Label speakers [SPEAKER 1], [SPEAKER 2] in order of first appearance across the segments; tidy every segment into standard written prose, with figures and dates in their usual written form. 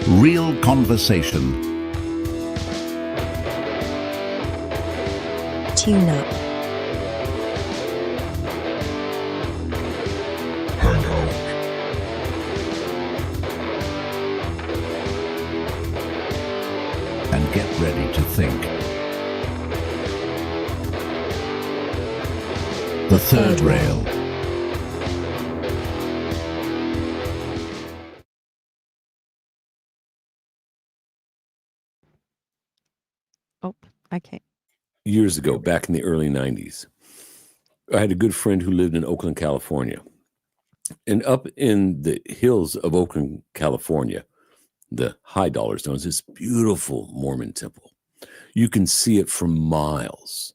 [SPEAKER 1] Real conversation.
[SPEAKER 2] Tune up.
[SPEAKER 1] Hang out. And get ready to think. The third rail.
[SPEAKER 2] Oh, okay.
[SPEAKER 3] Years ago, back in the early 90s, I had a good friend who lived in Oakland, California. And up in the hills of Oakland, California, the high dollar zones, this beautiful Mormon temple. You can see it from miles.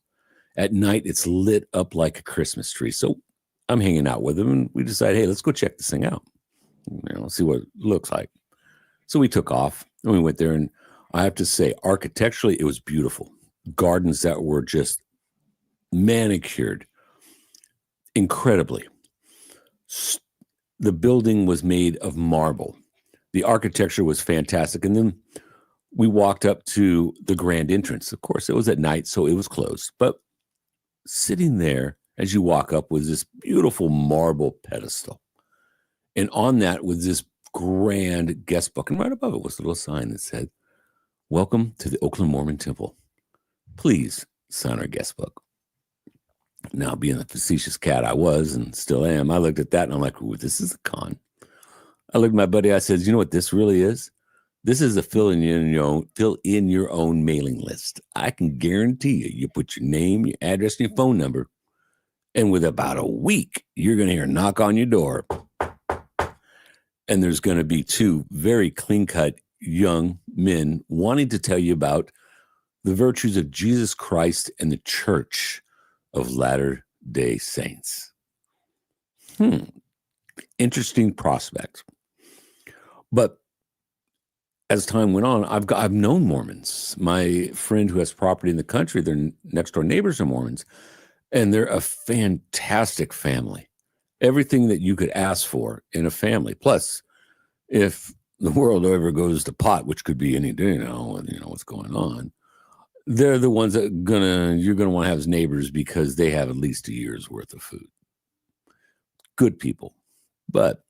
[SPEAKER 3] At night, it's lit up like a Christmas tree. So I'm hanging out with him, and we decided, hey, let's go check this thing out. See what it looks like. So we took off, and we went there, and I have to say, architecturally, it was beautiful. Gardens that were just manicured incredibly. The building was made of marble. The architecture was fantastic. And then we walked up to the grand entrance. Of course, it was at night, so it was closed. But sitting there as you walk up was this beautiful marble pedestal. And on that was this grand guest book. And right above it was a little sign that said, "Welcome to the Oakland Mormon Temple. Please sign our guest book." Now, being the facetious cat I was and still am, I looked at that and I'm like, ooh, this is a con. I looked at my buddy, I said, you know what this really is? This is a fill in your own mailing list. I can guarantee you, you put your name, your address, and your phone number, and with about a week, you're going to hear a knock on your door. And there's going to be two very clean-cut young men wanting to tell you about the virtues of Jesus Christ and the Church of Latter-day Saints. Interesting prospect. But as time went on, I've known Mormons. My friend who has property in the country, their next door neighbors are Mormons, and they're a fantastic family. Everything that you could ask for in a family. Plus, if the world ever goes to pot, which could be any day now, and you know what's going on, they're the ones that you're gonna want to have as neighbors because they have at least a year's worth of food. Good people. But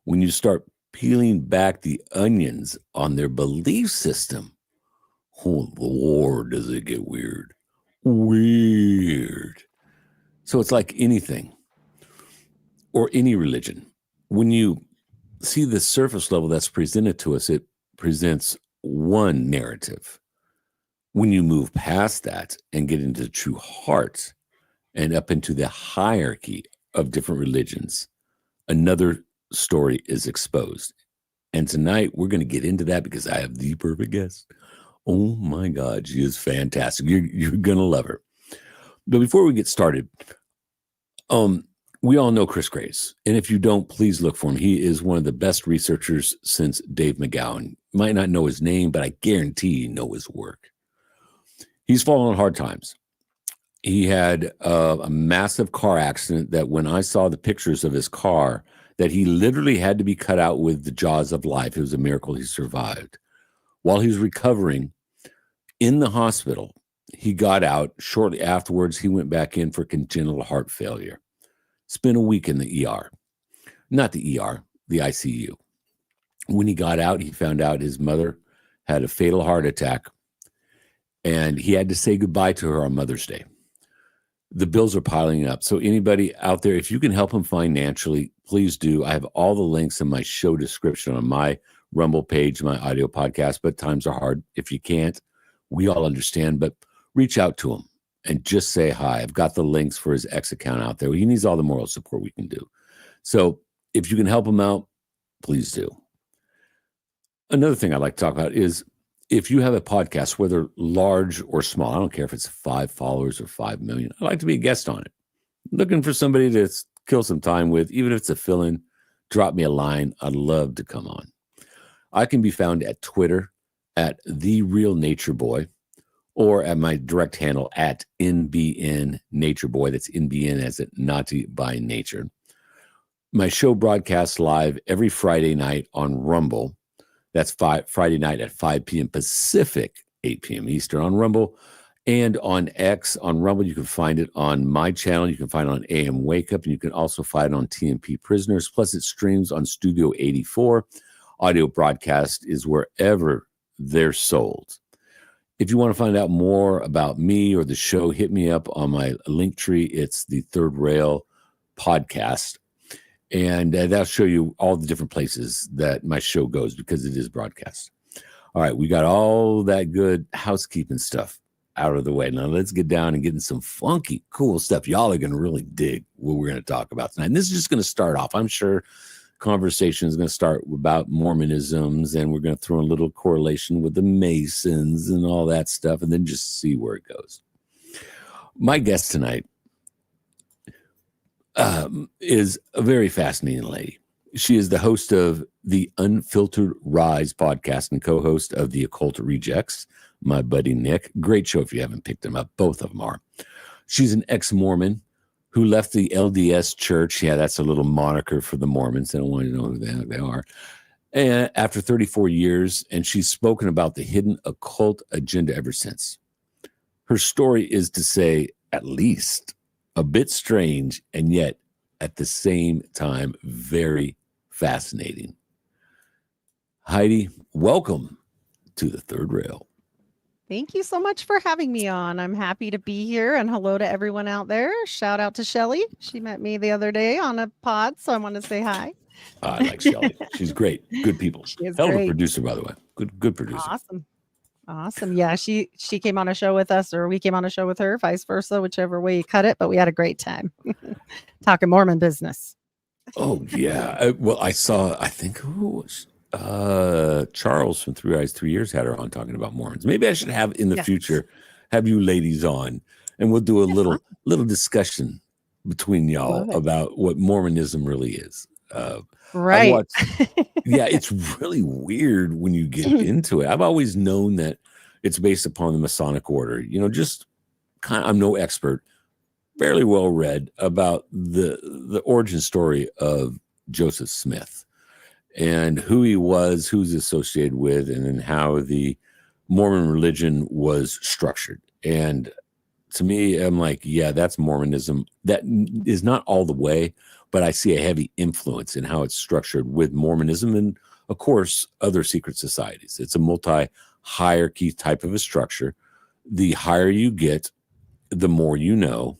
[SPEAKER 3] when you start peeling back the onions on their belief system, oh Lord, does it get weird. Weird. So it's like anything or any religion. When you see the surface level that's presented to us, it presents one narrative. When you move past that and get into the true heart and up into the hierarchy of different religions, another story is exposed. And tonight we're going to get into that because I have the perfect guest. Oh my God, she is fantastic. You're going to love her. But before we get started, we all know Chris Grace. And if you don't, please look for him. He is one of the best researchers since Dave McGowan. Might not know his name, but I guarantee you know his work. He's fallen on hard times. He had a massive car accident that when I saw the pictures of his car, that he literally had to be cut out with the jaws of life. It was a miracle he survived. While he was recovering in the hospital, he got out. Shortly afterwards, he went back in for congenital heart failure. Spent a week in the ER. Not the ER, the ICU. When he got out, he found out his mother had a fatal heart attack, and he had to say goodbye to her on Mother's Day. The bills are piling up. So anybody out there, if you can help him financially, please do. I have all the links in my show description on my Rumble page, my audio podcast, but times are hard. If you can't, we all understand, but reach out to him and just say hi. I've got the links for his X account out there. He needs all the moral support we can do. So if you can help him out, please do. Another thing I'd like to talk about is if you have a podcast, whether large or small, I don't care if it's 5 followers or 5 million, I'd like to be a guest on it. Looking for somebody to kill some time with, even if it's a fill-in, drop me a line. I'd love to come on. I can be found at Twitter at The Real Nature Boy, or at my direct handle at NBN Nature Boy. That's NBN as in Naughty by Nature. My show broadcasts live every Friday night on Rumble. That's Friday night at 5 p.m. Pacific, 8 p.m. Eastern on Rumble and on X. On Rumble, you can find it on my channel. You can find it on AM Wake Up, and you can also find it on TMP Prisoners. Plus, it streams on Studio 84. Audio broadcast is wherever they're sold. If you want to find out more about me or the show, hit me up on my link tree. It's the Third Rail podcast. And that'll show you all the different places that my show goes because it is broadcast. All right, we got all that good housekeeping stuff out of the way. Now let's get down and get into some funky, cool stuff. Y'all are going to really dig what we're going to talk about tonight. And this is just going to start off. I'm sure conversation is going to start about Mormonisms, and we're going to throw a little correlation with the Masons and all that stuff, and then just see where it goes. My guest tonight is a very fascinating lady. She is the host of the Unfiltered Rise podcast and co-host of the Occult Rejects, my buddy Nick. Great show if you haven't picked them up. Both of them are. She's an ex-Mormon who left the LDS church. Yeah, that's a little moniker for the Mormons. They don't want to know who the heck they are. And after 34 years, and she's spoken about the hidden occult agenda ever since. Her story is, to say at least, a bit strange, and yet at the same time, very fascinating. Heidi, welcome to the Third Rail.
[SPEAKER 2] Thank you so much for having me on. I'm happy to be here, and hello to everyone out there. Shout out to Shelly. She met me the other day on a pod, so I want to say hi.
[SPEAKER 3] I like Shelly. She's great. Good people.
[SPEAKER 2] She is
[SPEAKER 3] Hell of a
[SPEAKER 2] great.
[SPEAKER 3] producer, by the way. Good producer.
[SPEAKER 2] Awesome. Yeah, she came on a show with us, or we came on a show with her, vice versa, whichever way you cut it. But we had a great time talking Mormon business.
[SPEAKER 3] Oh, yeah. Well, I think who was Charles from 3 Eyes 3 Years had her on talking about Mormons. Maybe I should have in the
[SPEAKER 2] Yes.
[SPEAKER 3] future have you ladies on, and we'll do a little discussion between y'all
[SPEAKER 2] Love it.
[SPEAKER 3] about what Mormonism really is.
[SPEAKER 2] Right.
[SPEAKER 3] Yeah, it's really weird when you get into it. I've always known that it's based upon the Masonic order. You know, just kind of, I'm no expert, fairly well read about the origin story of Joseph Smith and who he was, who's associated with, and then how the Mormon religion was structured. And to me, I'm like, yeah, that's Mormonism. That is not all the way, but I see a heavy influence in how it's structured with Mormonism and, of course, other secret societies. It's a multi-hierarchy type of a structure. The higher you get, the more you know,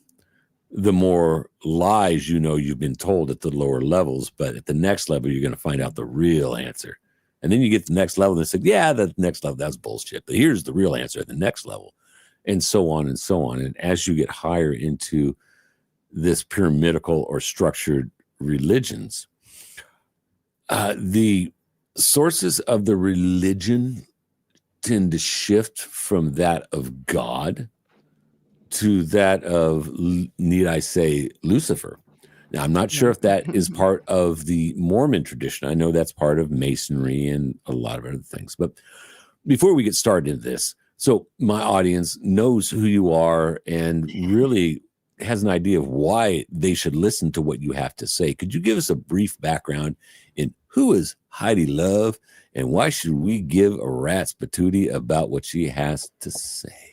[SPEAKER 3] the more lies you know you've been told at the lower levels. But at the next level, you're going to find out the real answer. And then you get to the next level and they say, yeah, the next level, that's bullshit. But here's the real answer at the next level. And so on and so on. And as you get higher into this pyramidical or structured religions, the sources of the religion tend to shift from that of God to that of, need I say, Lucifer. Now, I'm not sure if that is part of the Mormon tradition. I know that's part of Masonry and a lot of other things. But before we get started into this, so my audience knows who you are and really has an idea of why they should listen to what you have to say. Could you give us a brief background in who is Heidi Love and why should we give a rat's patootie about what she has to say?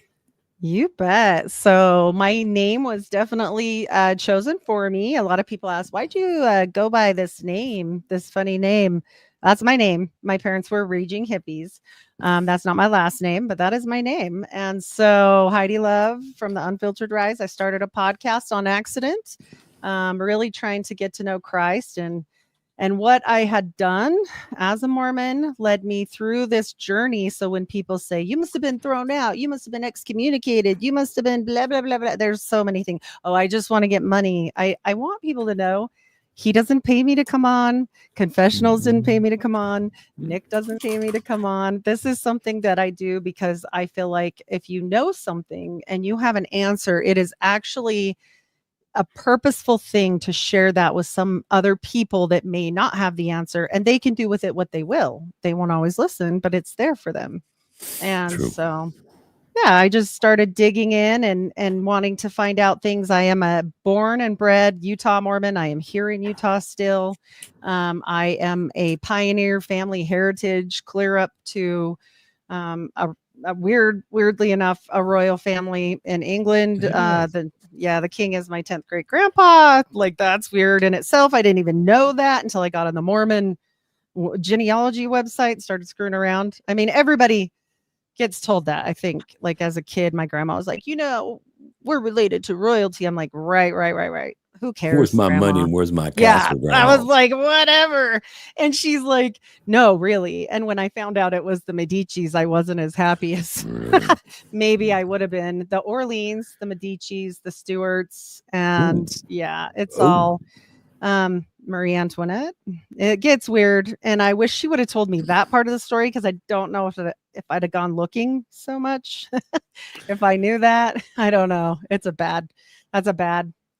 [SPEAKER 2] You bet. So my name was definitely chosen for me. A lot of people ask, why'd you go by this name, this funny name? That's my name. My parents were raging hippies. That's not my last name, but that is my name. And so Heidi Love from the Unfiltered Rise, I started a podcast on accident, really trying to get to know Christ and what I had done as a Mormon led me through this journey. So when people say, you must have been thrown out, you must have been excommunicated, you must have been blah, blah, blah, blah. There's so many things. Oh, I just want to get money. I want people to know he doesn't pay me to come on. Confessionals didn't pay me to come on. Nick doesn't pay me to come on. This is something that I do because I feel like if you know something and you have an answer, it is actually a purposeful thing to share that with some other people that may not have the answer, and they can do with it what they will. They won't always listen, but it's there for them. And
[SPEAKER 3] True.
[SPEAKER 2] so, yeah, I just started digging in and wanting to find out things. I am a born and bred Utah Mormon. I am here in Utah still. I am a pioneer family heritage, clear up to a weirdly enough, a royal family in England. The king is my 10th great grandpa. Like, that's weird in itself. I didn't even know that until I got on the Mormon genealogy website, started screwing around. I mean, everybody gets told that. I think, like, as a kid, my grandma was like, we're related to royalty. I'm like, right. Who cares?
[SPEAKER 3] Where's my
[SPEAKER 2] grandma?
[SPEAKER 3] money and where's my
[SPEAKER 2] Yeah,
[SPEAKER 3] castle,
[SPEAKER 2] I
[SPEAKER 3] grandma?
[SPEAKER 2] was like, whatever. And she's like, no, really. And when I found out it was the Medicis, I wasn't as happy as maybe I would have been. The Orleans, the Medicis, the Stuarts, and it's all Marie Antoinette. It gets weird, and I wish she would have told me that part of the story, because I don't know if I'd have gone looking so much. If I knew that, I don't know. That's a bad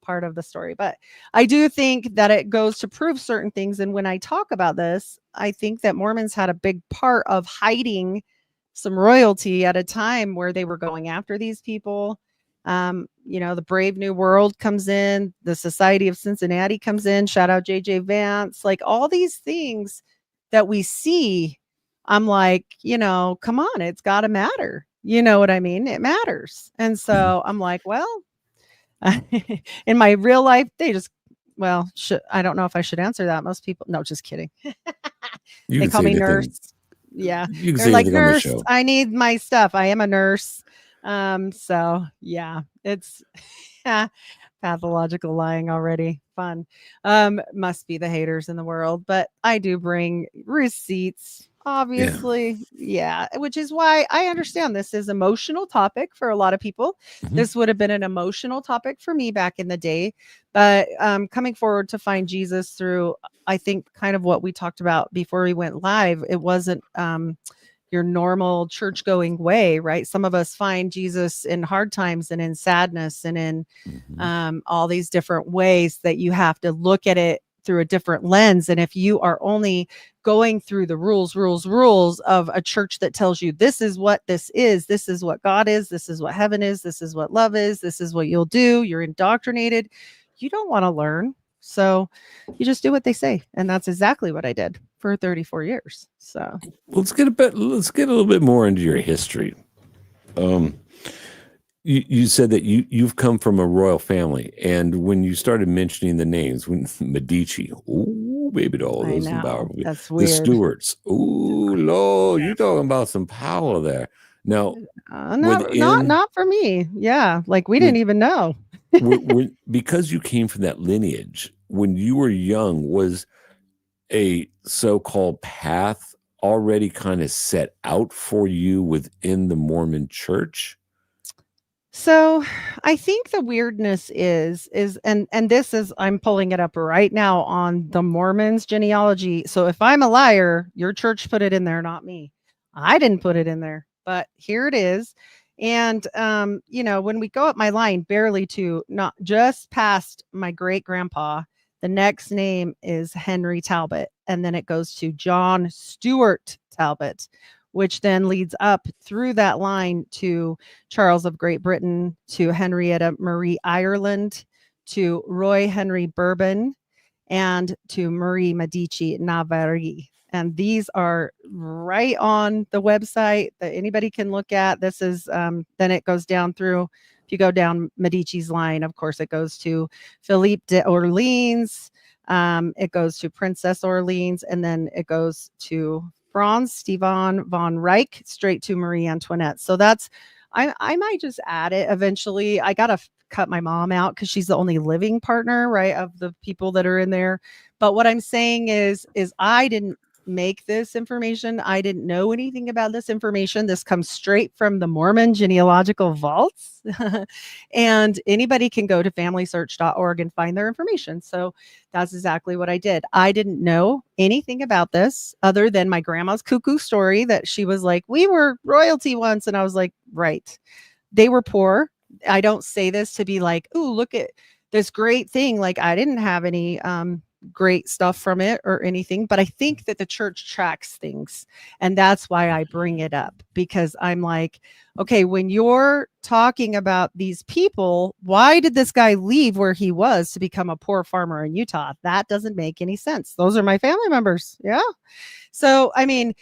[SPEAKER 2] part of the story, but I do think that it goes to prove certain things. And when I talk about this, I think that Mormons had a big part of hiding some royalty at a time where they were going after these people. The Brave New World comes in, the Society of Cincinnati comes in, shout out JJ Vance, like all these things that we see. I'm like, come on, it's got to matter. You know what I mean? It matters. And so I'm like, well, in my real life, they just, I don't know if I should answer that. Most people, no, just kidding. They call me nurse. Yeah. They're like, nurse, I need my stuff. I am a nurse. So yeah, it's pathological lying already. Fun. Must be the haters in the world, but I do bring receipts, obviously. Yeah, which is why I understand this is emotional topic for a lot of people. This would have been an emotional topic for me back in the day, but coming forward to find Jesus through, I think, kind of what we talked about before we went live, it wasn't your normal church going way, right? Some of us find Jesus in hard times and in sadness and in all these different ways that you have to look at it through a different lens. And if you are only going through the rules of a church that tells you this is what this is what God is, this is what heaven is, this is what love is, this is what you'll do, you're indoctrinated, you don't want to learn. So you just do what they say. And that's exactly what I did for 34 years. So
[SPEAKER 3] let's get a little bit more into your history. You said that you've come from a royal family, and when you started mentioning the names, when Medici, oh baby doll, those
[SPEAKER 2] that's weird.
[SPEAKER 3] The Stuarts, oh Lord, you're talking about some power there. Now,
[SPEAKER 2] not for me. Yeah, like we didn't even know.
[SPEAKER 3] Because you came from that lineage, when you were young, was a so-called path already kind of set out for you within the Mormon church?
[SPEAKER 2] So I think the weirdness is and this is, I'm pulling it up right now on the Mormons genealogy. So if I'm a liar, your church put it in there, not me. I didn't put it in there, but here it is. And, when we go up my line barely to not just past my great grandpa, the next name is Henry Talbot. And then it goes to John Stuart Talbot, which then leads up through that line to Charles of Great Britain, to Henrietta Marie Ireland, to Roy Henry Bourbon, and to Marie Medici Navarre. And these are right on the website that anybody can look at. This is, then it goes down through, if you go down Medici's line, of course, it goes to Philippe de Orleans. It goes to Princess Orleans, and then it goes to Franz Stefan von Reich, straight to Marie Antoinette. So that's, I might just add it eventually. I got to cut my mom out because she's the only living partner, right, of the people that are in there. But what I'm saying is I didn't make this information. I didn't know anything about this information. This comes straight from the Mormon genealogical vaults. And anybody can go to familysearch.org and find their information. So that's exactly what I did. I didn't know anything about this other than my grandma's cuckoo story that she was like, we were royalty once. And I was like, right. They were poor. I don't say this to be like, ooh, look at this great thing. Like, I didn't have any great stuff from it or anything, but I think that the church tracks things. And that's why I bring it up, because I'm like, okay, when you're talking about these people, why did this guy leave where he was to become a poor farmer in Utah? That doesn't make any sense. Those are my family members. Yeah. So, I mean,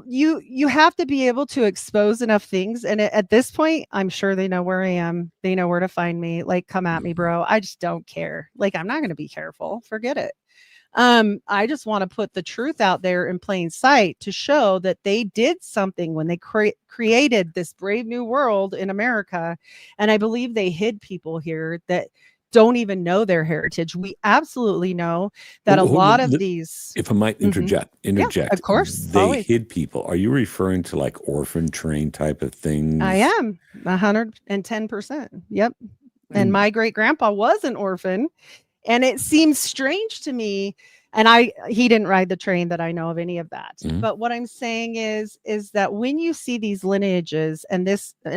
[SPEAKER 2] you have to be able to expose enough things, and at this point I'm sure they know where I am, they know where to find me. Like, come at me, bro. I just don't care. Like, I'm not going to be careful. Forget it. I just want to put the truth out there in plain sight to show that they did something when they created this brave new world in America, and I believe they hid people here that don't even know their heritage. We absolutely know that a lot of these,
[SPEAKER 3] if I might interject,
[SPEAKER 2] yeah, of course,
[SPEAKER 3] they
[SPEAKER 2] always.
[SPEAKER 3] hid people. Are you referring to like orphan train type of things?
[SPEAKER 2] I am 110%. Yep. And my great grandpa was an orphan, and it seems strange to me. And he didn't ride the train that I know of any of that.
[SPEAKER 3] Mhm.
[SPEAKER 2] But what I'm saying is that when you see these lineages, and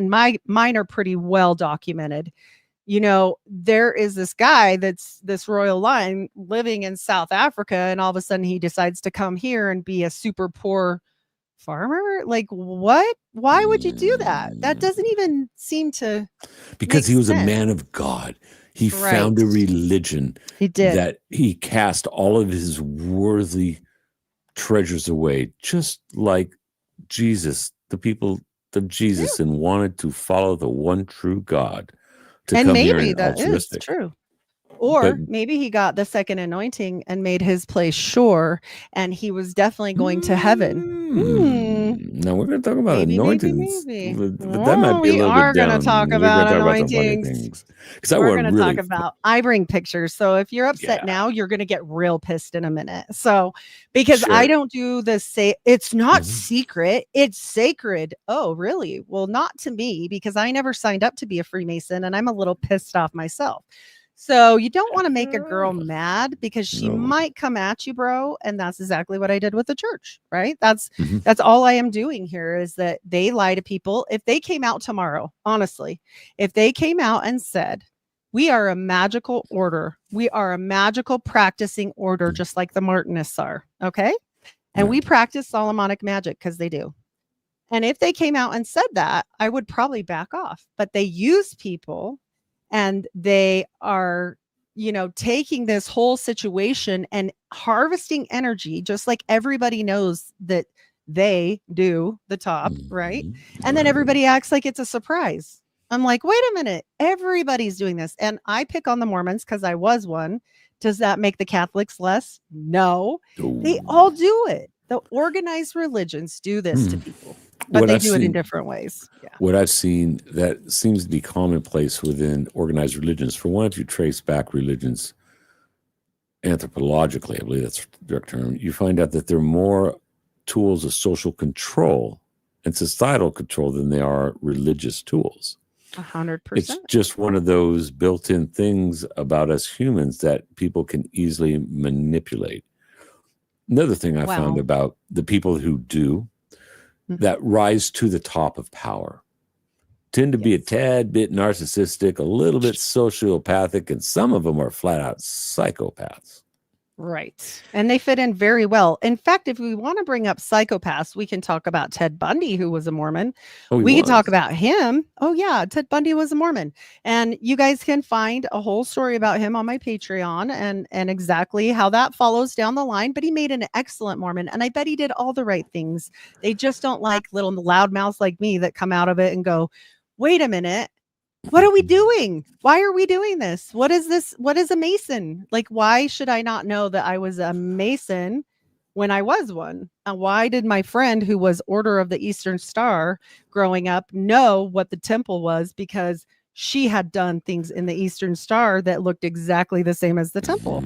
[SPEAKER 2] mine are pretty well documented. You know, there is this guy that's this royal line living in South Africa, and all of a sudden he decides to come here and be a super poor farmer. Like, what? Why would you do that? That doesn't even seem to
[SPEAKER 3] because
[SPEAKER 2] make
[SPEAKER 3] he was
[SPEAKER 2] sense.
[SPEAKER 3] a man of God. He
[SPEAKER 2] Right.
[SPEAKER 3] found a religion
[SPEAKER 2] He did.
[SPEAKER 3] that he cast all of his worthy treasures away, just like Jesus, the people of Jesus, and wanted to follow the one true God. To
[SPEAKER 2] And
[SPEAKER 3] come here
[SPEAKER 2] maybe
[SPEAKER 3] and
[SPEAKER 2] that is
[SPEAKER 3] altruistic.
[SPEAKER 2] true. Or
[SPEAKER 3] But-
[SPEAKER 2] maybe he got the second anointing and made his place sure, and he was definitely going to heaven.
[SPEAKER 3] Now we're going to talk about
[SPEAKER 2] Maybe,
[SPEAKER 3] anointings,
[SPEAKER 2] maybe.
[SPEAKER 3] but that might be a
[SPEAKER 2] We
[SPEAKER 3] little
[SPEAKER 2] are
[SPEAKER 3] bit
[SPEAKER 2] going to
[SPEAKER 3] down.
[SPEAKER 2] talk
[SPEAKER 3] We're
[SPEAKER 2] about
[SPEAKER 3] gonna talk about some funny
[SPEAKER 2] anointings.
[SPEAKER 3] things. Because I
[SPEAKER 2] We're
[SPEAKER 3] want
[SPEAKER 2] going to
[SPEAKER 3] really
[SPEAKER 2] talk about, I bring pictures. So if you're upset
[SPEAKER 3] Yeah.
[SPEAKER 2] now, you're going to get real pissed in a minute. So, because
[SPEAKER 3] Sure.
[SPEAKER 2] I don't do the it's not
[SPEAKER 3] Mhm.
[SPEAKER 2] secret, it's sacred. Oh, really? Well, not to me, because I never signed up to be a Freemason, and I'm a little pissed off myself. So you don't want to make a girl mad, because she
[SPEAKER 3] No.
[SPEAKER 2] might come at you, bro. And that's exactly what I did with the church, right? That's
[SPEAKER 3] Mhm.
[SPEAKER 2] that's all I am doing here, is that they lie to people. If they came out tomorrow, honestly, if they came out and said, we are a magical order, we are a magical practicing order, just like the Martinists are, okay? And we practice Solomonic magic, because they do. And if they came out and said that, I would probably back off. But they use people, and they are, taking this whole situation and harvesting energy, just like everybody knows that they do the top, right? And then everybody acts like it's a surprise. I'm like, wait a minute, everybody's doing this. And I pick on the Mormons because I was one. Does that make the Catholics less? No, they all do it. The organized religions do this to people, but
[SPEAKER 3] What
[SPEAKER 2] they
[SPEAKER 3] I've
[SPEAKER 2] do it in
[SPEAKER 3] seen-
[SPEAKER 2] different ways. Yeah.
[SPEAKER 3] What I've seen that seems to be commonplace within organized religions. For one, if you trace back religions anthropologically, I believe that's the direct term, you find out that they're more tools of social control and societal control than they are religious tools.
[SPEAKER 2] 100%.
[SPEAKER 3] It's just one of those built-in things about us humans that people can easily manipulate. Another thing I found
[SPEAKER 2] Wow.
[SPEAKER 3] about the people who do that rise to the top of power tend to be a tad bit narcissistic, a little bit sociopathic, and some of them are flat out psychopaths.
[SPEAKER 2] Right. And they fit in very well. In fact, if we want to bring up psychopaths, we can talk about Ted Bundy, who was a Mormon.
[SPEAKER 3] Oh, he
[SPEAKER 2] We could
[SPEAKER 3] was.
[SPEAKER 2] talk about him. Oh, yeah. Ted Bundy was a Mormon. And you guys can find a whole story about him on my Patreon, and exactly how that follows down the line. But he made an excellent Mormon. And I bet he did all the right things. They just don't like little loudmouths like me that come out of it and go, wait a minute. What are we doing? Why are we doing this? What is this? What is a Mason? Like, why should I not know that I was a Mason when I was one? And why did my friend, who was Order of the Eastern Star growing up, know what the temple was? Because she had done things in the Eastern Star that looked exactly the same as the temple.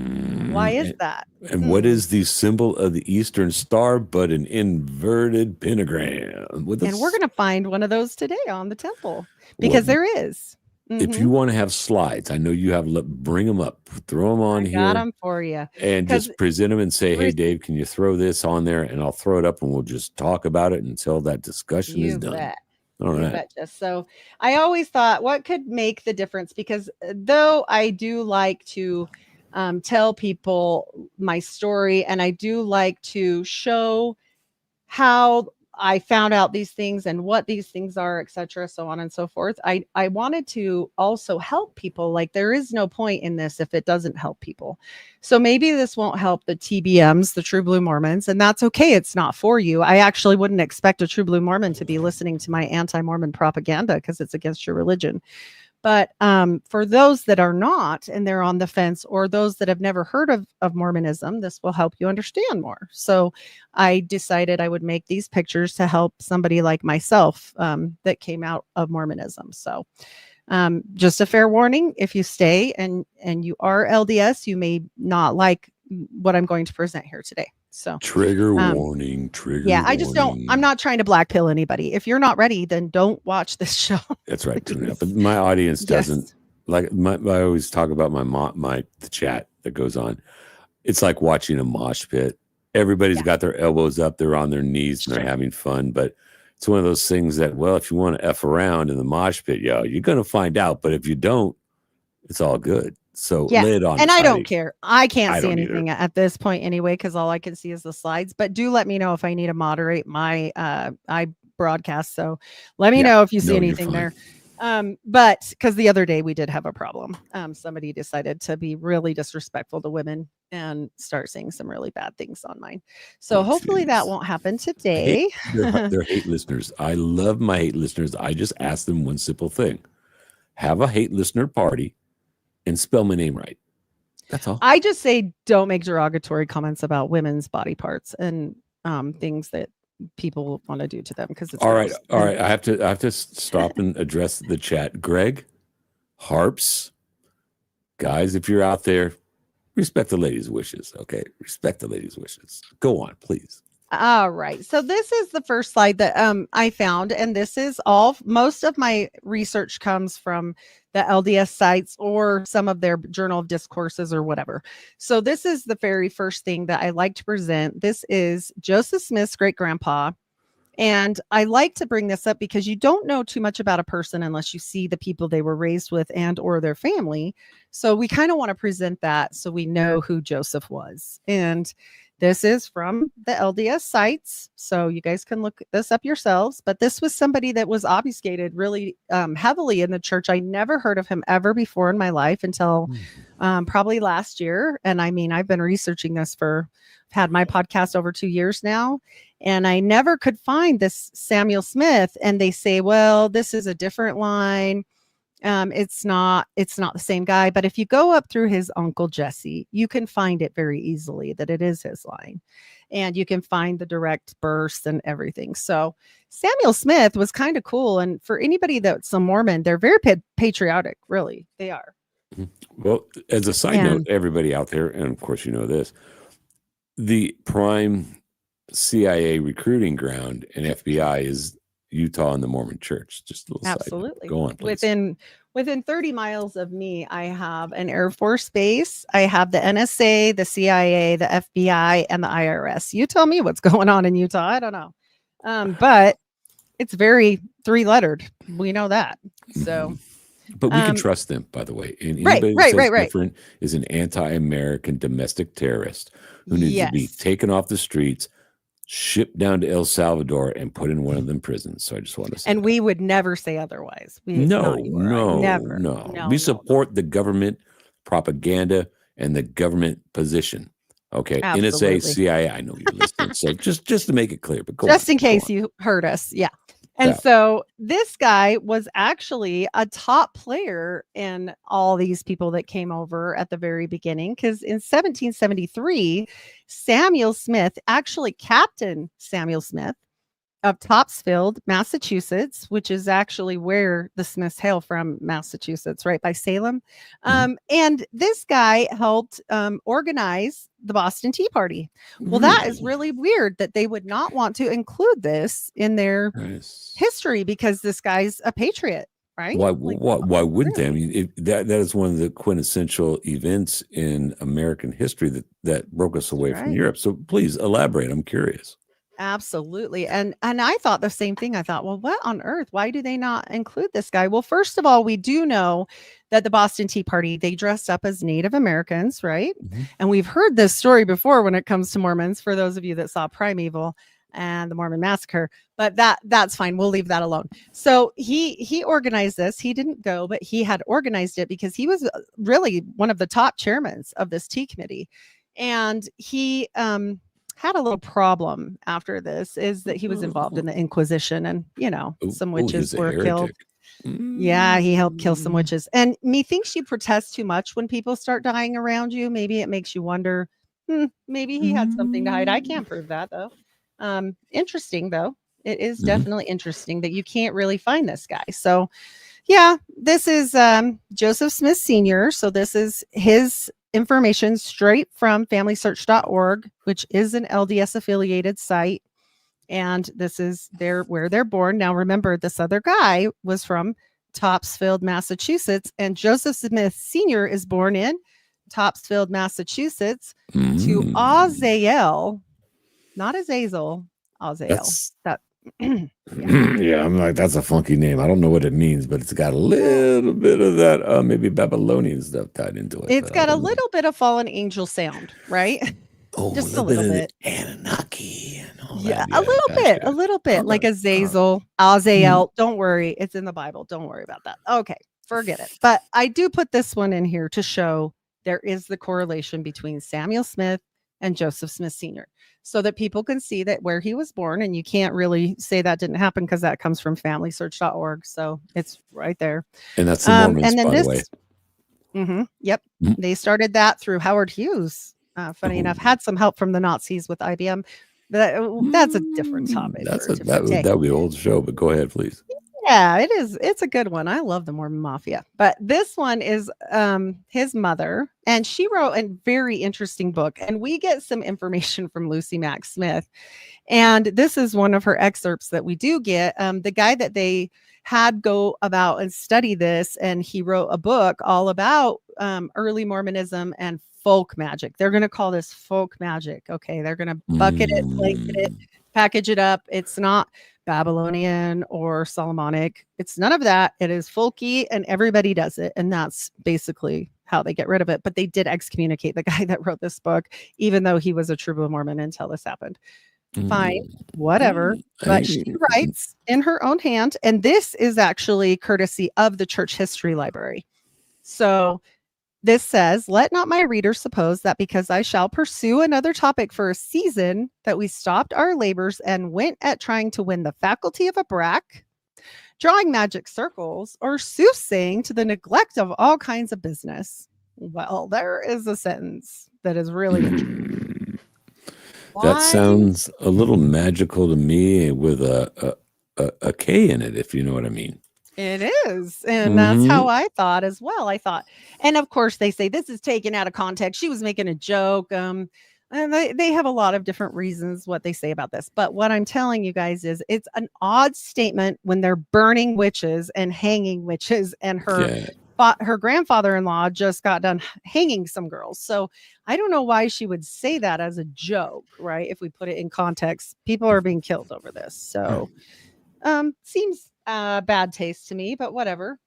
[SPEAKER 2] Why is that?
[SPEAKER 3] And what is the symbol of the Eastern Star but an inverted pentagram?
[SPEAKER 2] And we're going to find one of those today on the temple, because
[SPEAKER 3] Well,
[SPEAKER 2] there is.
[SPEAKER 3] If you want to have slides, I know you have, bring them up, throw them on
[SPEAKER 2] I
[SPEAKER 3] here.
[SPEAKER 2] got them for you.
[SPEAKER 3] And just present them and say, hey, Dave, can you throw this on there? And I'll throw it up and we'll just talk about it until that discussion is done.
[SPEAKER 2] Bet.
[SPEAKER 3] All right.
[SPEAKER 2] Betcha. So I always thought, what could make the difference? Because though I do like to tell people my story, and I do like to show how I found out these things and what these things are, etc., so on and so forth. I wanted to also help people. Like, there is no point in this if it doesn't help people. So maybe this won't help the TBMs, the True Blue Mormons, and that's okay. It's not for you. I actually wouldn't expect a True Blue Mormon to be listening to my anti-Mormon propaganda because it's against your religion. But for those that are not, and they're on the fence, or those that have never heard of Mormonism, this will help you understand more. So I decided I would make these pictures to help somebody like myself that came out of Mormonism. So just a fair warning, if you stay and you are LDS, you may not like what I'm going to present here today. So
[SPEAKER 3] trigger warning, trigger
[SPEAKER 2] yeah, I
[SPEAKER 3] warning.
[SPEAKER 2] just don't, I'm not trying to black pill anybody. If you're not ready, then don't watch this show.
[SPEAKER 3] That's right. But my audience doesn't
[SPEAKER 2] Yes.
[SPEAKER 3] like I always talk about the chat that goes on. It's like watching a mosh pit. Everybody's got their elbows up, they're on their knees, and they're having fun. But it's one of those things that, well, if you want to F around in the mosh pit, you're going to find out. But if you don't, it's all good. So lay it on.
[SPEAKER 2] And I don't
[SPEAKER 3] Heidi.
[SPEAKER 2] care. I can't see
[SPEAKER 3] don't
[SPEAKER 2] anything at this point anyway, because all I can see is the slides. But do let me know if I need to moderate my I broadcast. So let me know if you see anything there. But because the other day we did have a problem. Somebody decided to be really disrespectful to women and start saying some really bad things on mine. So hopefully that won't happen today.
[SPEAKER 3] They're hate listeners. I love my hate listeners. I just ask them one simple thing: have a hate listener party and spell my name right. That's all.
[SPEAKER 2] I just say don't make derogatory comments about women's body parts and things that people want to do to them, because it's
[SPEAKER 3] all
[SPEAKER 2] gross.
[SPEAKER 3] right. All right. I have to stop and address the chat. Greg, Harps, guys, if you're out there, respect the lady's wishes. Okay, respect the lady's wishes. Go on, please.
[SPEAKER 2] All right. So this is the first slide that I found, and this is most of my research comes from the LDS sites or some of their Journal of Discourses or whatever. So this is the very first thing that I like to present. This is Joseph Smith's great grandpa. And I like to bring this up because you don't know too much about a person unless you see the people they were raised with and or their family. So we kind of want to present that so we know who Joseph was. And this is from the LDS sites, so you guys can look this up yourselves. But this was somebody that was obfuscated really heavily in the church. I never heard of him ever before in my life until probably last year. And I mean, I've been researching this had my podcast over 2 years now, and I never could find this Samuel Smith. And they say, well, this is a different line. It's not the same guy. But if you go up through his uncle Jesse, you can find it very easily that it is his line, and you can find the direct burst and everything. So Samuel Smith was kind of cool. And for anybody that's a Mormon, they're very patriotic. Really, they are.
[SPEAKER 3] Well, as a side note, everybody out there, and of course you know this, the prime CIA recruiting ground and FBI is Utah and the Mormon Church. Just a little
[SPEAKER 2] Absolutely.
[SPEAKER 3] Side. Go on, please.
[SPEAKER 2] Within 30 miles of me, I have an Air Force base. I have the NSA, the CIA, the FBI, and the IRS. You tell me what's going on in Utah. I don't know. But it's very 3-lettered. We know that. So,
[SPEAKER 3] but we can trust them, by the way. And
[SPEAKER 2] right.
[SPEAKER 3] Different is an anti-American domestic terrorist who needs to be taken off the streets, shipped down to El Salvador, and put in one of them prisons. So I just want to say,
[SPEAKER 2] and we would never say otherwise.
[SPEAKER 3] No. We support the government propaganda and the government position. Okay,
[SPEAKER 2] Absolutely.
[SPEAKER 3] NSA, CIA. I know you're listening, so just to make it clear, but
[SPEAKER 2] just in case you heard us, yeah. And so this guy was actually a top player in all these people that came over at the very beginning, because in 1773, Captain Samuel Smith of Topsfield, Massachusetts, which is actually where the Smiths hail from, Massachusetts, right by Salem. And this guy helped organize the Boston Tea Party. Well, that is really weird that they would not want to include this in their history, because this guy's a patriot, right?
[SPEAKER 3] Why wouldn't they? I mean, that is one of the quintessential events in American history that broke us away from Europe. So please elaborate. I'm curious.
[SPEAKER 2] Absolutely. And I thought the same thing. I thought, well, what on earth? Why do they not include this guy? Well, first of all, we do know that the Boston Tea Party, they dressed up as Native Americans, right?
[SPEAKER 3] Mhm.
[SPEAKER 2] And we've heard this story before when it comes to Mormons, for those of you that saw Primeval and the Mormon Massacre, but that's fine. We'll leave that alone. So he organized this. He didn't go, but he had organized it because he was really one of the top chairmen of this tea committee. And he had a little problem after this, is that he was involved in the Inquisition, and some
[SPEAKER 3] He
[SPEAKER 2] witches
[SPEAKER 3] was a
[SPEAKER 2] were killed.
[SPEAKER 3] heretic.
[SPEAKER 2] Yeah, he helped kill some
[SPEAKER 3] Mm.
[SPEAKER 2] witches. And methinks you protest too much when people start dying around you. Maybe it makes you wonder, maybe he had something to hide. I can't prove that though. Interesting though. It is
[SPEAKER 3] Mhm.
[SPEAKER 2] definitely interesting that you can't really find this guy. So yeah, this is Joseph Smith Sr. So this is his information straight from FamilySearch.org, which is an LDS affiliated site. And this is where they're born. Now, remember, this other guy was from Topsfield, Massachusetts, and Joseph Smith Sr. is born in Topsfield, Massachusetts, to
[SPEAKER 3] Mm.
[SPEAKER 2] Azael, not Azazel, Azael.
[SPEAKER 3] That's
[SPEAKER 2] That
[SPEAKER 3] yeah, I'm like, that's a funky name. I don't know what it means, but it's got a little bit of that maybe Babylonian stuff tied into it.
[SPEAKER 2] it's
[SPEAKER 3] but I
[SPEAKER 2] got a
[SPEAKER 3] don't know.
[SPEAKER 2] little bit of fallen angel sound, right?
[SPEAKER 3] Oh,
[SPEAKER 2] Just a little
[SPEAKER 3] of
[SPEAKER 2] bit.
[SPEAKER 3] the Anunnaki and all
[SPEAKER 2] Yeah,
[SPEAKER 3] that.
[SPEAKER 2] a little bit, like
[SPEAKER 3] Okay.
[SPEAKER 2] Azazel, Azael. Don't worry, it's in the Bible. Don't worry about that. Okay, forget it. But I do put this one in here to show there is the correlation between Samuel Smith and Joseph Smith Sr., so that people can see that where he was born, and you can't really say that didn't happen because that comes from FamilySearch.org. So it's right there.
[SPEAKER 3] And that's the Mormons,
[SPEAKER 2] and then
[SPEAKER 3] by
[SPEAKER 2] this,
[SPEAKER 3] the way.
[SPEAKER 2] Yep,
[SPEAKER 3] Mhm.
[SPEAKER 2] they started that through Howard Hughes. Funny enough,
[SPEAKER 3] Ooh.
[SPEAKER 2] had some help from the Nazis with IBM. That's a different topic for a different day.
[SPEAKER 3] That would be an old show, but go ahead, please.
[SPEAKER 2] Yeah, it is. It's a good one. I love the Mormon Mafia. But this one is his mother, and she wrote a very interesting book. And we get some information from Lucy Mack Smith. And this is one of her excerpts that we do get. The guy that they had go about and study this, and he wrote a book all about early Mormonism and folk magic. They're going to call this folk magic. Okay. They're going to bucket it, blanket it, package it up. It's not Babylonian or Solomonic. It's none of that. It is folky, and everybody does it. And that's basically how they get rid of it. But they did excommunicate the guy that wrote this book, even though he was a true Mormon until this happened. Fine, whatever. But she writes in her own hand, and this is actually courtesy of the Church History Library. So this says, "Let not my readers suppose that because I shall pursue another topic for a season, that we stopped our labors and went at trying to win the faculty of a brack, drawing magic circles, or soothsaying to the neglect of all kinds of business." Well, there is a sentence that is really interesting.
[SPEAKER 3] That sounds a little magical to me, with a K in it, if you know what I mean.
[SPEAKER 2] It is. And that's how I thought as well. I thought, and of course they say this is taken out of context. She was making a joke. And they have a lot of different reasons what they say about this. But what I'm telling you guys is it's an odd statement when they're burning witches and hanging witches, and her grandfather-in-law just got done hanging some girls. So I don't know why she would say that as a joke, right? If we put it in context, people are being killed over this. So seems bad taste to me, but whatever.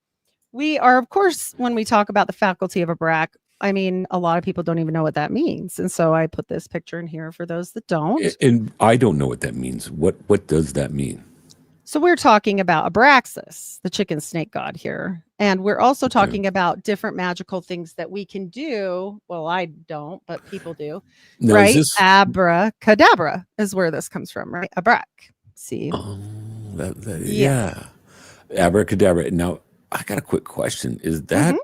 [SPEAKER 2] We are, of course, when we talk about the faculty of a brack, I mean, a lot of people don't even know what that means. And so I put this picture in here for those that don't.
[SPEAKER 3] And I don't know what that means. What does that mean?
[SPEAKER 2] So we're talking about Abraxas, the chicken snake god here. And we're also talking about different magical things that we can do. Well, I don't, but people do.
[SPEAKER 3] Now,
[SPEAKER 2] right? Abracadabra is where this comes from, right? Abrac. See?
[SPEAKER 3] Yeah. Abracadabra. Now, I got a quick question. Is that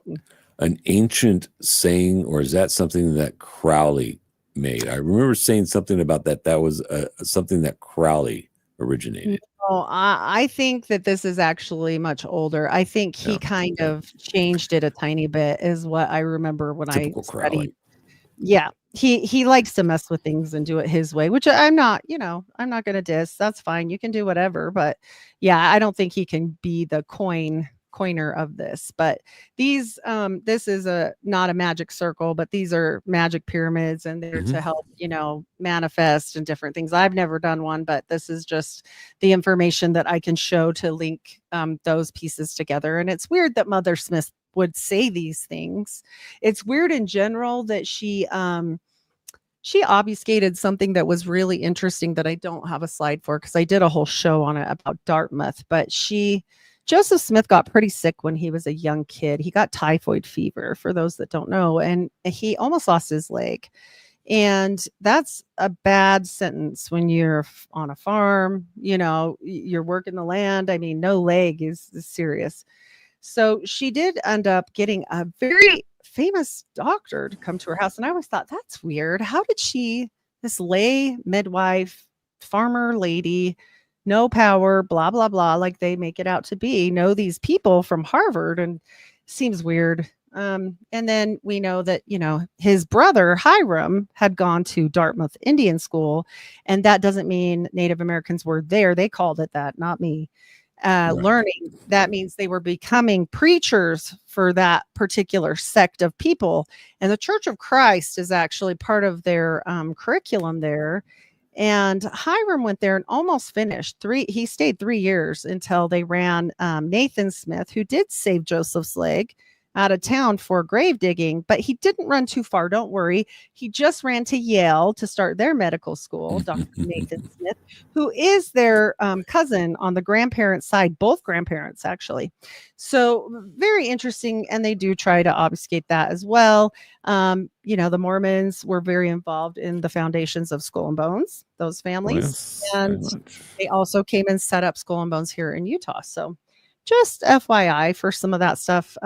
[SPEAKER 3] an ancient saying, or is that something that Crowley made? I remember saying something about that. That was something that Crowley originated.
[SPEAKER 2] Oh, I think that this is actually much older. I think he kind of changed it a tiny bit, is what I remember when
[SPEAKER 3] Typical
[SPEAKER 2] I studied.
[SPEAKER 3] Crowley.
[SPEAKER 2] Yeah, he likes to mess with things and do it his way, which I'm not, I'm not going to diss. That's fine. You can do whatever. But yeah, I don't think he can be the coin coiner of this. But these, this is not a magic circle, but these are magic pyramids, and they're to help, manifest and different things. I've never done one, but this is just the information that I can show to link those pieces together. And it's weird that Mother Smith would say these things. It's weird in general that she obfuscated something that was really interesting that I don't have a slide for, because I did a whole show on it about Dartmouth. But Joseph Smith got pretty sick when he was a young kid. He got typhoid fever, for those that don't know, and he almost lost his leg. And that's a bad sentence when you're on a farm, you're working the land. I mean, no leg is serious. So she did end up getting a very famous doctor to come to her house. And I always thought, that's weird. How did this lay midwife, farmer lady, no power, blah, blah, blah, like they make it out to be, know these people from Harvard? And seems weird. And then we know that, his brother Hiram had gone to Dartmouth Indian School. And that doesn't mean Native Americans were there. They called it that, not me. Right. Learning, that means they were becoming preachers for that particular sect of people. And the Church of Christ is actually part of their curriculum there. And Hiram went there and almost finished. He stayed 3 years until they ran Nathan Smith, who did save Joseph's leg, out of town for grave digging, but he didn't run too far. Don't worry. He just ran to Yale to start their medical school, Dr. Nathan Smith, who is their cousin on the grandparents' side, both grandparents, actually. So very interesting. And they do try to obfuscate that as well. The Mormons were very involved in the foundations of Skull and Bones, those families.
[SPEAKER 3] Oh, yes,
[SPEAKER 2] and they also came and set up Skull and Bones here in Utah. So just FYI for some of that stuff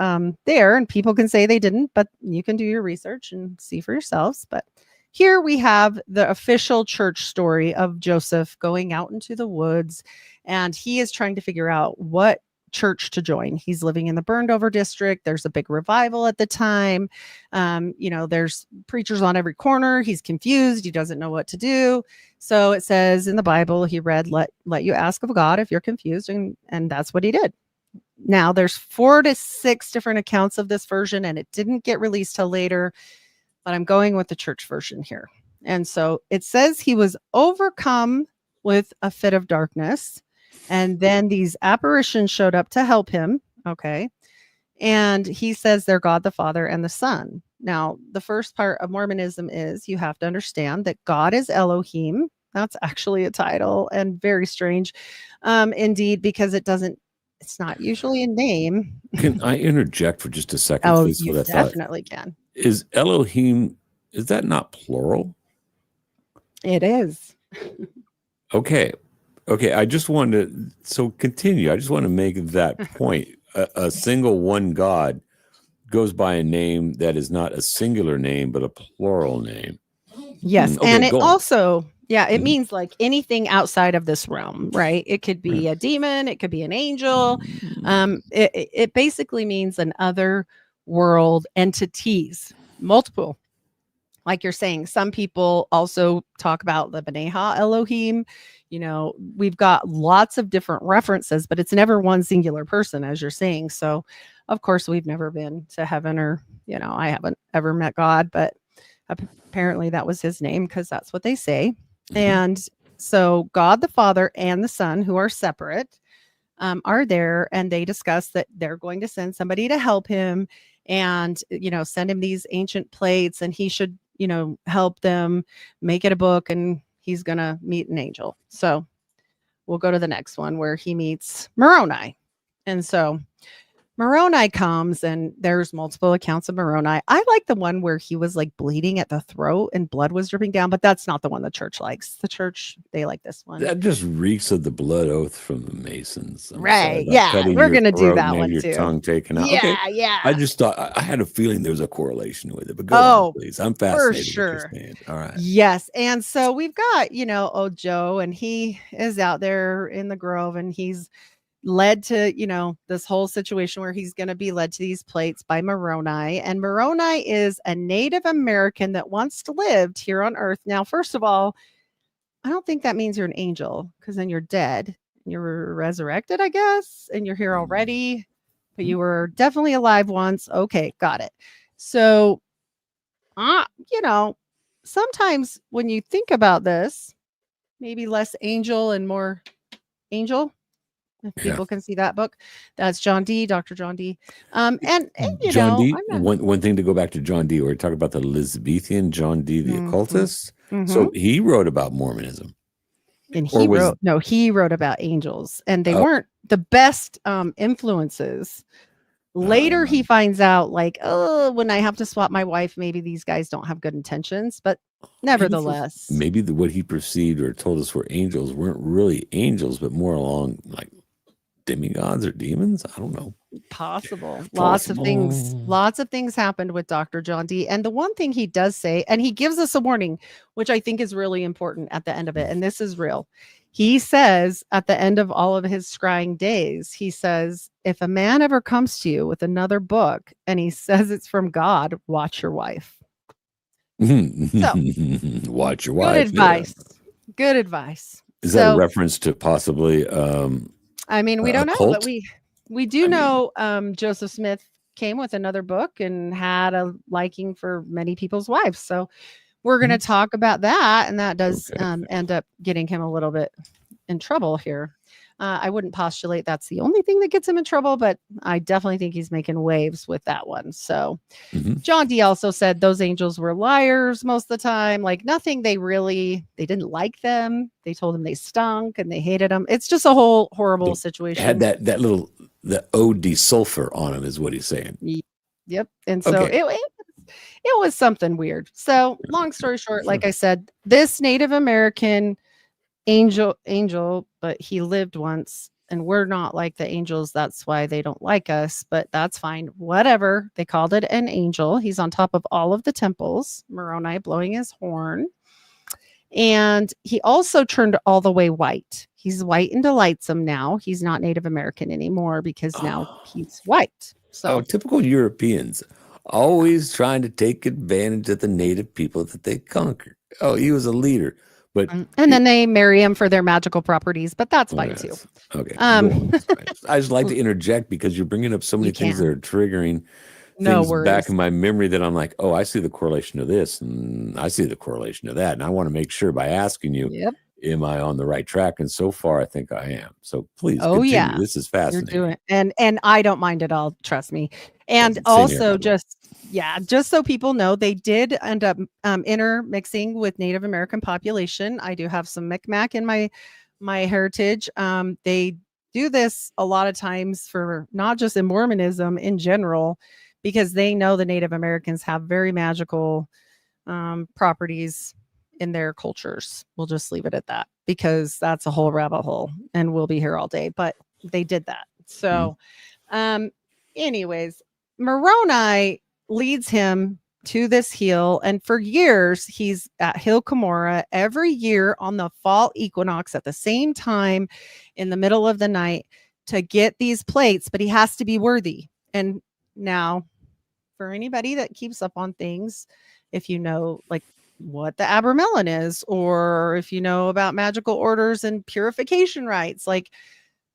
[SPEAKER 2] there. And people can say they didn't, but you can do your research and see for yourselves. But here we have the official church story of Joseph going out into the woods, and he is trying to figure out what church to join. He's living in the burned over district. There's a big revival at the time. There's preachers on every corner. He's confused. He doesn't know what to do. So it says in the Bible, he read, let you ask of God if you're confused. And that's what he did. Now there's 4 to 6 different accounts of this version, and it didn't get released till later, but I'm going with the church version here. And so it says he was overcome with a fit of darkness, and then these apparitions showed up to help him. Okay. And he says they're God the Father and the Son. Now, the first part of Mormonism is you have to understand that God is Elohim. That's actually a title, and very strange indeed, because it's not usually a name.
[SPEAKER 3] Can I interject for just a second?
[SPEAKER 2] Oh, you definitely can.
[SPEAKER 3] Is Elohim, is that not plural?
[SPEAKER 2] It is.
[SPEAKER 3] Okay. I just wanted to, continue. I just want to make that point. A single one God goes by a name that is not a singular name, but a plural name.
[SPEAKER 2] Yes. Okay, and it also, it means like anything outside of this realm, right? It could be a demon. It could be an angel. It basically means an other world entities, multiple. Like you're saying, some people also talk about the B'nai Ha Elohim. We've got lots of different references, but it's never one singular person, as you're saying. So, of course, we've never been to heaven, or, I haven't ever met God, but apparently that was his name, because that's what they say. Mm-hmm. And so God the Father and the Son, who are separate, are there, and they discuss that they're going to send somebody to help him and, send him these ancient plates, and he should, help them make it a book, and he's going to meet an angel. So we'll go to the next one where he meets Moroni. And so Moroni comes, and there's multiple accounts of Moroni. I like the one where he was like bleeding at the throat and blood was dripping down, but that's not the one the church likes. The church, they like this one.
[SPEAKER 3] That just reeks of the blood oath from the Masons.
[SPEAKER 2] Right. Yeah. We're going to do that one
[SPEAKER 3] your
[SPEAKER 2] too.
[SPEAKER 3] Tongue taken out.
[SPEAKER 2] Yeah.
[SPEAKER 3] Okay.
[SPEAKER 2] Yeah.
[SPEAKER 3] I just thought, I had a feeling there was a correlation with it, but go on, please. I'm fascinated.
[SPEAKER 2] For sure.
[SPEAKER 3] All right.
[SPEAKER 2] Yes. And so we've got, old Joe, and he is out there in the grove, and he's led to, this whole situation where he's going to be led to these plates by Moroni. And Moroni is a Native American that wants to live here on earth. Now, first of all, I don't think that means you're an angel, because then you're dead. You're resurrected, I guess, and you're here already. but you were definitely alive once. Okay, got it. So, you know, sometimes when you think about this, maybe less angel and more angel. If
[SPEAKER 3] Yeah.
[SPEAKER 2] people can see that book, that's John Dee, Dr. John Dee. And you
[SPEAKER 3] John
[SPEAKER 2] know,
[SPEAKER 3] Dee.
[SPEAKER 2] I'm not.
[SPEAKER 3] One thing to go back to John Dee. We're talking about the Elizabethan John Dee, the
[SPEAKER 2] Mhm,
[SPEAKER 3] occultist.
[SPEAKER 2] mhm.
[SPEAKER 3] So he wrote about Mormonism,
[SPEAKER 2] And
[SPEAKER 3] or was
[SPEAKER 2] he wrote about angels, and they
[SPEAKER 3] oh,
[SPEAKER 2] weren't the best influences. Later, he finds out, like, oh, when I have to swap my wife, maybe these guys don't have good intentions, but nevertheless,
[SPEAKER 3] maybe what he perceived or told us were angels weren't really angels, but more along like demigods or demons. I don't know.
[SPEAKER 2] possible.
[SPEAKER 3] Possible.
[SPEAKER 2] Lots of things happened with Dr. John Dee. And the one thing he does say, and he gives us a warning, which I think is really important at the end of it, and this is real. He says at the end of all of his scrying days, he says, if a man ever comes to you with another book and he says it's from God, watch your wife. So
[SPEAKER 3] Watch your
[SPEAKER 2] good
[SPEAKER 3] wife. Yeah.
[SPEAKER 2] advice. Good advice.
[SPEAKER 3] Is that a
[SPEAKER 2] So
[SPEAKER 3] reference to possibly
[SPEAKER 2] I mean, we don't know, but
[SPEAKER 3] occult?
[SPEAKER 2] we do
[SPEAKER 3] I mean,
[SPEAKER 2] know Joseph Smith came with another book and had a liking for many people's wives. So we're going to talk about that, and that does
[SPEAKER 3] okay.
[SPEAKER 2] end up getting him a little bit in trouble here. I wouldn't postulate that's the only thing that gets him in trouble, but I definitely think he's making waves with that one. So
[SPEAKER 3] Mhm.
[SPEAKER 2] John Dee also said those angels were liars most of the time. Like nothing, they didn't like them. They told him they stunk and they hated them. It's just a whole horrible
[SPEAKER 3] Had
[SPEAKER 2] situation.
[SPEAKER 3] that little the OD sulfur on him is what he's saying.
[SPEAKER 2] Yep. And so
[SPEAKER 3] Okay.
[SPEAKER 2] it was something weird. So long story short, like I said, this Native American angel, but he lived once and we're not like the angels. That's why they don't like us, but that's fine. Whatever. They called it an angel. He's on top of all of the temples, Moroni blowing his horn. And he also turned all the way white. He's white and delightsome now. He's not Native American anymore because now he's white.
[SPEAKER 3] Oh,
[SPEAKER 2] So
[SPEAKER 3] typical Europeans, always trying to take advantage of the native people that they conquered. Oh, he was a leader, but
[SPEAKER 2] and then they marry him for their magical properties, but that's
[SPEAKER 3] oh,
[SPEAKER 2] fine too.
[SPEAKER 3] yes. Okay, go on. That's fine. I just like to interject because you're bringing up so many
[SPEAKER 2] You
[SPEAKER 3] things that
[SPEAKER 2] can.
[SPEAKER 3] are triggering
[SPEAKER 2] No
[SPEAKER 3] things back
[SPEAKER 2] worries.
[SPEAKER 3] in my memory that I'm like, oh, I see the correlation to this, and I see the correlation to that, and I want to make sure by asking you,
[SPEAKER 2] Yep.
[SPEAKER 3] am I on the right track? And so far, I think I am. So please
[SPEAKER 2] Oh
[SPEAKER 3] continue.
[SPEAKER 2] yeah.
[SPEAKER 3] This is
[SPEAKER 2] You're
[SPEAKER 3] fascinating.
[SPEAKER 2] doing and I don't mind at all, trust me. And
[SPEAKER 3] Same here, by
[SPEAKER 2] also
[SPEAKER 3] the way.
[SPEAKER 2] just so people know, they did end up intermixing with Native American population. I do have some Micmac in my heritage. They do this a lot of times for not just in Mormonism in general, because they know the Native Americans have very magical properties in their cultures. We'll just leave it at that because that's a whole rabbit hole and we'll be here all day. But they did that. So, um, anyways, Moroni leads him to this hill, and for years he's at Hill Cumorah every year on the fall equinox at the same time in the middle of the night to get these plates, but he has to be worthy. And now, for anybody that keeps up on things, if you know like what the Abramelin is, or if you know about magical orders and purification rites, like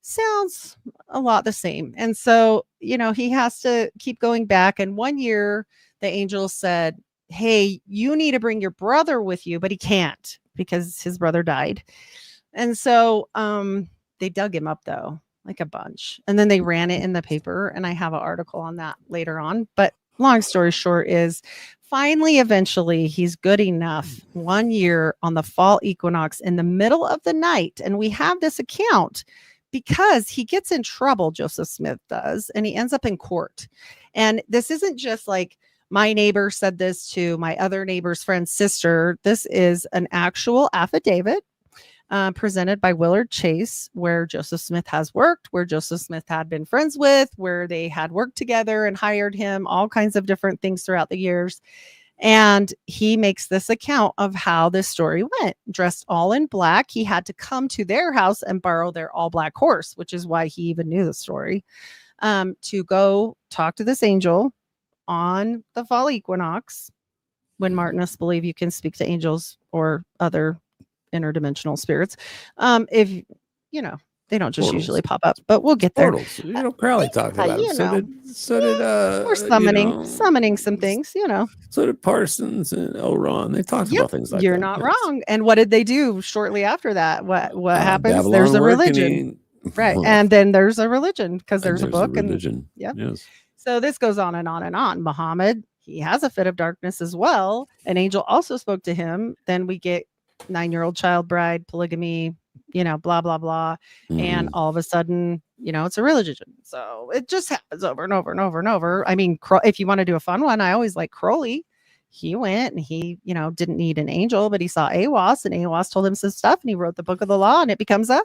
[SPEAKER 2] sounds a lot the same. And so, he has to keep going back. And one year the angel said, hey, you need to bring your brother with you, but he can't because his brother died. And so they dug him up though, like a bunch. And then they ran it in the paper. And I have an article on that later on. But long story short is finally, eventually, he's good enough one year on the fall equinox in the middle of the night. And we have this account because he gets in trouble, Joseph Smith does, and he ends up in court. And this isn't just like my neighbor said this to my other neighbor's friend's sister. This is an actual affidavit presented by Willard Chase, where Joseph Smith has worked, where Joseph Smith had been friends with, where they had worked together and hired him, all kinds of different things throughout the years. And he makes this account of how this story went. Dressed all in black, he had to come to their house and borrow their all black horse, which is why he even knew the story, to go talk to this angel on the fall equinox, when Martinists believe you can speak to angels or other interdimensional spirits. If They don't just
[SPEAKER 3] Portals.
[SPEAKER 2] usually pop up, but we'll get there.
[SPEAKER 3] Portals. Crowley talked about
[SPEAKER 2] You
[SPEAKER 3] it.
[SPEAKER 2] know.
[SPEAKER 3] So did
[SPEAKER 2] We're summoning some things,
[SPEAKER 3] So did Parsons and Elron. They talked
[SPEAKER 2] Yep,
[SPEAKER 3] about things like
[SPEAKER 2] you're
[SPEAKER 3] that.
[SPEAKER 2] not
[SPEAKER 3] Yes.
[SPEAKER 2] wrong. And what did they do shortly after that? What happens?
[SPEAKER 3] Babylon
[SPEAKER 2] There's a religion,
[SPEAKER 3] Awakening.
[SPEAKER 2] right? And then there's a religion because there's a book
[SPEAKER 3] religion.
[SPEAKER 2] Yep.
[SPEAKER 3] Yes.
[SPEAKER 2] So this goes on and on and on. Muhammad, he has a fit of darkness as well. An angel also spoke to him. Then we get 9-year-old child bride, polygamy, blah, blah, blah. And all of a sudden, it's a religion. So it just happens over and over and over and over. I mean, if you want to do a fun one, I always like Crowley. He went and he, didn't need an angel, but he saw Awas and Awas told him some stuff and he wrote the book of the law and it becomes a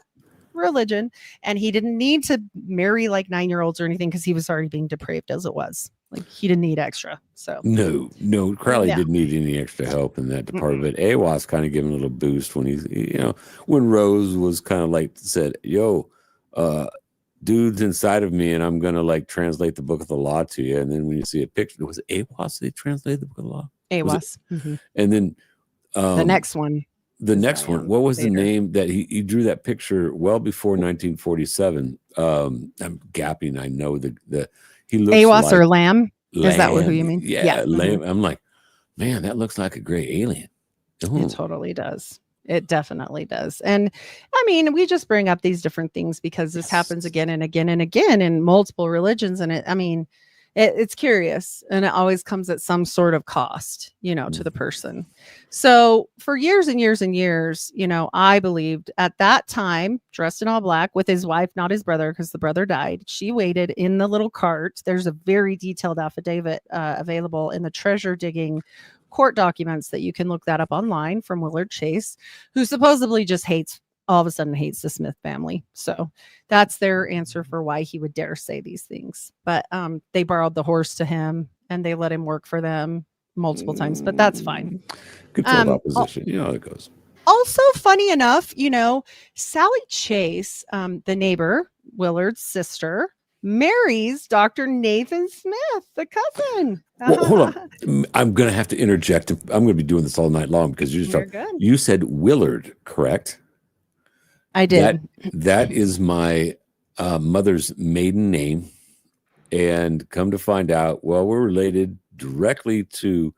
[SPEAKER 2] religion. And he didn't need to marry like 9-year-olds or anything because he was already being depraved as it was. Like he didn't need extra. So
[SPEAKER 3] no, Crowley didn't need any extra help in that department. Awas kind of gave him a little boost when when Rose was kind of like said, "Yo, dude's inside of me, and I'm gonna like translate the book of the law to you." And then when you see a picture, was it Awas they translated the book of the law?
[SPEAKER 2] Awas.
[SPEAKER 3] And then
[SPEAKER 2] the next one.
[SPEAKER 3] The next one, what was the name that he drew that picture well before 1947? I'm gapping. I know the he looks
[SPEAKER 2] Awas
[SPEAKER 3] like
[SPEAKER 2] or Lamb. Is that who you mean?
[SPEAKER 3] Yeah. Lamb. I'm like, man, that looks like a gray alien. Ooh.
[SPEAKER 2] It totally does. It definitely does. And I mean, we just bring up these different things because this happens again and again and again in multiple religions. And it's curious and it always comes at some sort of cost, to the person. So for years and years and years, I believed at that time, dressed in all black with his wife, not his brother, because the brother died. She waited in the little cart. There's a very detailed affidavit available in the treasure digging court documents that you can look that up online from Willard Chase, who supposedly just all of a sudden hates the Smith family. So that's their answer for why he would dare say these things. But they borrowed the horse to him and they let him work for them multiple times, but that's fine.
[SPEAKER 3] Good field opposition. You know how it goes.
[SPEAKER 2] Also, funny enough, Sally Chase, the neighbor, Willard's sister, marries Dr. Nathan Smith, the cousin.
[SPEAKER 3] Well, hold on. I'm going to have to interject. I'm going to be doing this all night long because you said Willard, correct?
[SPEAKER 2] I did.
[SPEAKER 3] That is my mother's maiden name. And come to find out, well, we're related directly to,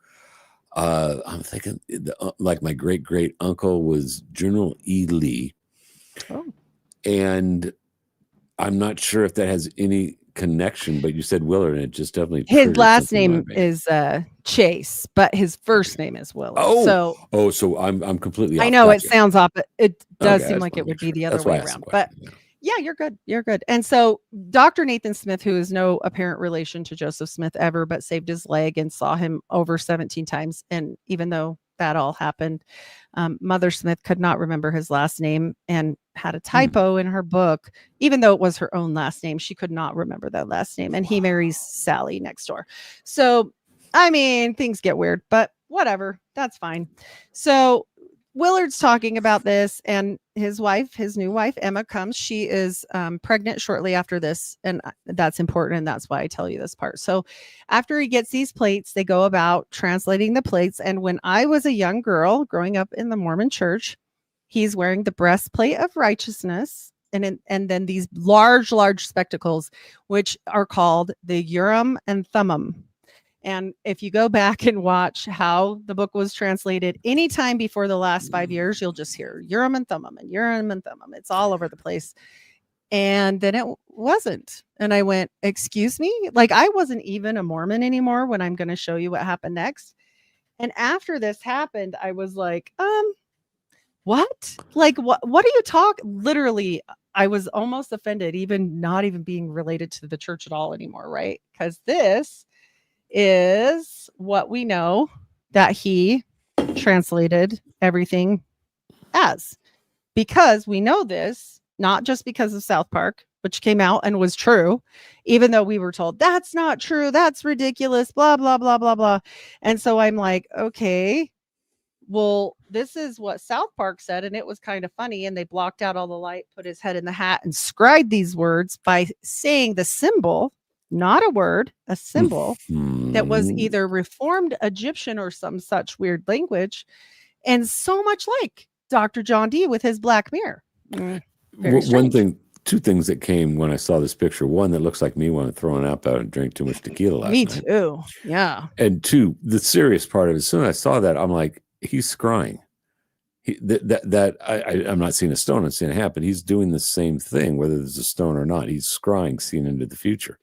[SPEAKER 3] I'm thinking like my great uncle was General E. Lee.
[SPEAKER 2] Oh.
[SPEAKER 3] And I'm not sure if that has any connection, but you said Willard, and it just definitely.
[SPEAKER 2] His last name is Chase, but his first name is Willard.
[SPEAKER 3] So I'm completely.
[SPEAKER 2] I know
[SPEAKER 3] gotcha.
[SPEAKER 2] it sounds off, but it does seem like it would be the other way around. But yeah, you're good. You're good. And so Dr. Nathan Smith, who is no apparent relation to Joseph Smith ever, but saved his leg and saw him over 17 times, and even though that all happened, Mother Smith could not remember his last name and had a typo in her book. Even though it was her own last name, she could not remember that last name. And he marries Sally next door. So, I mean, things get weird, but whatever. That's fine. So Willard's talking about this, and his new wife, Emma, comes. She is pregnant shortly after this, and that's important, and that's why I tell you this part. So after he gets these plates, they go about translating the plates, and when I was a young girl growing up in the Mormon church, he's wearing the breastplate of righteousness, and then these large spectacles, which are called the Urim and Thummim. And if you go back and watch how the book was translated anytime before the last 5 years, you'll just hear Urim and Thummim and Urim and Thummim. It's all over the place. And then it wasn't. And I went, excuse me? Like I wasn't even a Mormon anymore when I'm going to show you what happened next. And after this happened, I was like, what? Like, what are you talking? Literally, I was almost offended, even not even being related to the church at all anymore, right? Because this is what we know that he translated everything as, because we know this not just because of South Park, which came out and was true, even though we were told that's not true, that's ridiculous, blah blah blah blah blah. And so I'm like, okay, well, this is what South Park said, and it was kind of funny, and they blocked out all the light, put his head in the hat, and scribed these words by saying the symbol, not a word, a symbol that was either Reformed Egyptian or some such weird language, and so much like Dr. John Dee with his black mirror.
[SPEAKER 3] One thing two things that came when I saw this picture. One, that looks like me when I'm throwing up out and drank too much tequila last
[SPEAKER 2] Me
[SPEAKER 3] night.
[SPEAKER 2] too. Yeah.
[SPEAKER 3] And two, the serious part of it, as soon as I saw that, I'm like, he's scrying. I'm not seeing a stone, I'm seeing a hat, but he's doing the same thing, whether there's a stone or not. He's scrying, seeing into the future.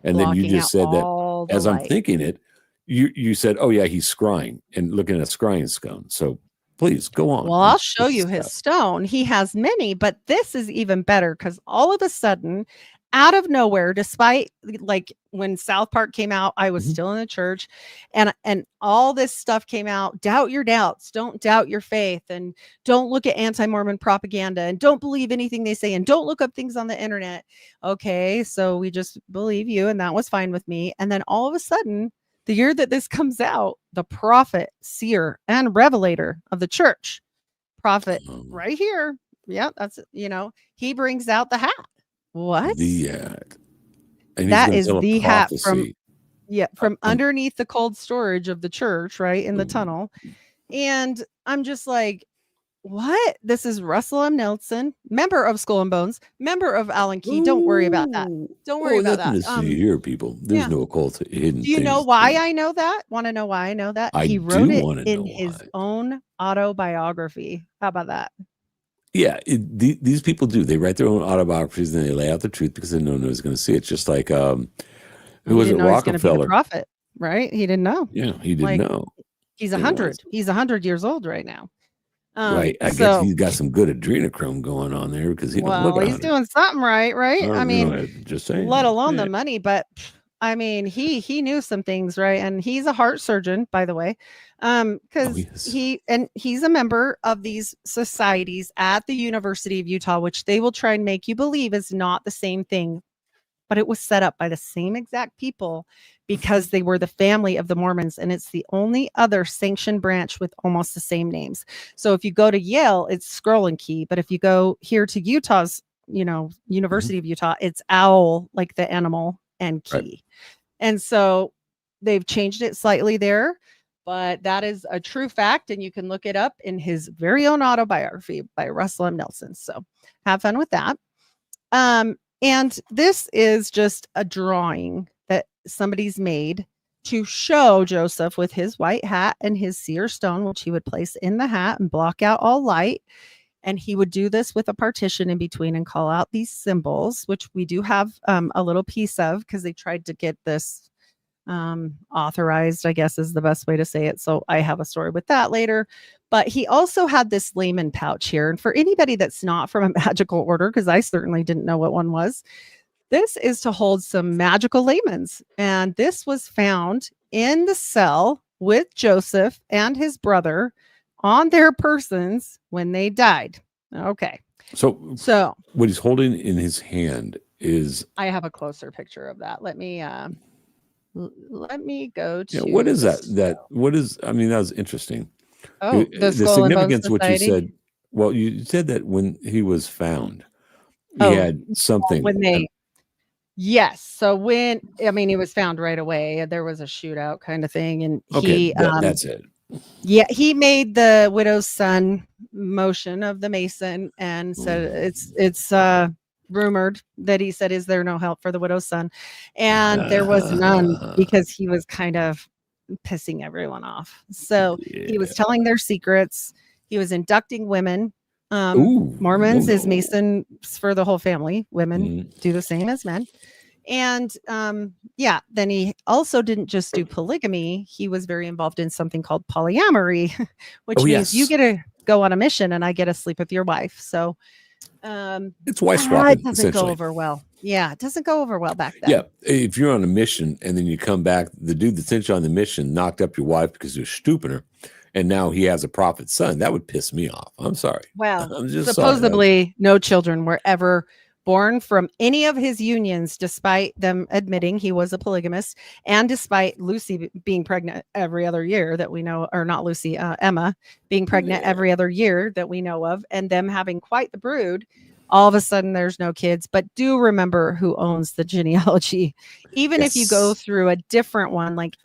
[SPEAKER 3] And then you
[SPEAKER 2] Blocking
[SPEAKER 3] just
[SPEAKER 2] out
[SPEAKER 3] said that
[SPEAKER 2] all the
[SPEAKER 3] as I'm
[SPEAKER 2] light.
[SPEAKER 3] thinking it, you said, oh yeah, he's scrying and looking at a scrying stone. So please go on.
[SPEAKER 2] Well, I'll show you his stone. He has many, but this is even better because all of a sudden, out of nowhere, despite like when South Park came out, I was still in the church, and all this stuff came out. Doubt your doubts, don't doubt your faith, and don't look at anti-Mormon propaganda, and don't believe anything they say, and don't look up things on the internet. Okay, so we just believe you, and that was fine with me. And then all of a sudden, the year that this comes out, the prophet, seer, and revelator of the church, prophet right here. Yeah, that's, he brings out the hat. What?
[SPEAKER 3] The hat. And
[SPEAKER 2] that is the hat from
[SPEAKER 3] from
[SPEAKER 2] underneath the cold storage of the church, right in the tunnel. And I'm just like, what? This is Russell M. Nelson, member of Skull and Bones, member of Allen Key. Don't worry about that. Don't worry about that.
[SPEAKER 3] To see here, people. There's no occult hidden.
[SPEAKER 2] Do you know why I know that? Want to know why I know that? He wrote it in his own autobiography. How about that?
[SPEAKER 3] Yeah, these people do. They write their own autobiographies and they lay out the truth because they know no one's going to see it. Just like who was it? Rockefeller,
[SPEAKER 2] prophet, right? He didn't know.
[SPEAKER 3] Yeah, he didn't know.
[SPEAKER 2] He's 100. He's 100 years old right now.
[SPEAKER 3] Right. I guess he's got some good adrenochrome going on there because he's
[SPEAKER 2] doing something right. I mean,
[SPEAKER 3] just saying.
[SPEAKER 2] Let alone the money, but I mean, he knew some things, right? And he's a heart surgeon, by the way, because he's a member of these societies at the University of Utah, which they will try and make you believe is not the same thing, but it was set up by the same exact people because they were the family of the Mormons, and it's the only other sanctioned branch with almost the same names. So if you go to Yale, it's Scroll and Key, but if you go here to Utah's, University of Utah, it's Owl, like the animal, and Key. Right. And so they've changed it slightly there, but that is a true fact. And you can look it up in his very own autobiography by Russell M. Nelson. So have fun with that. And this is just a drawing that somebody's made to show Joseph with his white hat and his seer stone, which he would place in the hat and block out all light. And he would do this with a partition in between and call out these symbols, which we do have a little piece of because they tried to get this authorized, I guess is the best way to say it. So I have a story with that later. But he also had this layman pouch here. And for anybody that's not from a magical order, because I certainly didn't know what one was, this is to hold some magical laymans. And this was found in the cell with Joseph and his brother on their persons when they died. Okay.
[SPEAKER 3] So what he's holding in his hand is,
[SPEAKER 2] I have a closer picture of that. Let me go to,
[SPEAKER 3] what is that? What is, I mean, that was interesting.
[SPEAKER 2] Oh,
[SPEAKER 3] the significance, which you said, well, you said that when he was found, he had something.
[SPEAKER 2] Yes. So he was found right away. There was a shootout kind of thing. And
[SPEAKER 3] that's it.
[SPEAKER 2] Yeah, he made the widow's son motion of the Mason and said it's rumored that he said, "Is there no help for the widow's son?" And there was none because he was kind of pissing everyone off. So he was telling their secrets. He was inducting women. Mormons is Masons for the whole family. Women do the same as men. And then he also didn't just do polygamy. He was very involved in something called polyamory, which means you get to go on a mission and I get to sleep with your wife. So
[SPEAKER 3] it's wife swapping.
[SPEAKER 2] It doesn't go over well. Yeah, it doesn't go over well back then.
[SPEAKER 3] Yeah, if you're on a mission and then you come back, the dude that sent you on the mission knocked up your wife because you're stupid her, and now he has a prophet's son. That would piss me off. I'm sorry.
[SPEAKER 2] Well, supposedly no children were ever born from any of his unions, despite them admitting he was a polygamist, and despite Lucy being pregnant every other year that we know, or not Lucy, Emma being pregnant every other year that we know of, and them having quite the brood. All of a sudden, there's no kids. But do remember who owns the genealogy. Even if you go through a different one, like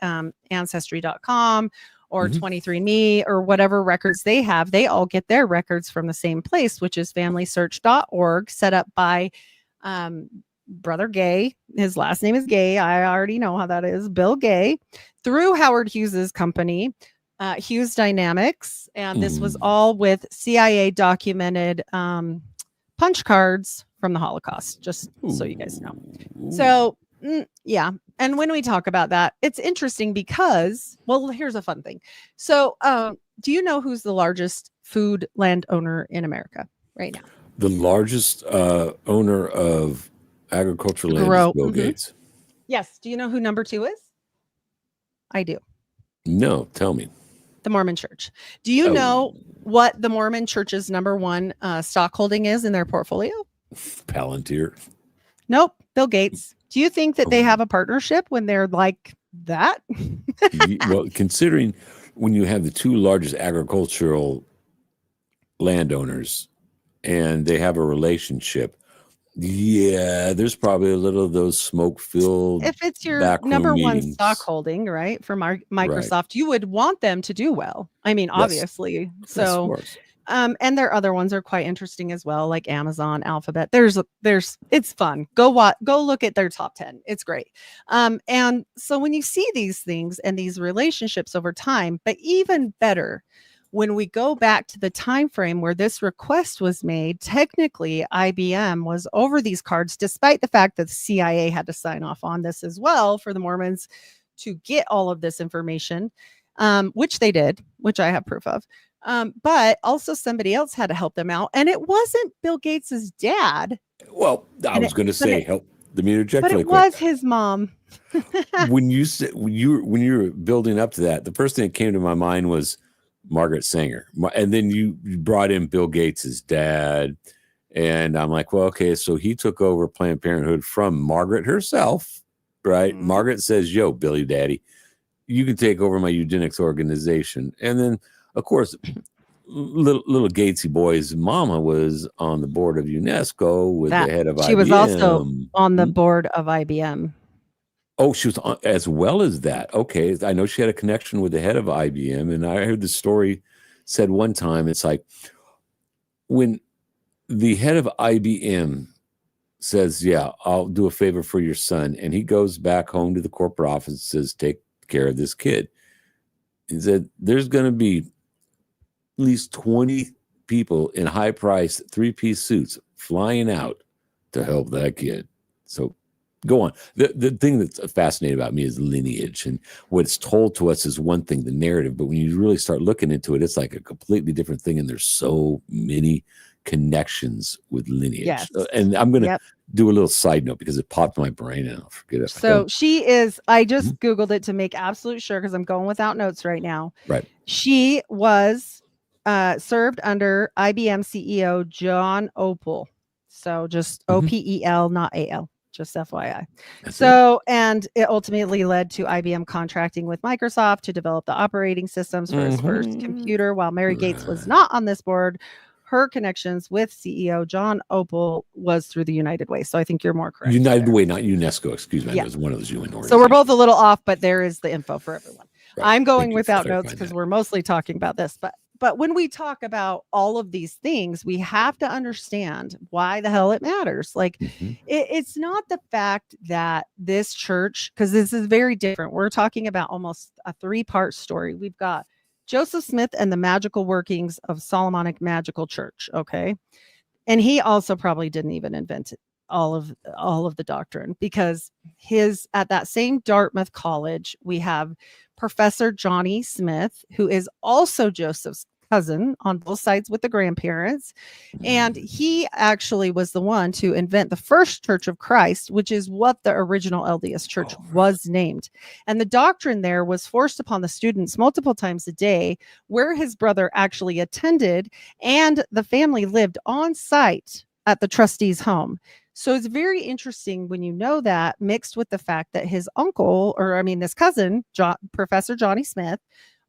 [SPEAKER 2] Ancestry.com or 23andMe or whatever records they have, they all get their records from the same place, which is FamilySearch.org, set up by Brother Gay, his last name is Gay. I already know how that is. Bill Gay, through Howard Hughes's company, Hughes Dynamics, and this was all with CIA documented punch cards from the Holocaust, just so you guys know. So, yeah. And when we talk about that, it's interesting because, well, here's a fun thing. So, do you know who's the largest food landowner in America right now?
[SPEAKER 3] The largest owner of agricultural land is Bill Gates.
[SPEAKER 2] Yes. Do you know who number 2 is? I do.
[SPEAKER 3] No, tell me.
[SPEAKER 2] The Mormon Church. Do you know what the Mormon Church's number 1 stock holding is in their portfolio?
[SPEAKER 3] Palantir.
[SPEAKER 2] Nope. Bill Gates. Do you think that they have a partnership when they're like that?
[SPEAKER 3] Well, considering when you have the 2 largest agricultural landowners and they have a relationship, yeah, there's probably a little of those smoke-filled.
[SPEAKER 2] If it's your number 1 stock holding, right, for Microsoft, right, you would want them to do well. I mean, obviously. Yes. So, and their other ones are quite interesting as well, like Amazon, Alphabet. It's fun. Go look at their top 10. It's great. And so when you see these things and these relationships over time, but even better, when we go back to the time frame where this request was made, technically IBM was over these cards, despite the fact that the CIA had to sign off on this as well for the Mormons to get all of this information, which they did, which I have proof of. But also somebody else had to help them out, and it wasn't Bill Gates's dad.
[SPEAKER 3] Well, I was going to say, help. Let me interject.
[SPEAKER 2] But it was his mom.
[SPEAKER 3] when you were building up to that, the first thing that came to my mind was Margaret Sanger, and then you brought in Bill Gates's dad, and I'm like, well, okay, so he took over Planned Parenthood from Margaret herself, right? Margaret says, "Yo, Billy Daddy, you can take over my eugenics organization," and then, of course, little Gatesy boy's mama was on the board of UNESCO with the head of IBM.
[SPEAKER 2] She was also on the board of IBM.
[SPEAKER 3] Oh, she was on, as well as that. Okay. I know she had a connection with the head of IBM. And I heard the story said one time, it's like when the head of IBM says, yeah, I'll do a favor for your son. And he goes back home to the corporate office and says, take care of this kid. He said, there's going to be at least 20 people in high-priced 3-piece suits flying out to help that kid. So go on. The thing that's fascinating about me is lineage, and what's told to us is one thing, the narrative, but when you really start looking into it, it's like a completely different thing, and there's so many connections with lineage.
[SPEAKER 2] Yes.
[SPEAKER 3] And I'm going to do a little side note because it popped in my brain and I'll forget it.
[SPEAKER 2] So she is, I just Googled it to make absolute sure because I'm going without notes right now.
[SPEAKER 3] Right.
[SPEAKER 2] She was served under IBM CEO John Opel. So just OPEL, not AL. Just FYI. And it ultimately led to IBM contracting with Microsoft to develop the operating systems for his first computer. While Mary Gates was not on this board, her connections with CEO John Opel was through the United Way. So I think you're more correct.
[SPEAKER 3] United Way, not UNESCO. Excuse me. Yeah. It was one of those UN organizations.
[SPEAKER 2] So we're both a little off, but there is the info for everyone. Right. I'm going without notes because we're mostly talking about this, but when we talk about all of these things, we have to understand why the hell it matters. Like it's not the fact that this church, because this is very different. We're talking about almost a 3-part story. We've got Joseph Smith and the magical workings of Solomonic Magical Church. Okay. And he also probably didn't even invent all of the doctrine, because at that same Dartmouth College, we have Professor Johnny Smith, who is also Joseph's cousin on both sides with the grandparents. And he actually was the one to invent the first Church of Christ, which is what the original LDS Church was named. And the doctrine there was forced upon the students multiple times a day, where his brother actually attended, and the family lived on site at the trustee's home. So it's very interesting when you know that, mixed with the fact that his uncle, this cousin, Professor Johnny Smith,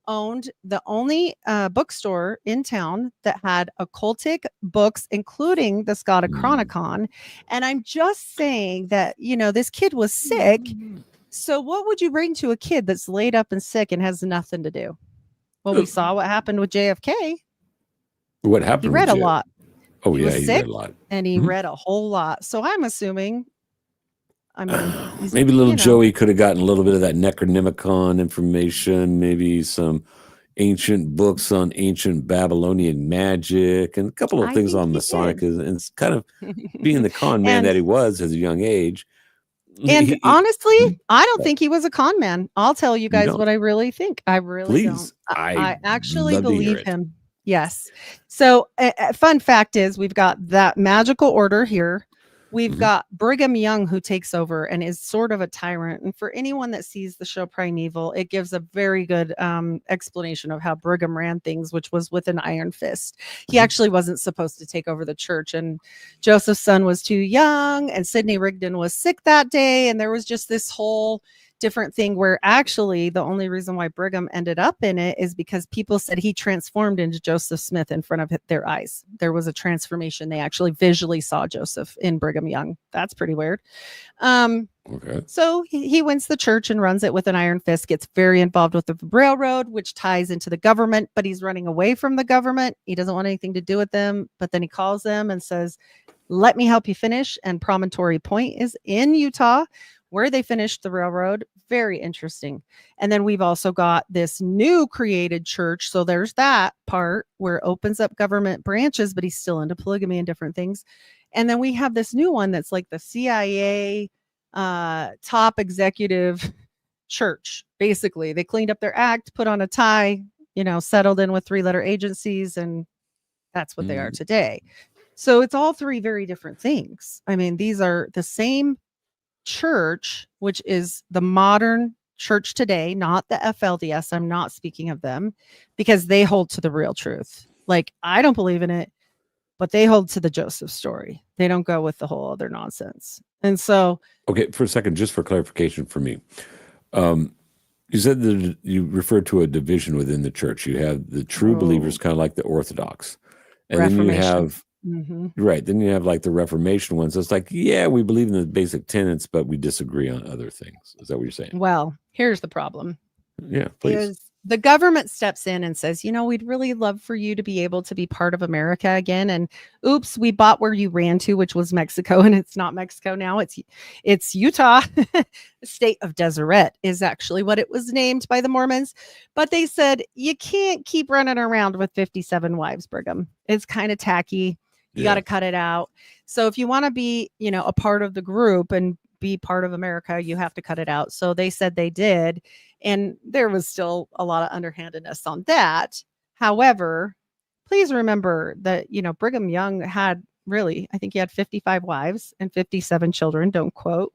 [SPEAKER 2] owned the only bookstore in town that had occultic books, including the Scotichronicon. And I'm just saying that, this kid was sick. So what would you bring to a kid that's laid up and sick and has nothing to do? Well, we saw what happened with JFK.
[SPEAKER 3] What happened?
[SPEAKER 2] He read a lot.
[SPEAKER 3] Oh,
[SPEAKER 2] He
[SPEAKER 3] yeah,
[SPEAKER 2] was
[SPEAKER 3] he
[SPEAKER 2] sick
[SPEAKER 3] read a lot.
[SPEAKER 2] and he
[SPEAKER 3] Mhm.
[SPEAKER 2] read a whole lot. So I'm assuming, I mean, he's,
[SPEAKER 3] Maybe little
[SPEAKER 2] you know,
[SPEAKER 3] Joey could have gotten a little bit of that Necronomicon information, maybe some ancient books on ancient Babylonian magic, and a couple of
[SPEAKER 2] I
[SPEAKER 3] things
[SPEAKER 2] think
[SPEAKER 3] on
[SPEAKER 2] he
[SPEAKER 3] Masonic,
[SPEAKER 2] did.
[SPEAKER 3] and it's kind of being the con man
[SPEAKER 2] and
[SPEAKER 3] that he was at a young age.
[SPEAKER 2] and
[SPEAKER 3] He
[SPEAKER 2] honestly, I don't
[SPEAKER 3] what?
[SPEAKER 2] think he was a con man. I'll tell you
[SPEAKER 3] You
[SPEAKER 2] guys
[SPEAKER 3] don't?
[SPEAKER 2] what I really think. I really don't.
[SPEAKER 3] Please. I
[SPEAKER 2] I actually
[SPEAKER 3] love to hear
[SPEAKER 2] believe
[SPEAKER 3] it.
[SPEAKER 2] him. Yes. So, fun fact is, we've got that magical order here. We've
[SPEAKER 3] Mhm.
[SPEAKER 2] got Brigham Young, who takes over and is sort of a tyrant. And for anyone that sees the show Primeval, it gives a very good explanation of how Brigham ran things, which was with an iron fist. He
[SPEAKER 3] Mhm.
[SPEAKER 2] actually wasn't supposed to take over the church, and Joseph's son was too young, and Sidney Rigdon was sick that day. And there was just this whole different thing where actually the only reason why Brigham ended up in it is because people said he transformed into Joseph Smith in front of their eyes. There was a transformation. They actually visually saw Joseph in Brigham Young. That's pretty weird.
[SPEAKER 3] Okay.
[SPEAKER 2] So he wins the church and runs it with an iron fist, gets very involved with the railroad, which ties into the government, but he's running away from the government. He doesn't want anything to do with them. But then he calls them and says, let me help you finish. And Promontory Point is in Utah, where they finished the railroad. Very interesting. And then we've also got this new created church. So there's that part where it opens up government branches, but he's still into polygamy and different things. And then we have this new one that's like the CIA top executive church. Basically, they cleaned up their act, put on a tie, settled in with 3-letter agencies, and that's what they are today. So it's all three very different things. I mean, these are the same church, which is the modern church today, not the FLDS. I'm not speaking of them because they hold to the real truth. Like, I don't believe in it, but they hold to the Joseph story. They don't go with the whole other nonsense. And so,
[SPEAKER 3] Okay, for a second, just for clarification for me. You said that you referred to a division within the church. You have the true believers, kind of like the Orthodox. And then you
[SPEAKER 2] Reformation.
[SPEAKER 3] have, right, then you have like the Reformation ones. It's like, yeah, we believe in the basic tenets, but we disagree on other things. Is that what you're saying?
[SPEAKER 2] Well, here's the problem.
[SPEAKER 3] Yeah, please.
[SPEAKER 2] Is the government steps in and says, we'd really love for you to be able to be part of America again. And oops, we bought where you ran to, which was Mexico, and it's not Mexico now. It's Utah. The state of Deseret is actually what it was named by the Mormons. But they said, you can't keep running around with 57 wives, Brigham. It's kind of tacky. You got to cut it out. So if you want to be, a part of the group and be part of America, you have to cut it out. So they said they did. And there was still a lot of underhandedness on that. However, please remember that, Brigham Young had I think he had 55 wives and 57 children. Don't quote.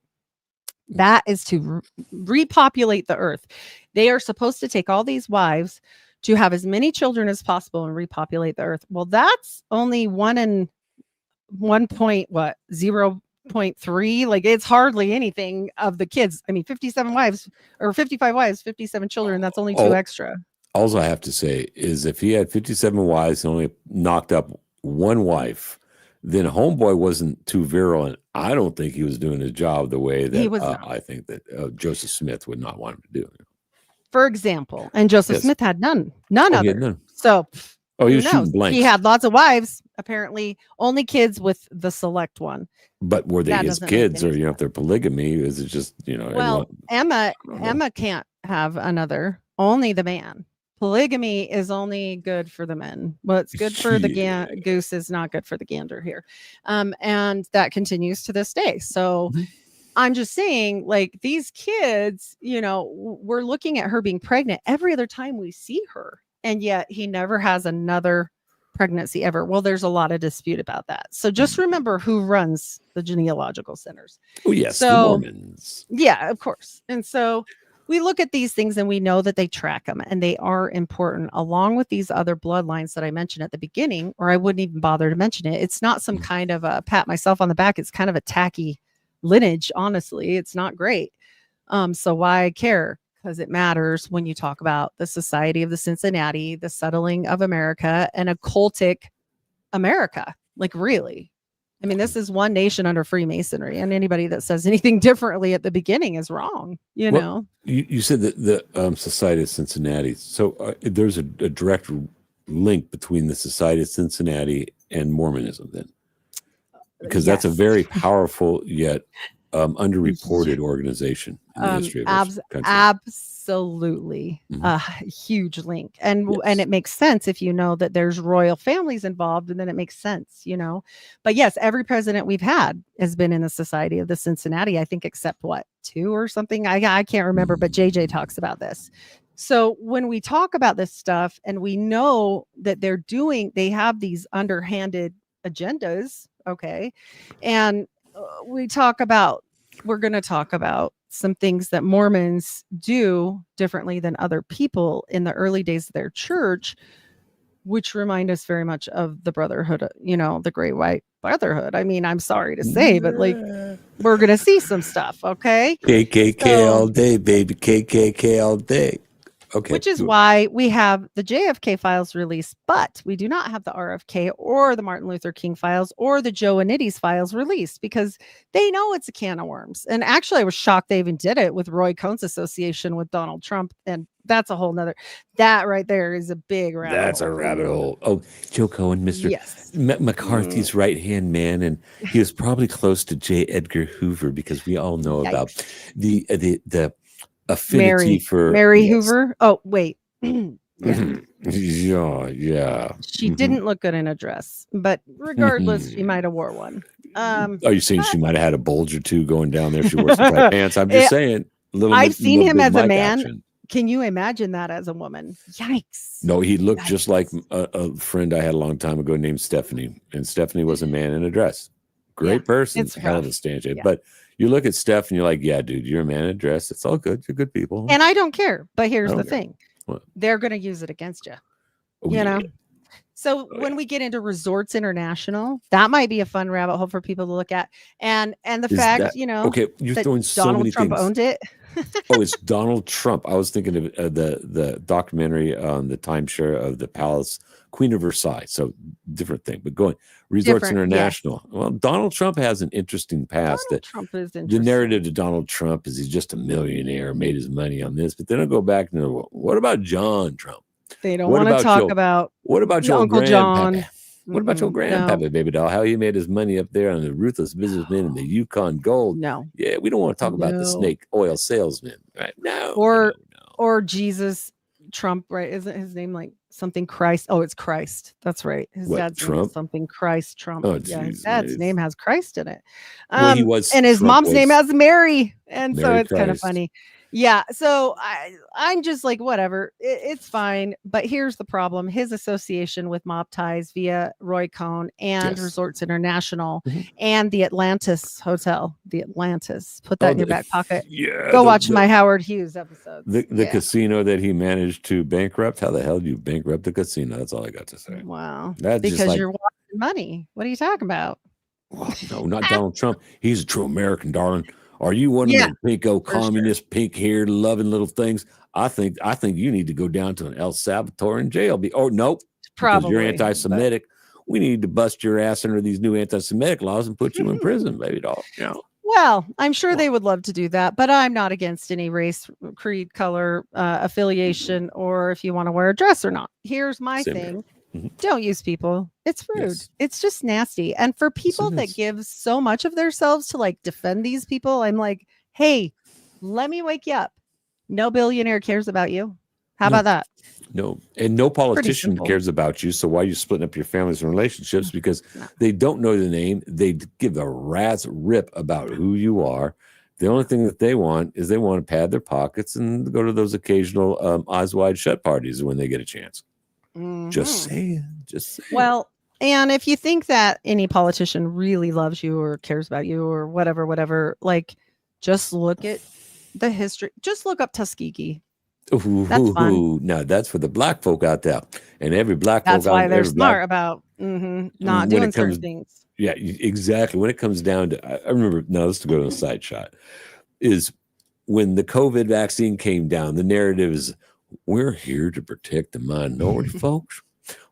[SPEAKER 2] That is to repopulate the earth. They are supposed to take all these wives to have as many children as possible and repopulate the earth. Well, that's only 0.3. Like, it's hardly anything of the kids. I mean, 57 wives or 55 wives, 57 children. That's only 2 extra.
[SPEAKER 3] All I have to say is if he had 57 wives and only knocked up one wife, then Homeboy wasn't too virulent. I don't think he was doing his job the way that I think that Joseph Smith would not want him to do.
[SPEAKER 2] For example, and Joseph Smith had none other.
[SPEAKER 3] He had none.
[SPEAKER 2] So
[SPEAKER 3] he was shooting blanks.
[SPEAKER 2] He had lots of wives, apparently only kids with the select one.
[SPEAKER 3] But were they his kids, or if they're polygamy, is it just
[SPEAKER 2] Well, Emma can't have another. Only the man. Polygamy is only good for the men. What's good for the goose is not good for the gander here, and that continues to this day. So. I'm just saying, like, these kids, we're looking at her being pregnant every other time we see her, and yet he never has another pregnancy ever. Well, there's a lot of dispute about that. So just remember who runs the genealogical centers.
[SPEAKER 3] Oh, yes, the Mormons.
[SPEAKER 2] Yeah, of course. And so we look at these things and we know that they track them and they are important along with these other bloodlines that I mentioned at the beginning, or I wouldn't even bother to mention it. It's not some kind of a pat myself on the back. It's kind of a tacky lineage. Honestly, it's not great. So why care? Because it matters when you talk about the Society of the Cincinnati, the settling of America, and occultic America. Like, really, I mean, this is one nation under Freemasonry, and anybody that says anything differently at the beginning is wrong. You
[SPEAKER 3] said that the Society of Cincinnati. So there's a direct link between the Society of Cincinnati and Mormonism then? Because that's a
[SPEAKER 2] Yes.
[SPEAKER 3] very powerful yet underreported organization in the history of this country.
[SPEAKER 2] Absolutely.
[SPEAKER 3] Mhm.
[SPEAKER 2] A huge link. And
[SPEAKER 3] Yes.
[SPEAKER 2] it makes sense if you know that there's royal families involved, and then it makes sense, you know. But yes, every president we've had has been in the Society of the Cincinnati, I think, except what, 2 or something. I can't remember, but JJ talks about this. So when we talk about this stuff and we know that they have these underhanded agendas, okay, and we're going to talk about some things that Mormons do differently than other people in the early days of their church, which remind us very much of the Brotherhood, you know, the Great White Brotherhood. I mean, I'm sorry to say, but like, we're going to see some stuff, okay?
[SPEAKER 3] KKK
[SPEAKER 2] So-
[SPEAKER 3] all day, baby. KKK all day. Okay.
[SPEAKER 2] Which is why we have the JFK files released, but we do not have the RFK or the Martin Luther King files or the Joe Anidis files released, because they know it's a can of worms. And actually, I was shocked they even did it with Roy Cohn's association with Donald Trump. And that's a whole nother, that right there is a big rabbit hole.
[SPEAKER 3] That's a rabbit hole. Oh, Joe Cohen, Mr.
[SPEAKER 2] Yes.
[SPEAKER 3] McCarthy's right-hand man, and he was probably close to J. Edgar Hoover, because we all know about the affinity for
[SPEAKER 2] Mary
[SPEAKER 3] yes.
[SPEAKER 2] Hoover. Oh, wait.
[SPEAKER 3] Yeah.
[SPEAKER 2] She
[SPEAKER 3] Mhm.
[SPEAKER 2] didn't look good in a dress, but regardless, she might have wore one.
[SPEAKER 3] Are you saying she might have had a bulge or two going down there if she wore some tight pants? I'm just saying.
[SPEAKER 2] I've seen him
[SPEAKER 3] Big
[SPEAKER 2] as a
[SPEAKER 3] Mike
[SPEAKER 2] man.
[SPEAKER 3] action.
[SPEAKER 2] Can you imagine that as a woman? Yikes.
[SPEAKER 3] No, he looked just like a friend I had a long time ago named Stephanie. And Stephanie was a man in a dress. Great person.
[SPEAKER 2] it's
[SPEAKER 3] Hell of a
[SPEAKER 2] rough.
[SPEAKER 3] stand.
[SPEAKER 2] Yeah.
[SPEAKER 3] But you look at Steph and you're like, yeah, dude, you're a man in a dress. It's all good. You're good people.
[SPEAKER 2] And I don't care. But here's
[SPEAKER 3] I
[SPEAKER 2] the
[SPEAKER 3] don't care.
[SPEAKER 2] thing.
[SPEAKER 3] What?
[SPEAKER 2] They're going to use it against you.
[SPEAKER 3] Oh,
[SPEAKER 2] You know?
[SPEAKER 3] yeah.
[SPEAKER 2] So when we get into Resorts International, that might be a fun rabbit hole for people to look at. And the
[SPEAKER 3] Is
[SPEAKER 2] fact,
[SPEAKER 3] that-
[SPEAKER 2] you know,
[SPEAKER 3] okay, you're
[SPEAKER 2] that
[SPEAKER 3] throwing so
[SPEAKER 2] Donald
[SPEAKER 3] many
[SPEAKER 2] Trump
[SPEAKER 3] things.
[SPEAKER 2] owned it.
[SPEAKER 3] Oh, it's Donald Trump. I was thinking of the documentary on the timeshare of the palace, Queen of Versailles. So different thing, but going Resorts
[SPEAKER 2] Different,
[SPEAKER 3] International. Yes. Well, Donald Trump has an interesting past.
[SPEAKER 2] Donald Trump is
[SPEAKER 3] The
[SPEAKER 2] interesting.
[SPEAKER 3] narrative to Donald Trump is he's just a millionaire, made his money on this. But then I go back and go, what about John Trump?
[SPEAKER 2] They don't
[SPEAKER 3] What
[SPEAKER 2] want to
[SPEAKER 3] about
[SPEAKER 2] talk
[SPEAKER 3] your-
[SPEAKER 2] about
[SPEAKER 3] What about your
[SPEAKER 2] Uncle John.
[SPEAKER 3] grandpapa? What about your grandpapa, baby doll? How he made his money up there on the ruthless businessman in the Yukon Gold?
[SPEAKER 2] No.
[SPEAKER 3] Yeah, we don't want to talk about the
[SPEAKER 2] No.
[SPEAKER 3] snake oil salesman, right? No.
[SPEAKER 2] Or-
[SPEAKER 3] no.
[SPEAKER 2] Or Jesus Trump, right? Isn't his name like something Christ? Oh, it's Christ. That's right. His
[SPEAKER 3] What,
[SPEAKER 2] dad's name
[SPEAKER 3] Trump?
[SPEAKER 2] is something Christ Trump.
[SPEAKER 3] Oh,
[SPEAKER 2] yeah, his
[SPEAKER 3] geez,
[SPEAKER 2] dad's
[SPEAKER 3] nice.
[SPEAKER 2] name has Christ in it.
[SPEAKER 3] Well, he was.
[SPEAKER 2] And his
[SPEAKER 3] Trump
[SPEAKER 2] mom's name
[SPEAKER 3] was
[SPEAKER 2] has Mary. And so
[SPEAKER 3] Mary
[SPEAKER 2] it's kind of
[SPEAKER 3] Christ.
[SPEAKER 2] funny. Yeah. So I'm just like, whatever. It's fine. But here's the problem. His association with mob ties via Roy Cohn and
[SPEAKER 3] Yes.
[SPEAKER 2] Resorts International
[SPEAKER 3] Mhm.
[SPEAKER 2] and the Atlantis Hotel. The Atlantis. Put that in your back pocket.
[SPEAKER 3] Yeah.
[SPEAKER 2] Go watch my Howard Hughes episodes.
[SPEAKER 3] The
[SPEAKER 2] Yeah.
[SPEAKER 3] casino that he managed to bankrupt. How the hell do you bankrupt the casino? That's all I got to say.
[SPEAKER 2] Wow.
[SPEAKER 3] That's just
[SPEAKER 2] Because
[SPEAKER 3] like,
[SPEAKER 2] you're watching money. What are you talking about?
[SPEAKER 3] oh, no, not Donald Trump. He's a true American, darling. Are you one
[SPEAKER 2] Yeah,
[SPEAKER 3] of the pinko
[SPEAKER 2] for sure.
[SPEAKER 3] communist, pink-haired, loving little things? I think you need to go down to an El Salvadorian jail. Nope, because
[SPEAKER 2] Probably.
[SPEAKER 3] you're anti-Semitic. We need to bust your ass under these new anti-Semitic laws and put you in prison, baby doll. You know?
[SPEAKER 2] Well, I'm sure they would love to do that, but I'm not against any race, creed, color, affiliation, or if you want to wear a dress or not. Here's my
[SPEAKER 3] Same here.
[SPEAKER 2] thing.
[SPEAKER 3] Mhm.
[SPEAKER 2] Don't use people. It's rude.
[SPEAKER 3] Yes.
[SPEAKER 2] It's just nasty. And for people
[SPEAKER 3] it
[SPEAKER 2] that
[SPEAKER 3] is.
[SPEAKER 2] give so much of themselves to like defend these people, I'm like, hey, let me wake you up. No billionaire cares about you. How
[SPEAKER 3] No.
[SPEAKER 2] about that?
[SPEAKER 3] No, and no politician
[SPEAKER 2] simple.
[SPEAKER 3] cares about you. So why are you splitting up your families and relationships? Because
[SPEAKER 2] No.
[SPEAKER 3] they don't know the name. They give a rat's rip about who you are. The only thing that they want is they want to pad their pockets and go to those occasional eyes wide shut parties when they get a chance. Just
[SPEAKER 2] Mhm.
[SPEAKER 3] saying. Just saying.
[SPEAKER 2] Well, and if you think that any politician really loves you or cares about you or whatever, like just look at the history. Just look up Tuskegee. That's fun.
[SPEAKER 3] No, that's for the black folk out there, and every black
[SPEAKER 2] That's
[SPEAKER 3] folk
[SPEAKER 2] why
[SPEAKER 3] out
[SPEAKER 2] they're
[SPEAKER 3] every
[SPEAKER 2] smart
[SPEAKER 3] black-
[SPEAKER 2] about not
[SPEAKER 3] when
[SPEAKER 2] doing
[SPEAKER 3] it
[SPEAKER 2] certain
[SPEAKER 3] comes-
[SPEAKER 2] things.
[SPEAKER 3] Yeah, exactly. When it comes down to, I remember, now let's go to a side shot, is when the COVID vaccine came down, the narrative is we're here to protect the minority folks.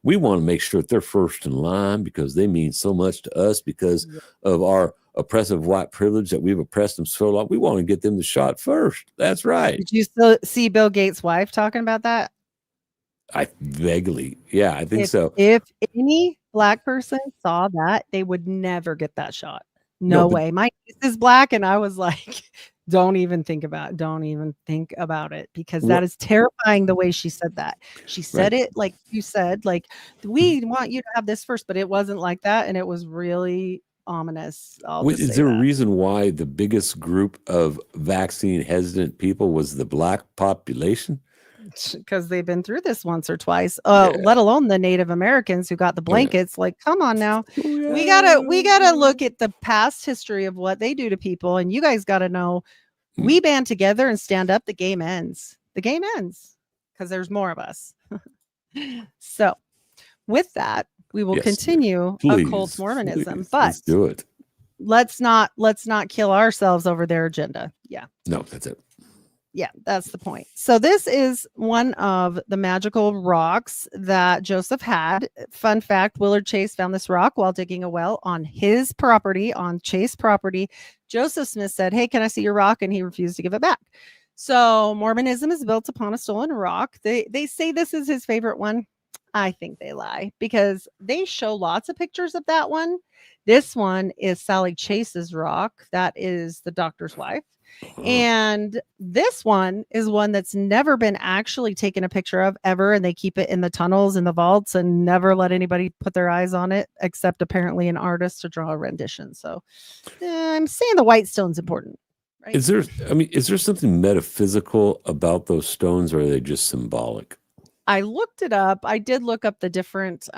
[SPEAKER 3] We want to make sure that they're first in line because they mean so much to us because of our oppressive white privilege that we've oppressed them so long. We want to get them the shot first. That's right.
[SPEAKER 2] Did you still see Bill Gates' wife talking about that?
[SPEAKER 3] I vaguely, yeah, I think so.
[SPEAKER 2] If any black person saw that, they would never get that shot.
[SPEAKER 3] No,
[SPEAKER 2] No
[SPEAKER 3] but-
[SPEAKER 2] way. My niece is black, and I was like, don't even think about it, because that
[SPEAKER 3] What-
[SPEAKER 2] is terrifying the way she said that. She said
[SPEAKER 3] Right.
[SPEAKER 2] it like you said, like, we want you to have this first, but it wasn't like that, and it was really ominous. I'll
[SPEAKER 3] Wait,
[SPEAKER 2] just
[SPEAKER 3] is
[SPEAKER 2] say
[SPEAKER 3] there a
[SPEAKER 2] that.
[SPEAKER 3] reason why the biggest group of vaccine hesitant people was the black population?
[SPEAKER 2] Because they've been through this once or twice,
[SPEAKER 3] Yeah.
[SPEAKER 2] let alone the Native Americans who got the
[SPEAKER 3] Oh, yeah.
[SPEAKER 2] blankets. Like, come on now.
[SPEAKER 3] Oh,
[SPEAKER 2] We
[SPEAKER 3] yeah.
[SPEAKER 2] gotta look at the past history of what they do to people, and you guys gotta know,
[SPEAKER 3] Mm.
[SPEAKER 2] we band together and stand up, the game ends. The game ends because there's more of us. So with that, we will
[SPEAKER 3] Yes,
[SPEAKER 2] continue
[SPEAKER 3] Please,
[SPEAKER 2] occult Mormonism,
[SPEAKER 3] please,
[SPEAKER 2] but
[SPEAKER 3] let's do it.
[SPEAKER 2] let's not kill ourselves over their agenda. Yeah.
[SPEAKER 3] No, that's it.
[SPEAKER 2] Yeah, that's the point. So this is one of the magical rocks that Joseph had. Fun fact, Willard Chase found this rock while digging a well on his property, on Chase property. Joseph Smith said, "Hey, can I see your rock?" And he refused to give it back. So Mormonism is built upon a stolen rock. They say this is his favorite one. I think they lie, because they show lots of pictures of that one. This one is Sally Chase's rock. That is the doctor's wife. And this one is one that's never been actually taken a picture of ever. And they keep it in the tunnels, in the vaults, and never let anybody put their eyes on it, except apparently an artist to draw a rendition. So I'm saying the white stone's important. Right?
[SPEAKER 3] Is there something metaphysical about those stones, or are they just symbolic?
[SPEAKER 2] I looked it up. I did look up the different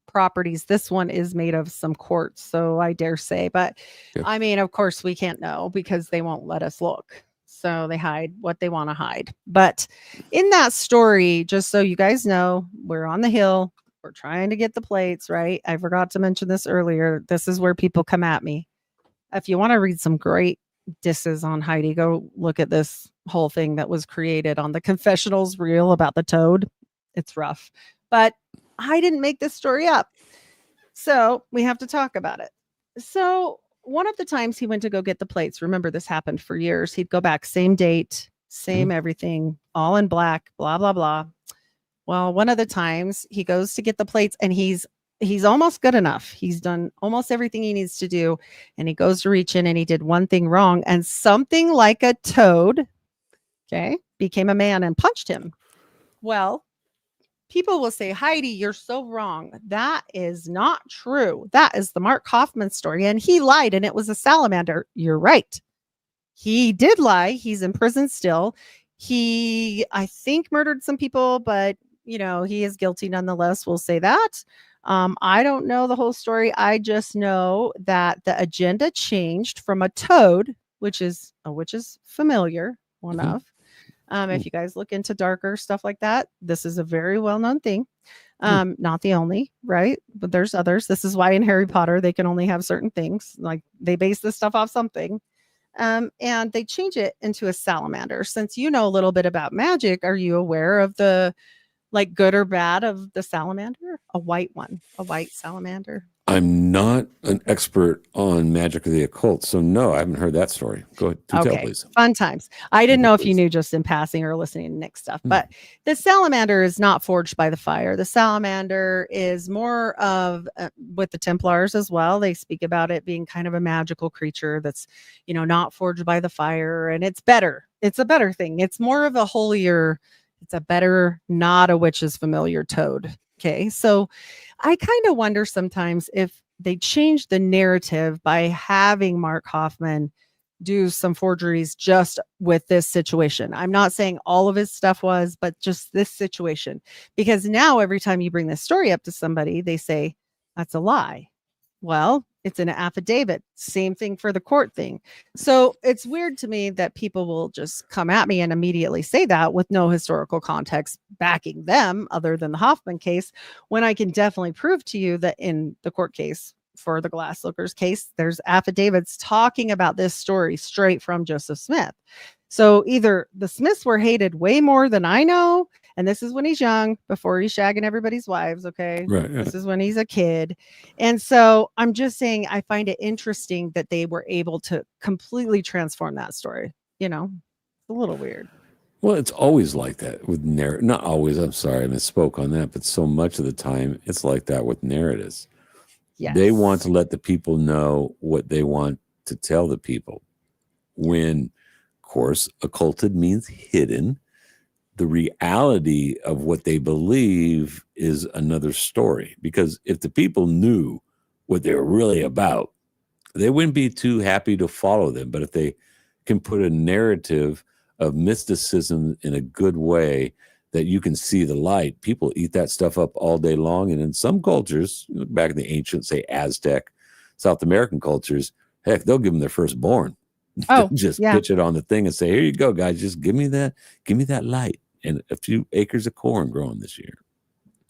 [SPEAKER 2] properties. This one is made of some quartz, so I dare say. But
[SPEAKER 3] Yeah.
[SPEAKER 2] I mean, of course, we can't know because they won't let us look. So they hide what they want to hide. But in that story, just so you guys know, we're on the hill. We're trying to get the plates, right? I forgot to mention this earlier. This is where people come at me. If you want to read some great disses on Heidi, go look at this whole thing that was created on the confessionals reel about the toad. It's rough, but I didn't make this story up, so we have to talk about it. So one of the times he went to go get the plates, remember this happened for years, he'd go back, same date, same everything, all in black, blah blah blah. Well, one of the times he goes to get the plates, and he's almost good enough. He's done almost everything he needs to do. And he goes to reach in, and he did one thing wrong, and something like a toad, okay, became a man and punched him. Well, people will say, Heidi, you're so wrong. That is not true. That is the Mark Hoffman story. And he lied, and it was a salamander. You're right. He did lie. He's in prison still. He, I think, murdered some people, but he is guilty nonetheless. We'll say that. I don't know the whole story. I just know that the agenda changed from a toad, which is familiar, one of. If you guys look into darker stuff like that, this is a very well-known thing. Not the only, right? But there's others. This is why in Harry Potter, they can only have certain things. Like, they base this stuff off something. And they change it into a salamander. Since you know a little bit about magic, are you aware of the good or bad of the salamander? A white one, a white salamander.
[SPEAKER 3] I'm not an expert on magic or the occult, so no, I haven't heard that story. Go ahead, tell, please.
[SPEAKER 2] Fun times. I didn't know if you
[SPEAKER 3] Please.
[SPEAKER 2] knew just in passing or listening to Nick's stuff, but the salamander is not forged by the fire. The salamander is more of with the Templars as well. They speak about it being kind of a magical creature that's, not forged by the fire, and it's better. It's a better thing. It's more of a holier. It's a better, not a witch's familiar toad. Okay, so I kind of wonder sometimes if they changed the narrative by having Mark Hoffman do some forgeries just with this situation. I'm not saying all of his stuff was, but just this situation. Because now every time you bring this story up to somebody, they say, that's a lie. Well, it's an affidavit. Same thing for the court thing. So it's weird to me that people will just come at me and immediately say that with no historical context backing them other than the Hoffman case, when I can definitely prove to you that in the court case for the Glasslookers case, there's affidavits talking about this story straight from Joseph Smith. So either the Smiths were hated way more than I know, and this is when he's young, before he's shagging everybody's wives, okay?
[SPEAKER 3] Right.
[SPEAKER 2] This is when he's a kid. And so I'm just saying, I find it interesting that they were able to completely transform that story. It's a little weird.
[SPEAKER 3] Well, it's always like that with narrative. Not always. I'm sorry, I misspoke on that. But so much of the time, it's like that with narratives. They want to let the people know what they want to tell the people. When, of course, occulted means hidden. The reality of what they believe is another story. Because if the people knew what they were really about, they wouldn't be too happy to follow them. But if they can put a narrative of mysticism in a good way that you can see the light, people eat that stuff up all day long. And in some cultures, back in the ancient, say Aztec, South American cultures, heck, they'll give them their firstborn.
[SPEAKER 2] Oh,
[SPEAKER 3] Just
[SPEAKER 2] yeah.
[SPEAKER 3] pitch it on the thing and say, here you go, guys, just give me that light and a few acres of corn growing this year.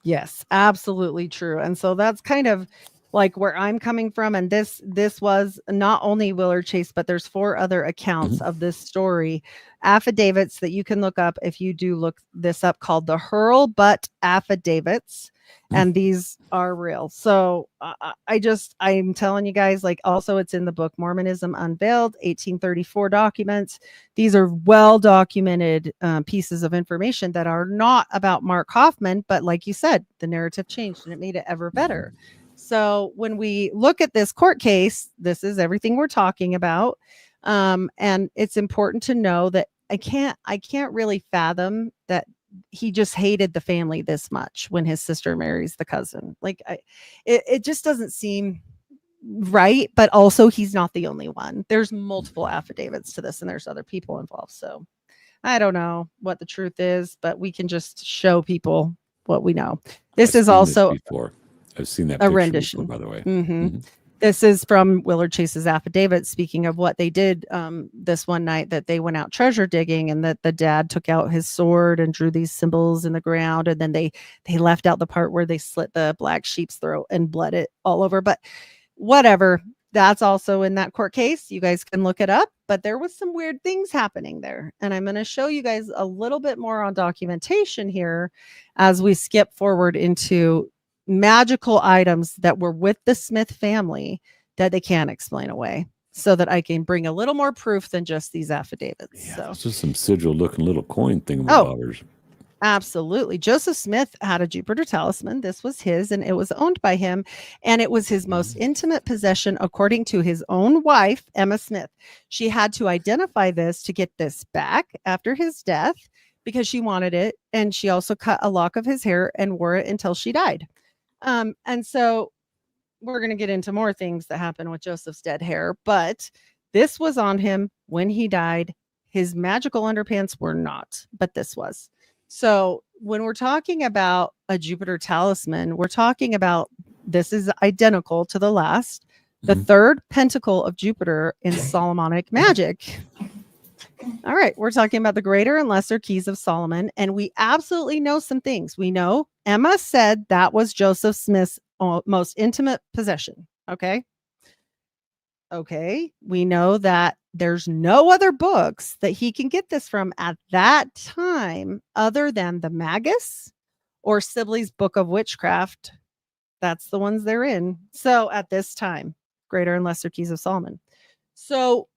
[SPEAKER 2] Yes, absolutely true. And so that's kind of like where I'm coming from. And this was not only Willard Chase, but there's 4 other accounts of this story, affidavits that you can look up if you do look this up, called the Hurlbut affidavits. And these are real. So I'm telling you guys, like, also it's in the book Mormonism Unveiled, 1834 documents. These are well documented pieces of information that are not about Mark Hoffman, but like you said, the narrative changed and it made it ever better. So when we look at this court case, this is everything we're talking about. And it's important to know that I can't really fathom that he just hated the family this much when his sister marries the cousin. Like, it just doesn't seem right. But also, he's not the only one. There's multiple affidavits to this, and there's other people involved. So I don't know what the truth is, but we can just show people what we know. This is also
[SPEAKER 3] before. I've seen that
[SPEAKER 2] a
[SPEAKER 3] picture
[SPEAKER 2] rendition,
[SPEAKER 3] before, by the way.
[SPEAKER 2] Mm-hmm. This is from Willard Chase's affidavit, speaking of what they did this one night, that they went out treasure digging, and that the dad took out his sword and drew these symbols in the ground. And then they left out the part where they slit the black sheep's throat and bled it all over. But whatever, that's also in that court case. You guys can look it up. But there was some weird things happening there. And I'm going to show you guys a little bit more on documentation here as we skip forward into magical items that were with the Smith family that they can't explain away, so that I can bring a little more proof than just these affidavits.
[SPEAKER 3] Yeah,
[SPEAKER 2] so
[SPEAKER 3] it's just some sigil looking little coin thingamabobbers.
[SPEAKER 2] Absolutely. Joseph Smith had a Jupiter talisman. This was his, and it was owned by him. And it was his most intimate possession, according to his own wife, Emma Smith. She had to identify this to get this back after his death because she wanted it. And she also cut a lock of his hair and wore it until she died. And so we're going to get into more things that happened with Joseph's dead hair, but this was on him when he died. His magical underpants were not, but this was. So when we're talking about a Jupiter talisman, we're talking about, this is identical to the last, the third pentacle of Jupiter in Solomonic magic. All right, we're talking about the greater and lesser keys of Solomon, and we absolutely know some things. We know Emma said that was Joseph Smith's most intimate possession. Okay. We know that there's no other books that he can get this from at that time other than the Magus or Sibley's Book of Witchcraft. That's the ones they're in. So at this time, greater and lesser keys of Solomon. So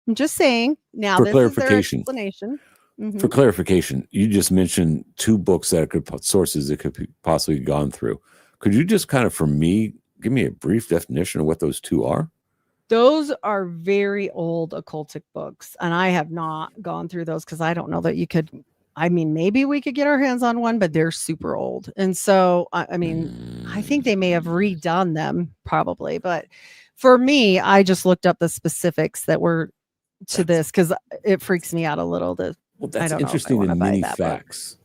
[SPEAKER 2] I'm just saying, now
[SPEAKER 3] For
[SPEAKER 2] this
[SPEAKER 3] clarification,
[SPEAKER 2] is their explanation.
[SPEAKER 3] For clarification, you just mentioned 2 books that could, sources that could possibly gone through. Could you just kind of, for me, give me a brief definition of what those 2 are?
[SPEAKER 2] Those are very old occultic books, and I have not gone through those because I don't know that you could. I mean, maybe we could get our hands on one, but they're super old. And so, I mean, I think they may have redone them probably. But for me, I just looked up the specifics that were to this because it freaks me out a little.
[SPEAKER 3] Well, that's interesting in many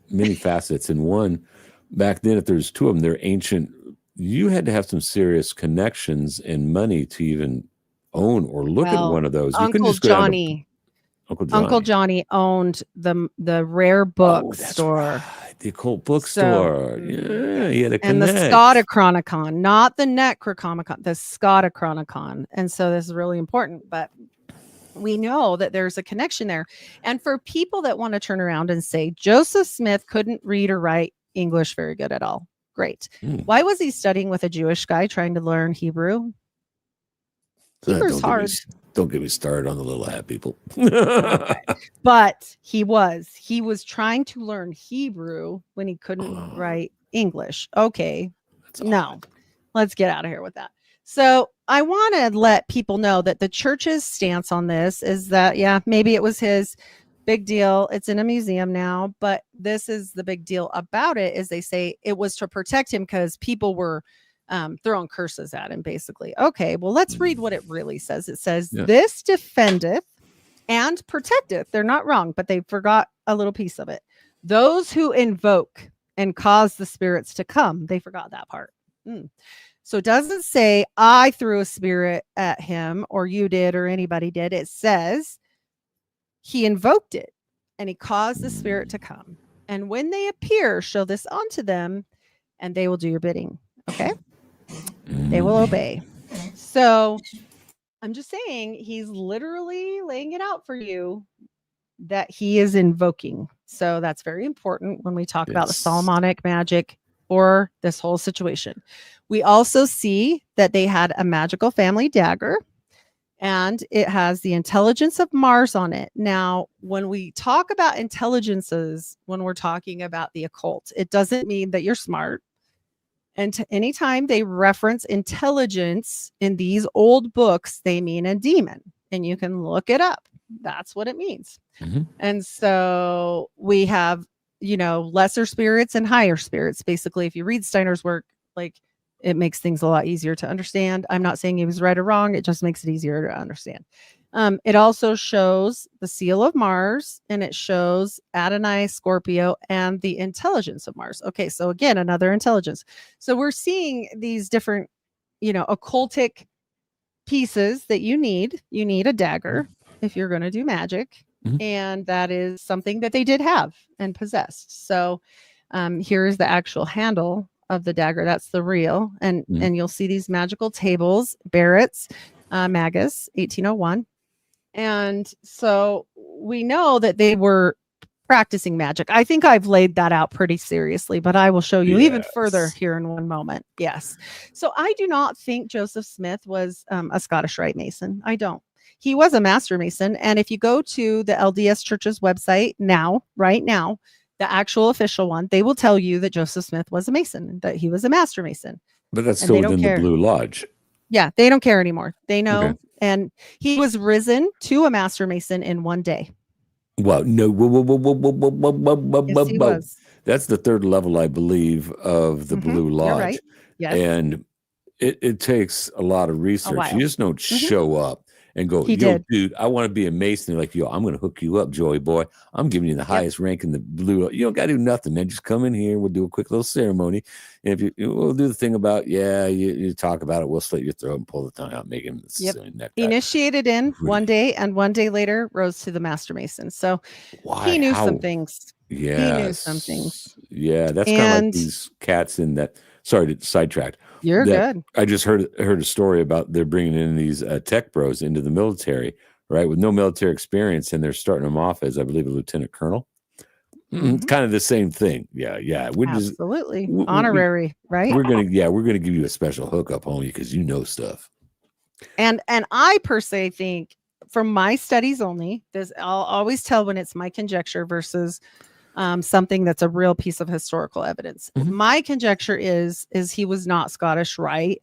[SPEAKER 3] many facets. And one, back then, if there's 2 of them, they're ancient. You had to have some serious connections and money to even own or look at one of those. You couldn't just go down to
[SPEAKER 2] Uncle Johnny owned the rare book store.
[SPEAKER 3] Right. The occult bookstore. Yeah, he had a
[SPEAKER 2] and the Scotachronicon, not the Necronomicon, the Scotachronicon. And so this is really important, but we know that there's a connection there. And for people that want to turn around and say Joseph Smith couldn't read or write English very good at all. Great. Why was he studying with a Jewish guy trying to learn Hebrew? Hebrew's hard.
[SPEAKER 3] Don't get me started on the little hat people.
[SPEAKER 2] Okay. But he was trying to learn Hebrew when he couldn't write English. Okay.
[SPEAKER 3] That's
[SPEAKER 2] No,
[SPEAKER 3] odd.
[SPEAKER 2] let's get out of here with that. So I want to let people know that the church's stance on this is that, yeah, maybe it was his big deal. It's in a museum now, but this is the big deal about it is they say it was to protect him because people were throwing curses at him, basically. Okay, well, let's read what it really says. It says, this defendeth and protecteth. They're not wrong, but they forgot a little piece of it. Those who invoke and cause the spirits to come. They forgot that part. So it doesn't say I threw a spirit at him or you did or anybody did. It says he invoked it and he caused the spirit to come. And when they appear, show this unto them and they will do your bidding. Okay. They will obey. So I'm just saying he's literally laying it out for you that he is invoking. So that's very important when we talk about the Solomonic magic or this whole situation. We also see that they had a magical family dagger and it has the intelligence of Mars on it. Now, when we talk about intelligences, when we're talking about the occult, it doesn't mean that you're smart. And anytime they reference intelligence in these old books, they mean a demon. And you can look it up. That's what it means. And so we have, lesser spirits and higher spirits. Basically, if you read Steiner's work, like it makes things a lot easier to understand. I'm not saying he was right or wrong. It just makes it easier to understand. It also shows the seal of Mars and it shows Adonai, Scorpio, and the intelligence of Mars. Okay, so again, another intelligence. So we're seeing these different, occultic pieces that you need. You need a dagger if you're going to do magic. And that is something that they did have and possessed. So here is the actual handle of the dagger. That's the real. And you'll see these magical tables, Barrett's, Magus, 1801. And so we know that they were practicing magic. I think I've laid that out pretty seriously, but I will show you even further here in one moment. Yes. So I do not think Joseph Smith was a Scottish Rite Mason. I don't. He was a Master Mason. And if you go to the LDS Church's website right now, the actual official one, they will tell you that Joseph Smith was a Mason, that he was a Master Mason.
[SPEAKER 3] But that's still within the Blue Lodge.
[SPEAKER 2] Yeah, they don't care anymore. They know. Okay. And he was risen to a Master Mason in one day.
[SPEAKER 3] Well, no.
[SPEAKER 2] Yes, he was.
[SPEAKER 3] That's the third level, I believe, of the Blue Lodge.
[SPEAKER 2] You're right. Yes.
[SPEAKER 3] And it takes a lot of research. You just don't show up and go, dude, I want to be a Mason. They're like, I'm going to hook you up, Joey boy. I'm giving you the highest rank in the Blue. You don't got to do nothing, man. Just come in here. We'll do a quick little ceremony. And if we'll do the thing about, you talk about it. We'll slit your throat and pull the tongue out, make him
[SPEAKER 2] initiated in one day, and one day later rose to the Master Mason. So he knew some things.
[SPEAKER 3] Yeah.
[SPEAKER 2] He knew some things.
[SPEAKER 3] Yeah. That's kind of like these cats in that. Sorry to sidetrack.
[SPEAKER 2] You're good.
[SPEAKER 3] I just heard a story about they're bringing in these tech bros into the military, right, with no military experience, and they're starting them off as, I believe, a lieutenant colonel. Kind of the same thing. Yeah.
[SPEAKER 2] Absolutely honorary, right?
[SPEAKER 3] We're gonna give you a special hookup on you because you know stuff.
[SPEAKER 2] And I per se think, from my studies only, I'll always tell when it's my conjecture versus something that's a real piece of historical evidence. My conjecture is he was not Scottish Rite,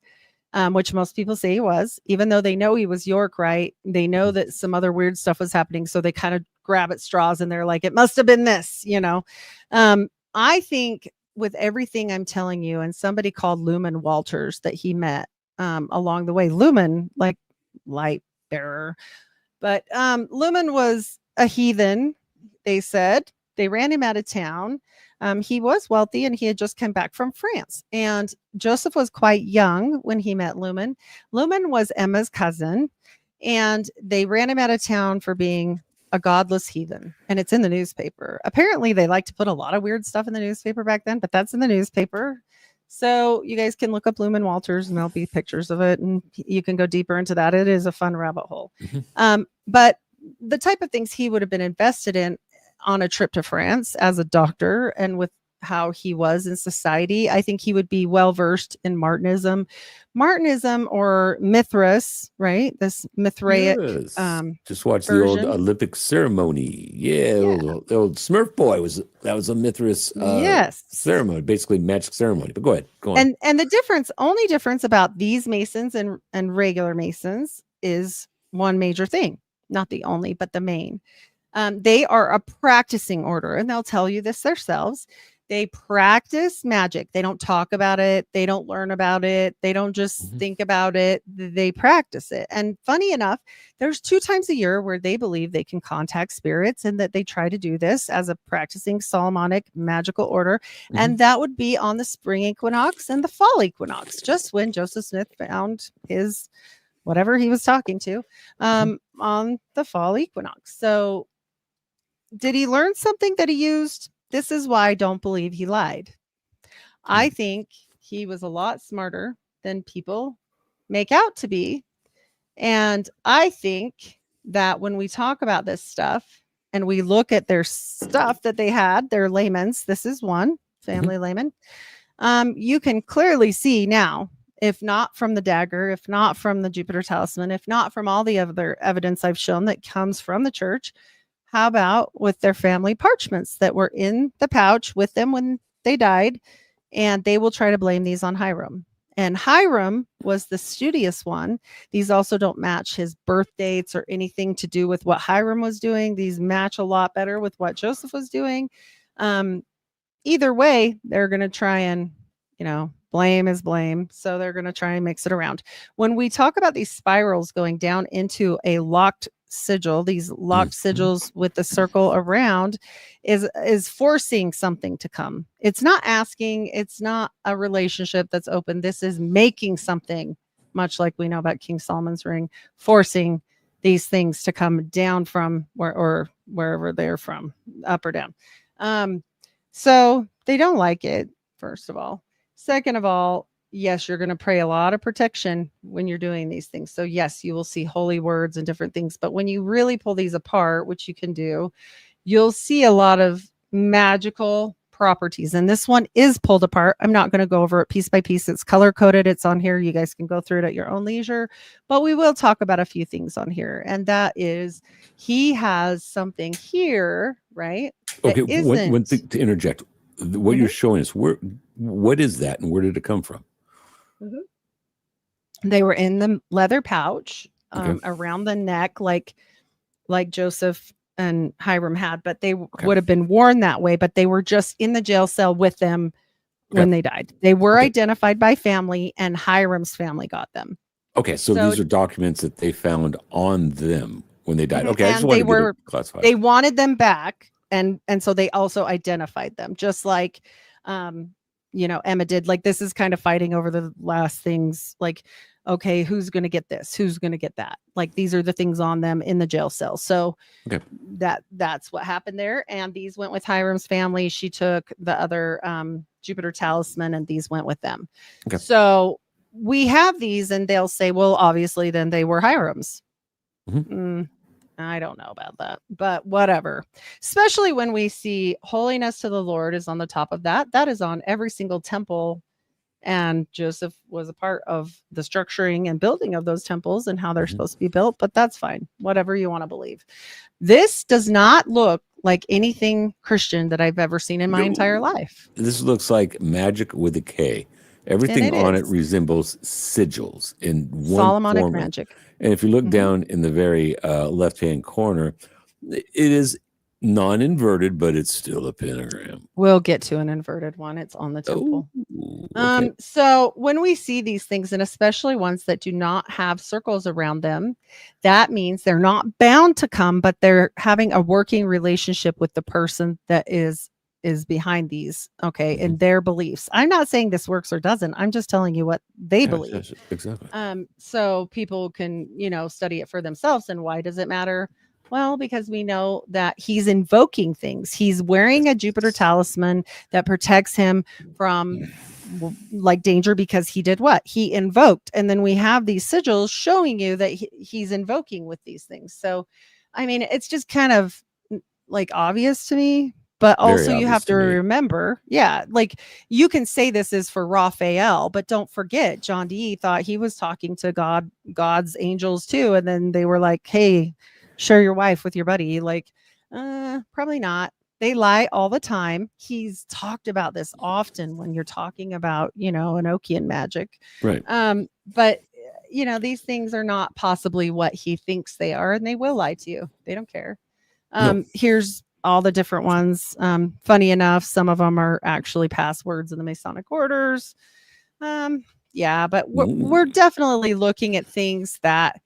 [SPEAKER 2] which most people say he was, even though they know he was York Rite. They know that some other weird stuff was happening, so they kind of grab at straws and they're like, it must have been this, I think with everything I'm telling you, and somebody called Lumen Walters that he met along the way, Lumen, like light bearer, but Lumen was a heathen, they said. They ran him out of town. He was wealthy and he had just come back from France. And Joseph was quite young when he met Lumen. Lumen was Emma's cousin, and they ran him out of town for being a godless heathen. And it's in the newspaper. Apparently, they like to put a lot of weird stuff in the newspaper back then, but that's in the newspaper. So you guys can look up Lumen Walters and there'll be pictures of it, and you can go deeper into that. It is a fun rabbit hole. But the type of things he would have been invested in on a trip to France as a doctor and with how he was in society. I think he would be well versed in Martinism, or Mithras, right? This Mithraic
[SPEAKER 3] Yes. Just watch the old
[SPEAKER 2] version.
[SPEAKER 3] Olympic ceremony. Yeah,
[SPEAKER 2] Yeah.
[SPEAKER 3] the old Smurf boy was a Mithras
[SPEAKER 2] Yes.
[SPEAKER 3] ceremony, basically magic ceremony. But go ahead, go on.
[SPEAKER 2] And the only difference about these Masons and regular Masons is one major thing, not the only, but the main. They are a practicing order, and they'll tell you this themselves. They practice magic. They don't talk about it. They don't learn about it. They don't just think about it. They practice it. And funny enough, there's 2 times a year where they believe they can contact spirits, and that they try to do this as a practicing Solomonic magical order. And that would be on the spring equinox and the fall equinox, just when Joseph Smith found his whatever he was talking to on the fall equinox. So did he learn something that he used? This is why I don't believe he lied. I think he was a lot smarter than people make out to be. And I think that when we talk about this stuff and we look at their stuff that they had, their layman's, this is one family layman, you can clearly see now, if not from the dagger, if not from the Jupiter talisman, if not from all the other evidence I've shown that comes from the church, how about with their family parchments that were in the pouch with them when they died? And they will try to blame these on Hiram. And Hiram was the studious one. These also don't match his birth dates or anything to do with what Hiram was doing. These match a lot better with what Joseph was doing. Either way, they're going to try and, blame is blame. So they're going to try and mix it around. When we talk about these spirals going down into a locked sigil, these locked sigils with the circle around is forcing something to come. It's not asking, it's not a relationship that's open. This is making something, much like we know about King Solomon's ring, forcing these things to come down from wherever they're from, up or down. So they don't like it, first of all. Second of all, yes, you're going to pray a lot of protection when you're doing these things. So yes, you will see holy words and different things. But when you really pull these apart, which you can do, you'll see a lot of magical properties. And this one is pulled apart. I'm not going to go over it piece by piece. It's color coded. It's on here. You guys can go through it at your own leisure. But we will talk about a few things on here. And that is, he has something here, right?
[SPEAKER 3] Okay, one thing to interject. What you're showing us, what is that and where did it come from?
[SPEAKER 2] They were in the leather pouch around the neck, like Joseph and Hiram had, but they would have been worn that way, but they were just in the jail cell with them when they died. They were identified by family, and Hiram's family got them.
[SPEAKER 3] Okay, so these are documents that they found on them when they died. Okay, I just wanted to classify.
[SPEAKER 2] They wanted them back, and so they also identified them, just like Emma did. Like, this is kind of fighting over the last things, like, okay, who's going to get this? Who's going to get that? Like, these are the things on them in the jail cell. So that's what happened there. And these went with Hiram's family. She took the other Jupiter talisman, and these went with them. Okay. So we have these, and they'll say, well, obviously then they were Hiram's. I don't know about that, but whatever. Especially when we see holiness to the Lord is on the top of that. That is on every single temple. And Joseph was a part of the structuring and building of those temples and how they're supposed to be built, but that's fine. Whatever you want to believe. This does not look like anything Christian that I've ever seen in my entire life.
[SPEAKER 3] This looks like magic with a K. Everything on it resembles sigils in one
[SPEAKER 2] Solomonic
[SPEAKER 3] format.
[SPEAKER 2] magic.
[SPEAKER 3] And if you look down in the very left-hand corner, it is non-inverted, but it's still a pentagram.
[SPEAKER 2] We'll get to an inverted one. It's on the temple.
[SPEAKER 3] Okay.
[SPEAKER 2] So when we see these things, and especially ones that do not have circles around them, that means they're not bound to come, but they're having a working relationship with the person that is behind these, and their beliefs. I'm not saying this works or doesn't. I'm just telling you what they believe.
[SPEAKER 3] Yes, exactly.
[SPEAKER 2] So people can, study it for themselves. And why does it matter? Well, because we know that he's invoking things. He's wearing a Jupiter talisman that protects him from danger, because he did what? He invoked. And then we have these sigils showing you that he's invoking with these things. So, I mean, it's just kind of obvious to me. But
[SPEAKER 3] Very
[SPEAKER 2] also you
[SPEAKER 3] obvious
[SPEAKER 2] have to
[SPEAKER 3] to me.
[SPEAKER 2] remember, like you can say this is for Raphael, but don't forget John Dee thought he was talking to God's angels too. And then they were like, hey, share your wife with your buddy. Like, probably not. They lie all the time. He's talked about this often when you're talking about, Enochian magic.
[SPEAKER 3] Right.
[SPEAKER 2] But these things are not possibly what he thinks they are, and they will lie to you. They don't care.
[SPEAKER 3] No.
[SPEAKER 2] Here's all the different ones. Funny enough, some of them are actually passwords in the Masonic orders. Yeah, but we're definitely looking at things that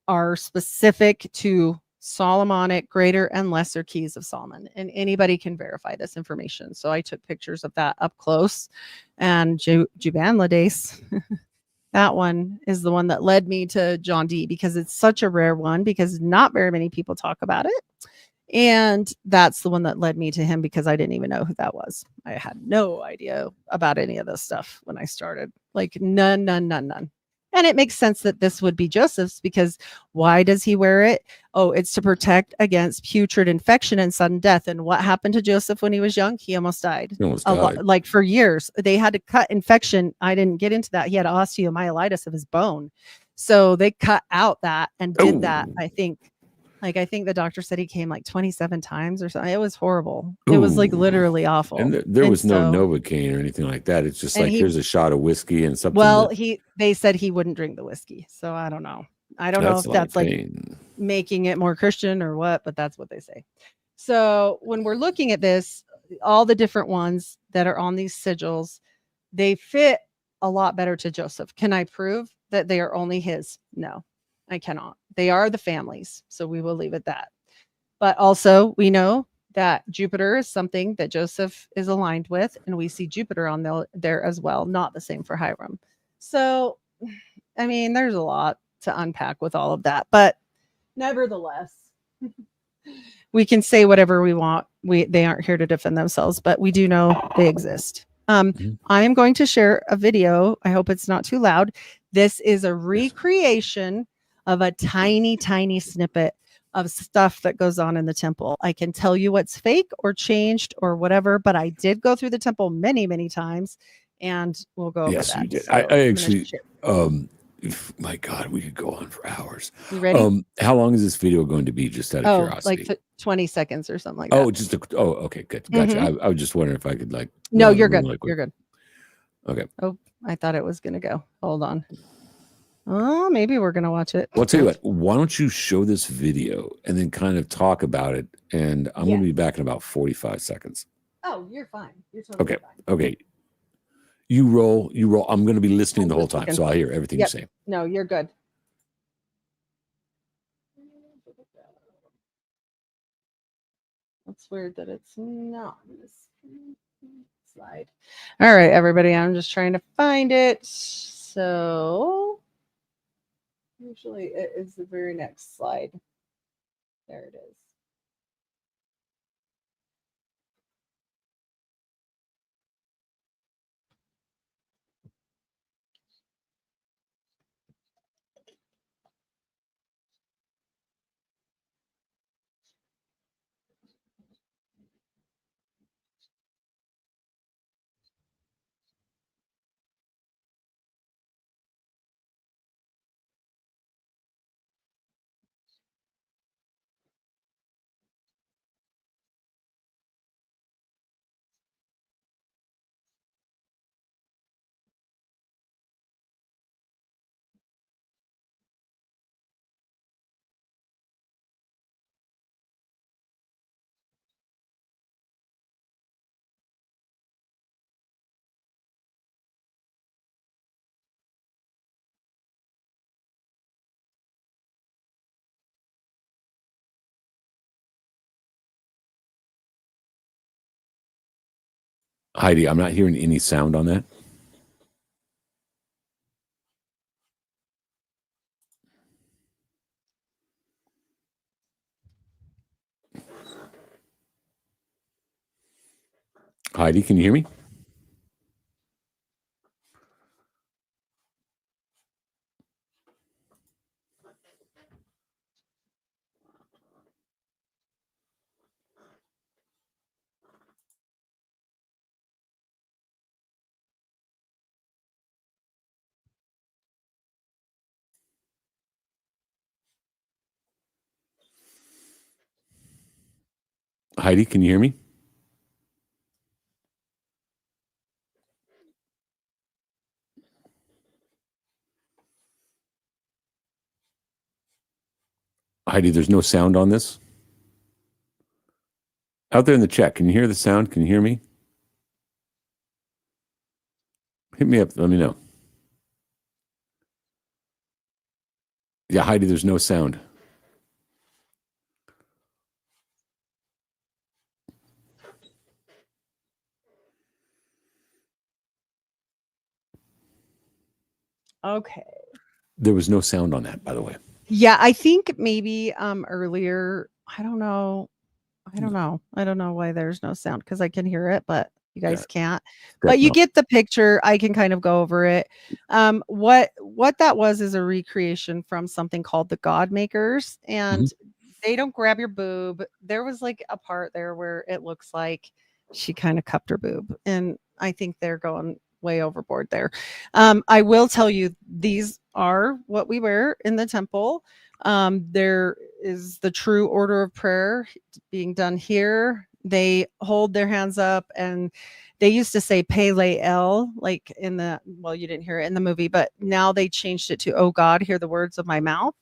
[SPEAKER 2] are specific to Solomonic greater and lesser keys of Solomon, and anybody can verify this information. So I took pictures of that up close, and Juban Lades. That one is the one that led me to John Dee because it's such a rare one because not very many people talk about it. And that's the one that led me to him because I didn't even know who that was. I had no idea about any of this stuff when I started. Like none. And it makes sense that this would be Joseph's because why does he wear it? Oh, it's to protect against putrid infection and sudden death. And what happened to Joseph when he was young? He almost died.
[SPEAKER 3] He almost
[SPEAKER 2] A
[SPEAKER 3] died.
[SPEAKER 2] lot, like for years. They had to cut infection. I didn't get into that. He had osteomyelitis of his bone. So they cut out that and did that, I think. Like, I think the doctor said he came like 27 times or something. It was horrible. It was like
[SPEAKER 3] Ooh.
[SPEAKER 2] literally awful.
[SPEAKER 3] And there was no
[SPEAKER 2] so,
[SPEAKER 3] Novocaine or anything like that. It's just
[SPEAKER 2] and
[SPEAKER 3] like here's a shot of whiskey and something.
[SPEAKER 2] well, they said he wouldn't drink the whiskey. So I don't know. I don't know if that's like making it more Christian or what, but that's what they say. So when we're looking at this, all the different ones that are on these sigils, they fit a lot better to Joseph. Can I prove that they are only his? No, I cannot. They are the family's. So we will leave it that. But also we know that Jupiter is something that Joseph is aligned with, and we see Jupiter on there as well, not the same for Hiram. So, I mean, there's a lot to unpack with all of that, but nevertheless, we can say whatever we want. They aren't here to defend themselves, but we do know they exist. I am going to share a video. I hope it's not too loud. This is a recreation of a tiny snippet of stuff that goes on in the temple. I can tell you what's fake or changed or whatever, but I did go through the temple many times, and we'll go over that.
[SPEAKER 3] You did.
[SPEAKER 2] So
[SPEAKER 3] I actually, my God, we could go on for hours.
[SPEAKER 2] You ready?
[SPEAKER 3] How long is this video going to be? Just out of curiosity.
[SPEAKER 2] Like 20 seconds or something like that.
[SPEAKER 3] Okay, good. Gotcha. I was just wondering if I could like.
[SPEAKER 2] No, you're good. You're good.
[SPEAKER 3] Okay.
[SPEAKER 2] Oh, I thought it was going to go. Hold on. Oh, maybe we're going to watch it.
[SPEAKER 3] Well, I'll tell you what, why don't you show this video and then kind of talk about it? And I'm going to be back in about 45 seconds.
[SPEAKER 2] Oh, you're fine. You're totally fine.
[SPEAKER 3] Okay. You roll. I'm going to be listening the whole time, so I'll hear everything you're saying.
[SPEAKER 2] No, you're good. It's weird that it's not in this slide. All right, everybody, I'm just trying to find it. So usually it is the very next slide. There it is.
[SPEAKER 3] Heidi, I'm not hearing any sound on that. Heidi, can you hear me? Heidi, can you hear me? Heidi, there's no sound on this. Out there in the chat, can you hear the sound? Can you hear me? Hit me up. Let me know. Yeah, Heidi, there's no sound.
[SPEAKER 2] Okay.
[SPEAKER 3] There was no sound on that, by the way.
[SPEAKER 2] Yeah, I think maybe earlier, I don't know. I don't know why there's no sound because I can hear it, but you guys can't. But you get the picture. I can kind of go over it. What that was is a recreation from something called the God Makers, and they don't grab your boob. There was like a part there where it looks like she kind of cupped her boob, and I think they're going way overboard there. I will tell you, these are what we wear in the temple. There is the true order of prayer being done here. They hold their hands up, and they used to say Pele El, like in the, well, you didn't hear it in the movie, but now they changed it to, oh God, hear the words of my mouth.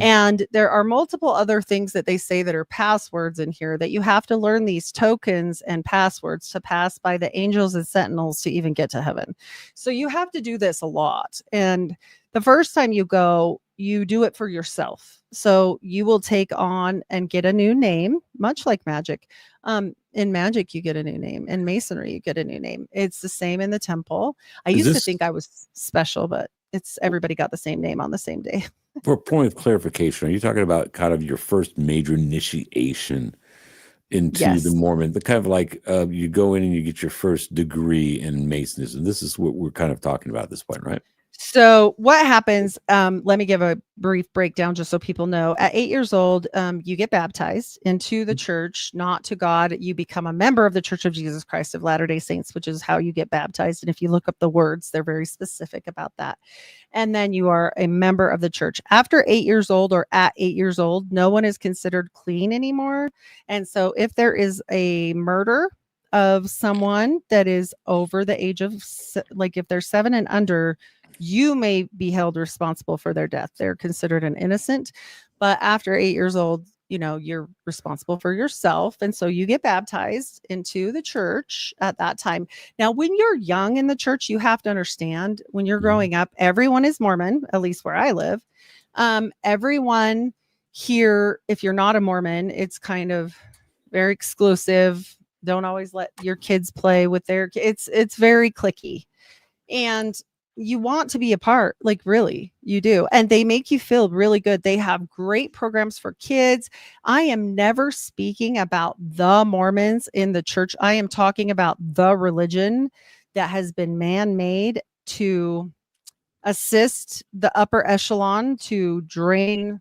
[SPEAKER 2] And there are multiple other things that they say that are passwords in here that you have to learn these tokens and passwords to pass by the angels and sentinels to even get to heaven. So you have to do this a lot. And the first time you go, you do it for yourself. So you will take on and get a new name, much like magic. In magic, you get a new name. In Masonry, you get a new name. It's the same in the temple. I used to think I was special, but it's everybody got the same name on the same day.
[SPEAKER 3] For a point of clarification, are you talking about kind of your first major initiation into the Mormon, the kind of like you go in and you get your first degree in Masonism? This is what we're kind of talking about at this point, right?
[SPEAKER 2] So what happens, let me give a brief breakdown just so people know. At 8 years old, you get baptized into the church, not to God. You become a member of the Church of Jesus Christ of Latter-day Saints, which is how you get baptized. And if you look up the words, they're very specific about that. And then you are a member of the church. After 8 years old or at 8 years old, no one is considered clean anymore. And so if there is a murder of someone that is over the age of, like if they're 7 and under, you may be held responsible for their death. They're considered an innocent, but after 8 years old, you know, you're responsible for yourself. And so you get baptized into the church at that time. Now, when you're young in the church, you have to understand when you're growing up, everyone is Mormon, at least where I live. Everyone here, if you're not a Mormon, it's kind of very exclusive. Don't always let your kids play with their kids. It's very cliquey. And you want to be a part, like really, you do. And they make you feel really good. They have great programs for kids. I am never speaking about the Mormons in the church. I am talking about the religion that has been man-made to assist the upper echelon to drain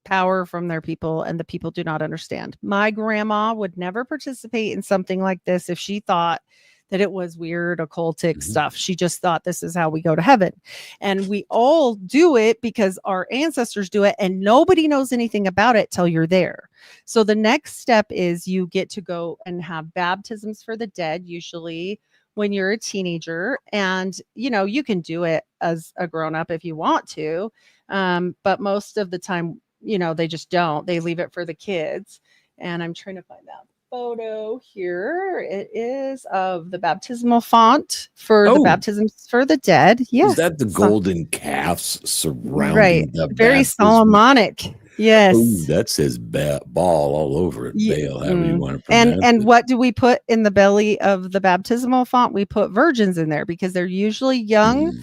[SPEAKER 2] power from their people, and the people do not understand. My grandma would never participate in something like this if she thought that it was weird occultic stuff. She just thought this is how we go to heaven. And we all do it because our ancestors do it, and nobody knows anything about it till you're there. So the next step is you get to go and have baptisms for the dead, usually when you're a teenager. And, you know, you can do it as a grown-up if you want to. But most of the time, you know, they just don't. They leave it for the kids. And I'm trying to find that photo here. It is of the baptismal font for the baptisms for the dead. Yes.
[SPEAKER 3] Is that the golden calves surrounding the
[SPEAKER 2] very
[SPEAKER 3] baptism?
[SPEAKER 2] Solomonic. Yes.
[SPEAKER 3] Ooh, that says ball all over it. Baal, however you want to pronounce it.
[SPEAKER 2] And what do we put in the belly of the baptismal font? We put virgins in there because they're usually young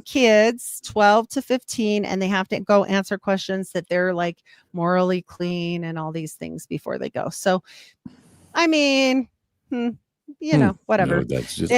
[SPEAKER 2] kids, 12 to 15, and they have to go answer questions that they're like morally clean and all these things before they go. So, I mean, you know, whatever.
[SPEAKER 3] No, that's just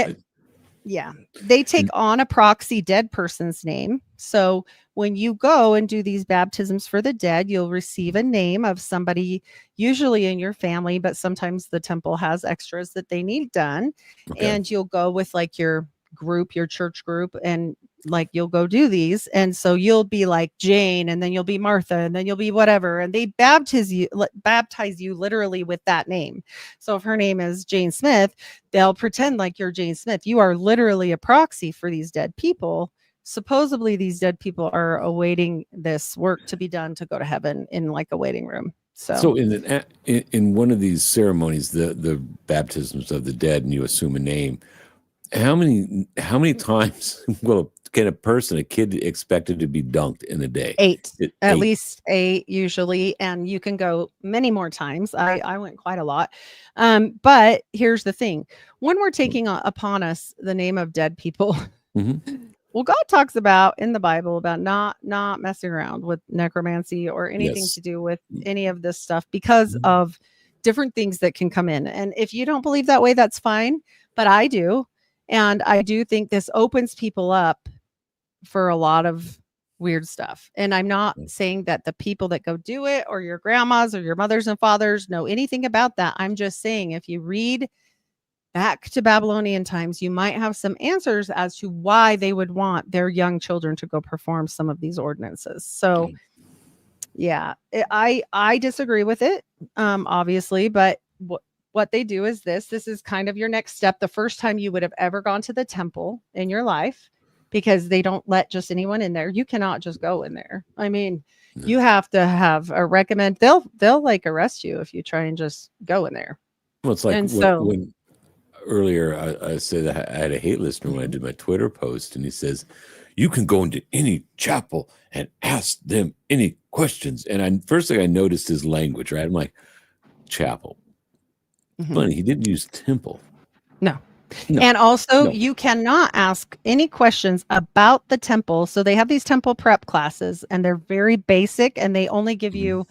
[SPEAKER 2] yeah, they take on a proxy dead person's name. So when you go and do these baptisms for the dead, you'll receive a name of somebody usually in your family, but sometimes the temple has extras that they need done. And you'll go with like your group, your church group, and like you'll go do these, and so you'll be like Jane, and then you'll be Martha, and then you'll be whatever, and they baptize you literally with that name. So if her name is Jane Smith, they'll pretend like you're Jane Smith. You are literally a proxy for these dead people. Supposedly these dead people are awaiting this work to be done to go to heaven in like a waiting room.
[SPEAKER 3] So in one of these ceremonies, the baptisms of the dead, and you assume a name, how many times can a kid expected to be dunked in a day?
[SPEAKER 2] 8, at least 8 usually, and you can go many more times. I went quite a lot. But here's the thing: when we're taking upon us the name of dead people, well, God talks about in the Bible about not messing around with necromancy or anything to do with any of this stuff because of different things that can come in. And if you don't believe that way, that's fine. But I do. And I do think this opens people up for a lot of weird stuff. And I'm not saying that the people that go do it or your grandmas or your mothers and fathers know anything about that. I'm just saying if you read back to Babylonian times, you might have some answers as to why they would want their young children to go perform some of these ordinances. So yeah, I disagree with it, obviously, but what they do is this is kind of your next step. The first time you would have ever gone to the temple in your life, because they don't let just anyone in there. You cannot just go in there. I mean, you have to have a recommend. They'll like arrest you if you try and just go in there.
[SPEAKER 3] Well, it's like when earlier I said I had a hate listener when I did my Twitter post, and he says, you can go into any chapel and ask them any questions. And first thing I noticed his language, right? I'm like, chapel. Funny, he didn't use temple.
[SPEAKER 2] No. And also you cannot ask any questions about the temple. So they have these temple prep classes, and they're very basic, and they only give you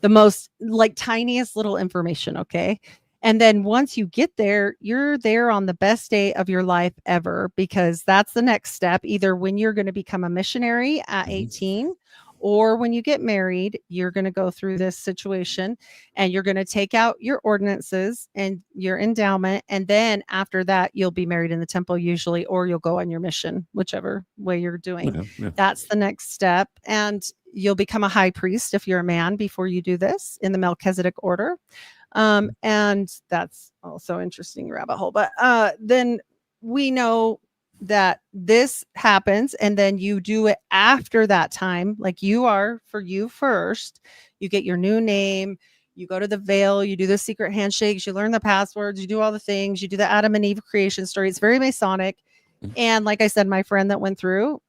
[SPEAKER 2] the most like tiniest little information. Okay. And then once you get there, you're there on the best day of your life ever, because that's the next step. Either when you're going to become a missionary at 18, or when you get married, you're going to go through this situation, and you're going to take out your ordinances and your endowment. And then after that, you'll be married in the temple usually, or you'll go on your mission, whichever way you're doing. That's the next step. And you'll become a high priest if you're a man before you do this in the Melchizedek order. And that's also interesting rabbit hole. But then we know that this happens, and then you do it after that time, like you are for you first. You get your new name, you go to the veil, you do the secret handshakes, you learn the passwords, you do all the things, you do the Adam and Eve creation story. It's very Masonic. And like I said, my friend that went through,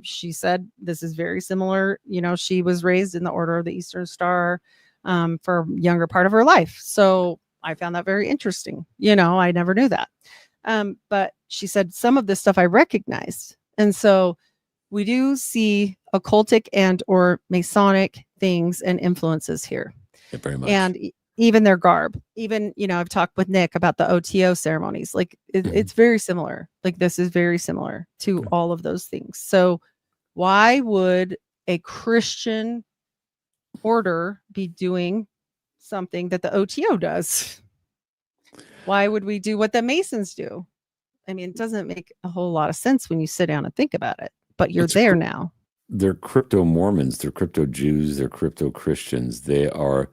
[SPEAKER 2] she said this is very similar. You know, she was raised in the Order of the Eastern Star for a younger part of her life. So I found that very interesting. You know, I never knew that. But she said some of this stuff I recognized. And so we do see occultic and or Masonic things and influences here.
[SPEAKER 3] Yeah, very much.
[SPEAKER 2] And even their garb, even, you know, I've talked with Nick about the OTO ceremonies. Like it's very similar. Like this is very similar to all of those things. So why would a Christian order be doing something that the OTO does? Why would we do what the Masons do? I mean, it doesn't make a whole lot of sense when you sit down and think about it, but you're there now.
[SPEAKER 3] They're crypto Mormons, they're crypto Jews, they're crypto Christians. They are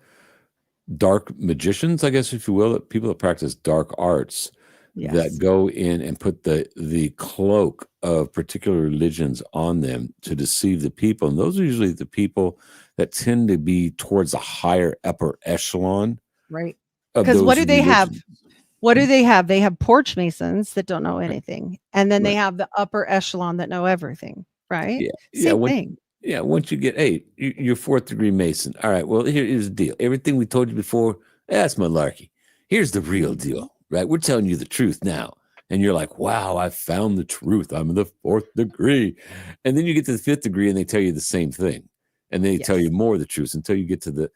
[SPEAKER 3] dark magicians, I guess, if you will, people that practice dark arts that go in and put the cloak of particular religions on them to deceive the people. And those are usually the people that tend to be towards a higher upper echelon.
[SPEAKER 2] Right. Because what do they have? What do they have? They have porch masons that don't know anything. And then they have the upper echelon that know everything. Right. Same thing.
[SPEAKER 3] Yeah. Once you get you're 4th degree Mason. All right. Well, here's the deal. Everything we told you before, that's malarkey. Here's the real deal. Right. We're telling you the truth now. And you're like, wow, I found the truth. I'm in the 4th degree. And then you get to the 5th degree and they tell you the same thing. And they tell you more of the truth until you get to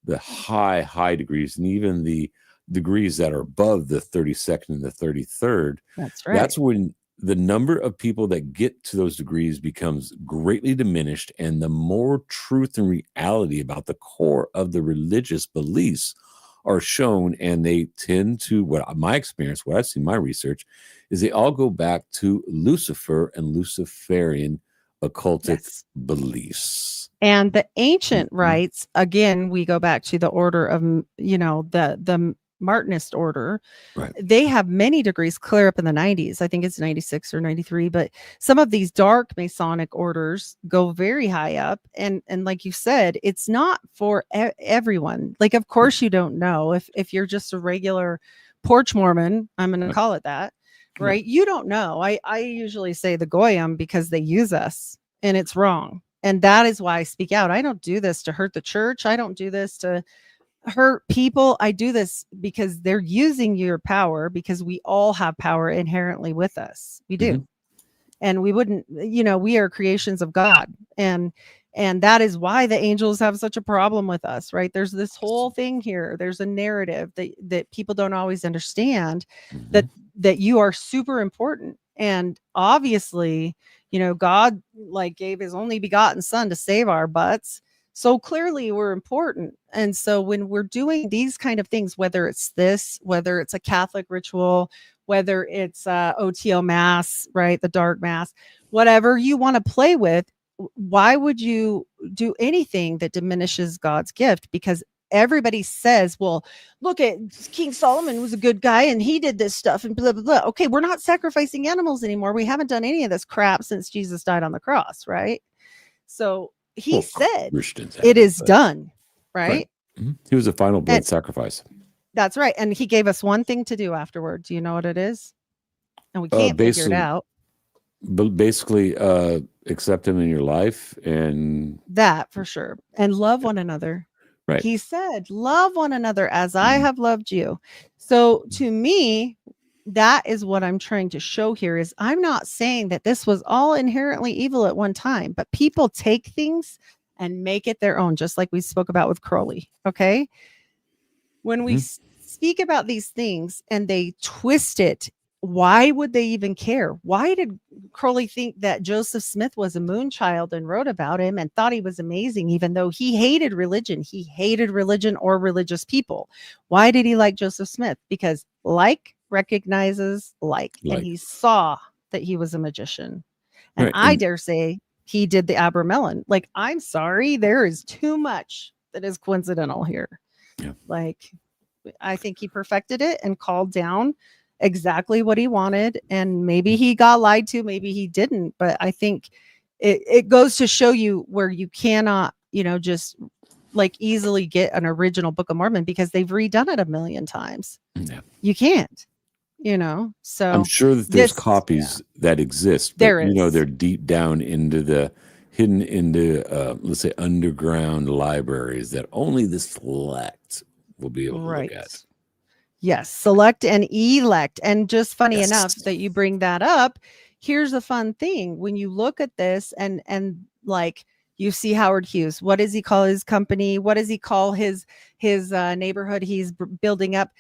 [SPEAKER 3] the high degrees, and even the degrees that are above the 32nd and the 33rd.
[SPEAKER 2] That's right.
[SPEAKER 3] That's when the number of people that get to those degrees becomes greatly diminished, and the more truth and reality about the core of the religious beliefs are shown, and they tend to, what my experience, what I've seen in my research, is they all go back to Lucifer and Luciferian occultic
[SPEAKER 2] Yes.
[SPEAKER 3] beliefs.
[SPEAKER 2] And the ancient
[SPEAKER 3] Mhm.
[SPEAKER 2] rites, again, we go back to the order of, the Martinist order.
[SPEAKER 3] Right.
[SPEAKER 2] They have many degrees clear up in the 90s. I think it's 96 or 93, but some of these dark Masonic orders go very high up. And like you said, it's not for everyone. Like, of course, you don't know if you're just a regular porch Mormon, I'm going to call it that, right? You don't know. I usually say the Goyim because they use us, and it's wrong. And that is why I speak out. I don't do this to hurt the church. I don't do this to hurt people. I do this because they're using your power, because we all have power inherently with us. We do.
[SPEAKER 3] Mhm.
[SPEAKER 2] And we wouldn't, we are creations of God. And that is why the angels have such a problem with us, right? There's this whole thing here. There's a narrative that people don't always understand,
[SPEAKER 3] Mhm.
[SPEAKER 2] that you are super important. And obviously, God gave his only begotten son to save our butts. So clearly we're important. And so when we're doing these kind of things, whether it's a Catholic ritual, whether it's OTO mass, right? The dark mass, whatever you want to play with, why would you do anything that diminishes God's gift? Because everybody says, well, look at King Solomon was a good guy and he did this stuff and blah, blah, blah. Okay, we're not sacrificing animals anymore. We haven't done any of this crap since Jesus died on the cross, right? So he said,
[SPEAKER 3] Christians
[SPEAKER 2] it is
[SPEAKER 3] but-
[SPEAKER 2] done, right?
[SPEAKER 3] Mhm. He was a final blood
[SPEAKER 2] And-
[SPEAKER 3] sacrifice.
[SPEAKER 2] That's right. And he gave us one thing to do afterward. Do you know what it is? And we can't figure it
[SPEAKER 3] basically-
[SPEAKER 2] out.
[SPEAKER 3] But basically, accept him in your life, and
[SPEAKER 2] That for sure. And love one another.
[SPEAKER 3] Right.
[SPEAKER 2] He said, love one another as I have loved you. So to me, that is what I'm trying to show here is I'm not saying that this was all inherently evil at one time, but people take things and make it their own, just like we spoke about with Crowley. Okay. When we speak about these things and they twist it, why would they even care? Why did Crowley think that Joseph Smith was a moon child and wrote about him and thought he was amazing, even though he hated religion? He hated religion or religious people. Why did he like Joseph Smith? Because like recognizes like. And he saw that he was a magician. And
[SPEAKER 3] Right,
[SPEAKER 2] I
[SPEAKER 3] and-
[SPEAKER 2] dare say he did the Abramelin. Like, I'm sorry, there is too much that is coincidental here.
[SPEAKER 3] Yeah.
[SPEAKER 2] Like, I think he perfected it and called down exactly what he wanted. And maybe he got lied to, maybe he didn't. But I think it goes to show you where you cannot, just easily get an original Book of Mormon because they've redone it a million times.
[SPEAKER 3] Yeah.
[SPEAKER 2] You can't, so
[SPEAKER 3] I'm sure that there's copies that exist, but
[SPEAKER 2] There is.
[SPEAKER 3] they're deep down hidden into, let's say, underground libraries that only the select will be able to look at.
[SPEAKER 2] Yes, select and elect. And just funny
[SPEAKER 3] Yes.
[SPEAKER 2] enough that you bring that up, here's a fun thing. When you look at this and you see Howard Hughes, what does he call his company? What does he call his neighborhood he's building up?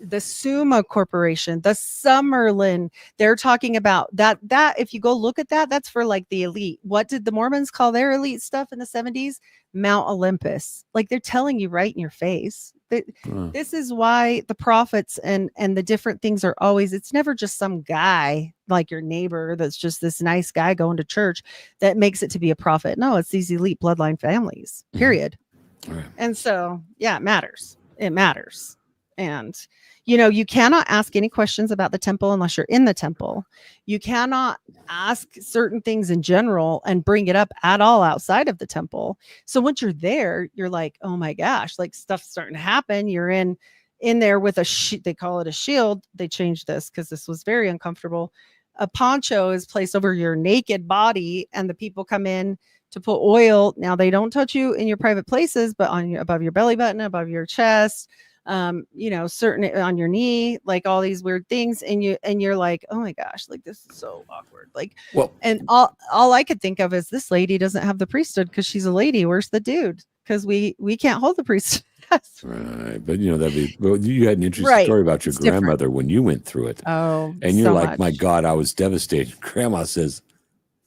[SPEAKER 2] The Summa Corporation, the Summerlin. They're talking about that if you go look at that, that's for the elite. What did the Mormons call their elite stuff in the 70s? Mount Olympus. They're telling you right in your face. This is why the prophets and the different things are always, it's never just some guy like your neighbor that's just this nice guy going to church that makes it to be a prophet. No, it's these elite bloodline families, period.
[SPEAKER 3] Right.
[SPEAKER 2] And so, yeah, it matters. It matters. And, you cannot ask any questions about the temple unless you're in the temple. You cannot ask certain things in general and bring it up at all outside of the temple. So once you're there, you're like, oh my gosh, stuff's starting to happen. You're in there with they call it a shield. They changed this because this was very uncomfortable. A poncho is placed over your naked body and the people come in to put oil. Now they don't touch you in your private places, but above your belly button, above your chest, certain on your knee, all these weird things. And you're like, oh my gosh, this is so awkward. And all I could think of is this lady doesn't have the priesthood because she's a lady. Where's the dude? Because we can't hold the priesthood.
[SPEAKER 3] Right. But you had an interesting story about your grandmother when you went through it.
[SPEAKER 2] Oh,
[SPEAKER 3] and you're
[SPEAKER 2] so
[SPEAKER 3] like,
[SPEAKER 2] much.
[SPEAKER 3] my God, I was devastated. Grandma says,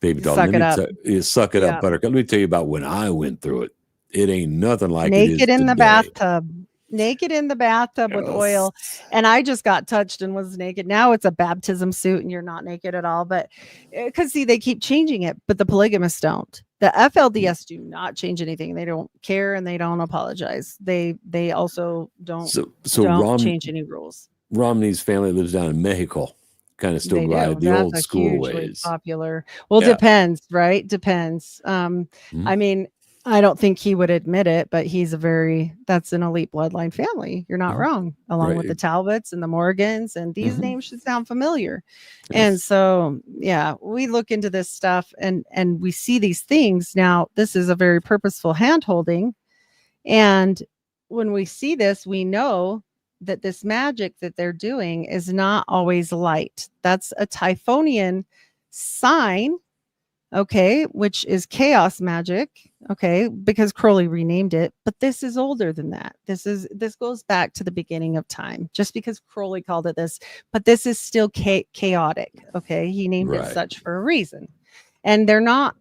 [SPEAKER 3] baby doll,
[SPEAKER 2] Suck it up.
[SPEAKER 3] Suck it
[SPEAKER 2] Yeah.
[SPEAKER 3] up, buttercup. Let me tell you about when I went through it. It ain't nothing like it is
[SPEAKER 2] naked in the
[SPEAKER 3] today.
[SPEAKER 2] bathtub. naked in the bathtub with oil.
[SPEAKER 3] Yes.
[SPEAKER 2] And I just got touched and was naked. Now it's a baptism suit and you're not naked at all. But because see, they keep changing it, but the polygamists don't. The FLDS do not change anything. They don't care and they don't apologize. They also don't change any rules.
[SPEAKER 3] Romney's family lives down in Mexico. Kind of still
[SPEAKER 2] They
[SPEAKER 3] go out
[SPEAKER 2] do.
[SPEAKER 3] of the
[SPEAKER 2] That's
[SPEAKER 3] old
[SPEAKER 2] a
[SPEAKER 3] school
[SPEAKER 2] hugely
[SPEAKER 3] ways.
[SPEAKER 2] popular. Well,
[SPEAKER 3] Yeah.
[SPEAKER 2] depends, right? Depends. I mean, I don't think he would admit it, but that's an elite bloodline family. You're not wrong. Along with the Talbots and the Morgans, and these names should sound familiar.
[SPEAKER 3] Yes.
[SPEAKER 2] And so, yeah, we look into this stuff and we see these things. Now, this is a very purposeful hand holding. And when we see this, we know that this magic that they're doing is not always light. That's a Typhonian sign, okay, which is chaos magic, okay, because Crowley renamed it, but this is older than that. This goes back to the beginning of time, just because Crowley called it this, but this is still chaotic, okay? He named it such for a reason. And they're not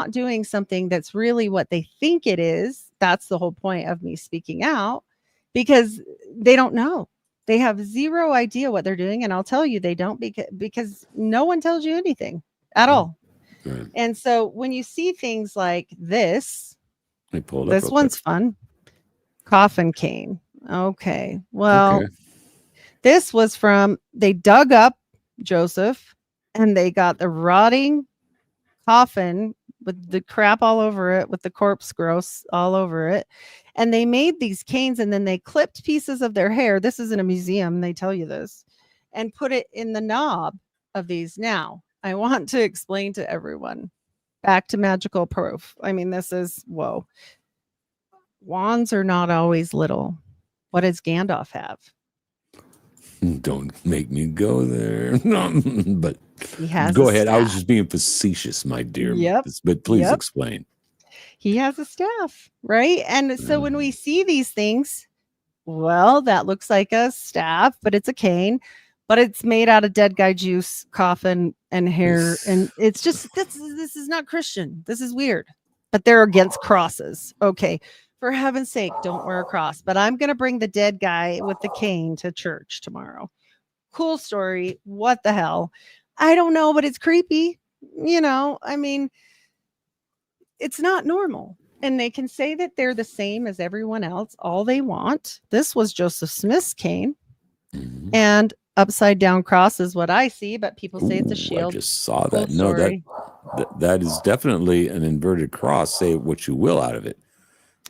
[SPEAKER 2] doing something that's really what they think it is. That's the whole point of me speaking out, because they don't know. They have zero idea what they're doing. And I'll tell you, they don't, because no one tells you anything at all.
[SPEAKER 3] Right.
[SPEAKER 2] And so when you see things like this
[SPEAKER 3] one's
[SPEAKER 2] quick. Fun. Coffin cane. Okay. Well, this was they dug up Joseph and they got the rotting coffin with the crap all over it, with the corpse gross all over it. And they made these canes and then they clipped pieces of their hair. This is in a museum. They tell you this, and put it in the knob of these. Now, I want to explain to everyone, back to magical proof. I mean, this is, whoa. Wands are not always little. What does Gandalf have?
[SPEAKER 3] Don't make me go there. But
[SPEAKER 2] he has
[SPEAKER 3] go ahead.
[SPEAKER 2] Staff.
[SPEAKER 3] I was just being facetious, my dear.
[SPEAKER 2] Yep.
[SPEAKER 3] But please explain.
[SPEAKER 2] He has a staff, right? And so when we see these things, well, that looks like a staff, but it's a cane, but it's made out of dead guy juice, coffin, and hair. And it's just, this is not Christian. This is weird. But they're against crosses. Okay. For heaven's sake, don't wear a cross. But I'm going to bring the dead guy with the cane to church tomorrow. Cool story. What the hell? I don't know, but it's creepy. I mean, it's not normal. And they can say that they're the same as everyone else all they want. This was Joseph Smith's cane. And upside down cross is what I see, but people say it's a shield.
[SPEAKER 3] I just saw
[SPEAKER 2] cool
[SPEAKER 3] that. No, that is definitely an inverted cross. Say what you will out of it.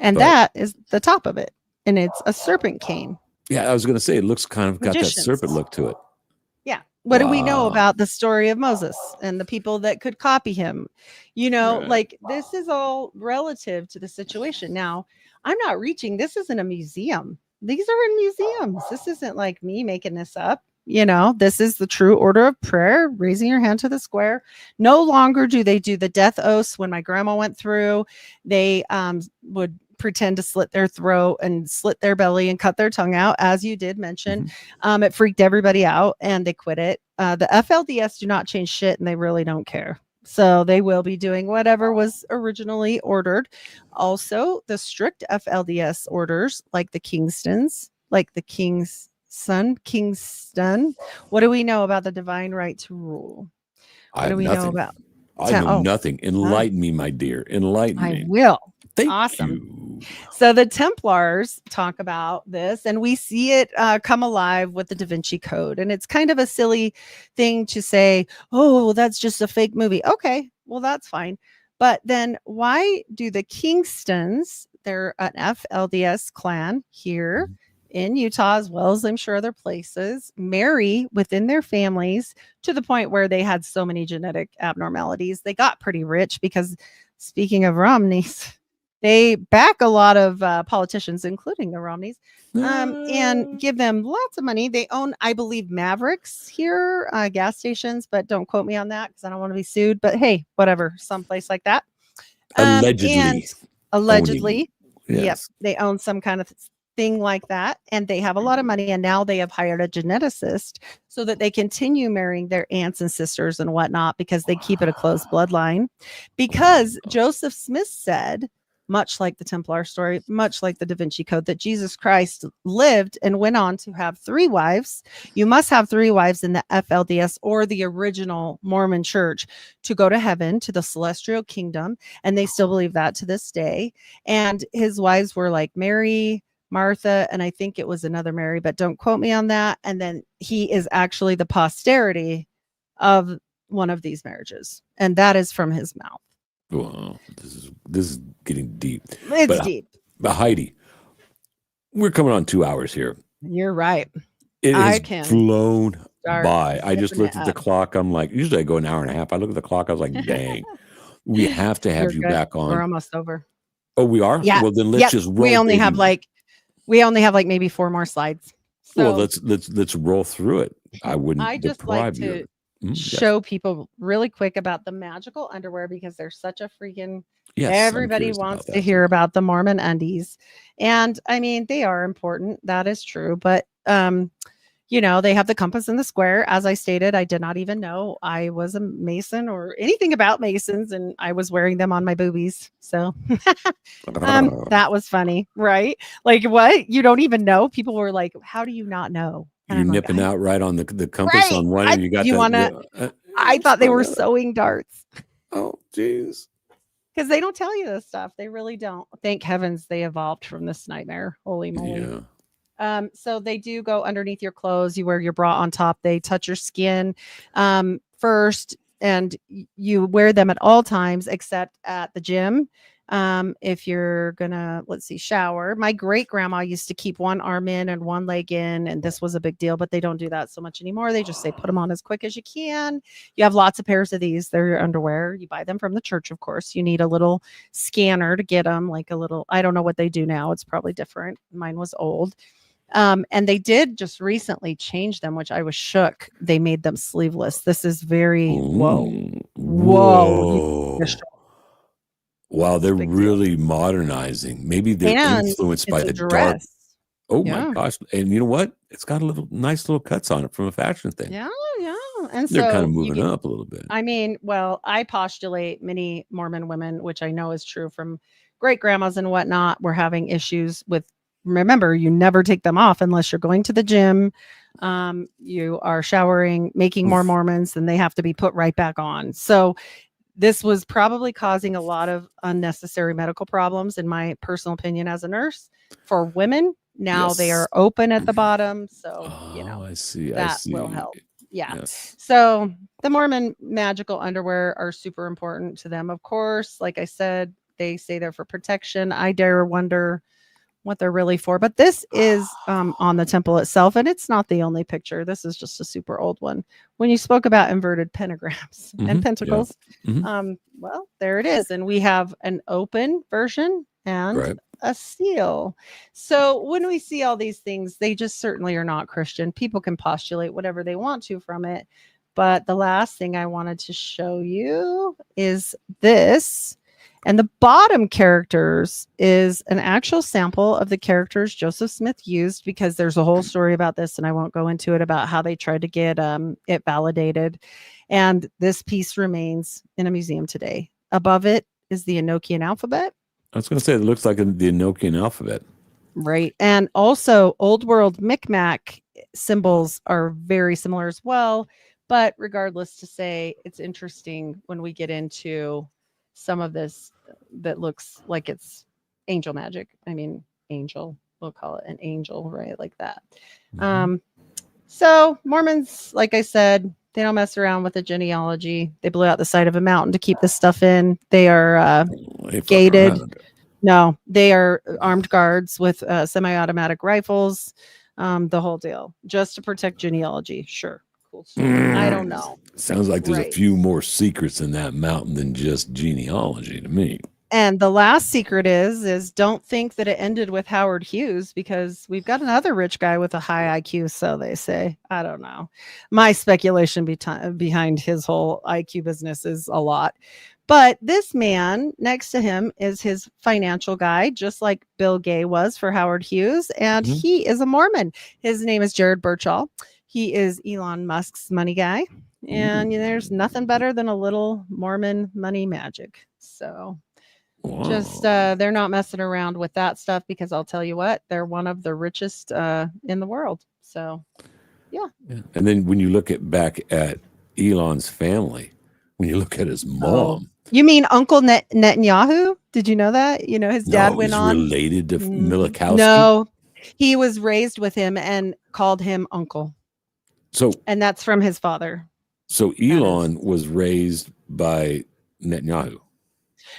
[SPEAKER 2] And that is the top of it. And it's a serpent cane.
[SPEAKER 3] Yeah, I was going to say, it looks kind of got that serpent look to it.
[SPEAKER 2] Yeah. What do we know about the story of Moses and the people that could copy him? Like this is all relative to the situation. Now, I'm not reaching. This isn't a museum. These are in museums. This isn't like me making this up. This is the true order of prayer, raising your hand to the square. No longer do they do the death oaths. When my grandma went through, they would pretend to slit their throat and slit their belly and cut their tongue out, as you did mention. It freaked everybody out and they quit it. The FLDS do not change shit and they really don't care. So they will be doing whatever was originally ordered. Also, the strict FLDS orders, like the Kingstons, like the Kingston. What do we know about the divine right to rule? What do we know about?
[SPEAKER 3] I know nothing. Enlighten me, my dear. Enlighten me.
[SPEAKER 2] I will.
[SPEAKER 3] Thank
[SPEAKER 2] you.
[SPEAKER 3] You.
[SPEAKER 2] So the Templars talk about this, and we see it come alive with the Da Vinci Code. And it's kind of a silly thing to say, oh, that's just a fake movie. Okay, well, that's fine. But then why do the Kingstons, they're an FLDS clan here in Utah, as well as I'm sure other places, marry within their families to the point where they had so many genetic abnormalities. They got pretty rich because, speaking of Romneys, they back a lot of politicians, including the Romneys, and give them lots of money. They own, I believe, Mavericks here, gas stations, but don't quote me on that because I don't want to be sued. But hey, whatever, someplace like that. Allegedly.
[SPEAKER 3] Yes.
[SPEAKER 2] Yep, they own some kind of thing like that, and they have a lot of money, and now they have hired a geneticist so that they continue marrying their aunts and sisters and whatnot, because they keep it a close bloodline. Because Joseph Smith said much like the Templar story, much like the Da Vinci Code, that Jesus Christ lived and went on to have 3 wives. You must have 3 wives in the FLDS or the original Mormon church to go to heaven, to the celestial kingdom. And they still believe that to this day. And his wives were like Mary, Martha, and I think it was another Mary, but don't quote me on that. And then he is actually the posterity of one of these marriages, and that is from his mouth.
[SPEAKER 3] Wow, this is getting deep.
[SPEAKER 2] It's deep.
[SPEAKER 3] But Heidi, we're coming on 2 hours here.
[SPEAKER 2] You're right.
[SPEAKER 3] It
[SPEAKER 2] I
[SPEAKER 3] has
[SPEAKER 2] can
[SPEAKER 3] flown
[SPEAKER 2] start
[SPEAKER 3] by. I just
[SPEAKER 2] zipping
[SPEAKER 3] looked
[SPEAKER 2] it
[SPEAKER 3] at the
[SPEAKER 2] up.
[SPEAKER 3] clock. I'm like, usually I go an hour and a half. I look at the clock. I was like, dang, we have to have
[SPEAKER 2] You're
[SPEAKER 3] you
[SPEAKER 2] good.
[SPEAKER 3] back on.
[SPEAKER 2] We're almost over.
[SPEAKER 3] Oh, we are?
[SPEAKER 2] Yeah.
[SPEAKER 3] Well, then let's just roll.
[SPEAKER 2] We only have
[SPEAKER 3] baby.
[SPEAKER 2] like maybe 4 more slides. So
[SPEAKER 3] Well, let's roll through it. I wouldn't
[SPEAKER 2] I just like
[SPEAKER 3] deprive
[SPEAKER 2] to
[SPEAKER 3] you. Yes.
[SPEAKER 2] show people really quick about the magical underwear, because they're such a freaking
[SPEAKER 3] Yes, I'm
[SPEAKER 2] everybody
[SPEAKER 3] curious
[SPEAKER 2] wants
[SPEAKER 3] about
[SPEAKER 2] to
[SPEAKER 3] that
[SPEAKER 2] hear
[SPEAKER 3] too.
[SPEAKER 2] about the Mormon undies. And I mean, they are important. That is true. But you know, they have the compass and the square. As I stated, I did not even know I was a Mason or anything about Masons, and I was wearing them on my boobies. So that was funny, right? Like, what? You don't even know? People were like, how do you not know? And
[SPEAKER 3] You're
[SPEAKER 2] I'm like,
[SPEAKER 3] nipping out right on the compass
[SPEAKER 2] right.
[SPEAKER 3] on one, and you got
[SPEAKER 2] I thought they were sewing darts,
[SPEAKER 3] oh, jeez.
[SPEAKER 2] because they don't tell you this stuff. They really don't. Thank heavens they evolved from this nightmare. Holy moly.
[SPEAKER 3] Yeah.
[SPEAKER 2] So they do go underneath your clothes. You wear your bra on top. They touch your skin first, and you wear them at all times except at the gym. If you're gonna, let's see, shower. My great grandma used to keep one arm in and one leg in, and this was a big deal, but they don't do that so much anymore. They just say put them on as quick as you can. You have lots of pairs of these. They're your underwear. You buy them from the church, of course. You need a little scanner to get them, like a little, I don't know what they do now. It's probably different. Mine was old. And they did just recently change them, which I was shook. They made them sleeveless. This is very whoa.
[SPEAKER 3] Whoa.
[SPEAKER 2] It's
[SPEAKER 3] Wow,
[SPEAKER 2] a
[SPEAKER 3] they're
[SPEAKER 2] big deal.
[SPEAKER 3] really modernizing. Maybe they're
[SPEAKER 2] And
[SPEAKER 3] influenced by
[SPEAKER 2] it's a
[SPEAKER 3] the dark.
[SPEAKER 2] dress.
[SPEAKER 3] Oh
[SPEAKER 2] Yeah.
[SPEAKER 3] my gosh. And you know what? It's got nice little cuts on it from a fashion thing.
[SPEAKER 2] Yeah. And
[SPEAKER 3] They're kind of
[SPEAKER 2] so
[SPEAKER 3] moving up a little bit.
[SPEAKER 2] I mean, well, I postulate many Mormon women, which I know is true from great grandmas and whatnot, were having issues with. Remember, you never take them off unless you're going to the gym. You are showering, making more Mormons, then they have to be put right back on. So this was probably causing a lot of unnecessary medical problems, in my personal opinion, as a nurse for women. Now they are open at the bottom. So, you know,
[SPEAKER 3] I see.
[SPEAKER 2] that will help. Yeah.
[SPEAKER 3] Yes.
[SPEAKER 2] So the Mormon magical underwear are super important to them. Of course, like I said, they say they're for protection. I dare wonder what they're really for, but this is on the temple itself, and it's not the only picture. This is just a super old one. When you spoke about inverted pentagrams and pentacles, well, there it is. And we have an open version and a seal. So when we see all these things, they just certainly are not Christian. People can postulate whatever they want to from it. But the last thing I wanted to show you is this. And the bottom characters is an actual sample of the characters Joseph Smith used, because there's a whole story about this, and I won't go into it, about how they tried to get it validated. And this piece remains in a museum today. Above it is the Enochian alphabet.
[SPEAKER 3] I was going to say, it looks like the Enochian alphabet.
[SPEAKER 2] Right. And also Old World Micmac symbols are very similar as well. But regardless to say, it's interesting when we get into some of this that looks like it's angel magic. I mean, angel, we'll call it an angel, right? Like that. So Mormons, like I said, they don't mess around with the genealogy. They blew out the side of a mountain to keep this stuff in. They are gated. No, they are armed guards with semi-automatic rifles, the whole deal, just to protect genealogy. Sure. Cool. I don't know.
[SPEAKER 3] Sounds like there's a few more secrets in that mountain than just genealogy to me.
[SPEAKER 2] And the last secret is don't think that it ended with Howard Hughes, because we've got another rich guy with a high IQ, so they say. I don't know. My speculation behind his whole IQ business is a lot. But this man next to him is his financial guy, just like Bill Gay was for Howard Hughes. And he is a Mormon. His name is Jared Birchall. He is Elon Musk's money guy. And there's nothing better than a little Mormon money magic. So Just
[SPEAKER 3] Wow.
[SPEAKER 2] they're not messing around with that stuff because I'll tell you what, they're one of the richest in the world. So yeah.
[SPEAKER 3] Yeah. And then when you look back at Elon's family, when you look at his
[SPEAKER 2] Oh,
[SPEAKER 3] mom,
[SPEAKER 2] you mean Uncle Netanyahu? Did you know that? You know, his dad
[SPEAKER 3] no,
[SPEAKER 2] went
[SPEAKER 3] he's
[SPEAKER 2] on.
[SPEAKER 3] related to Milikowski.
[SPEAKER 2] No, he was raised with him and called him uncle,
[SPEAKER 3] So,
[SPEAKER 2] and that's from his father.
[SPEAKER 3] so
[SPEAKER 2] That is.
[SPEAKER 3] Elon was raised by Netanyahu.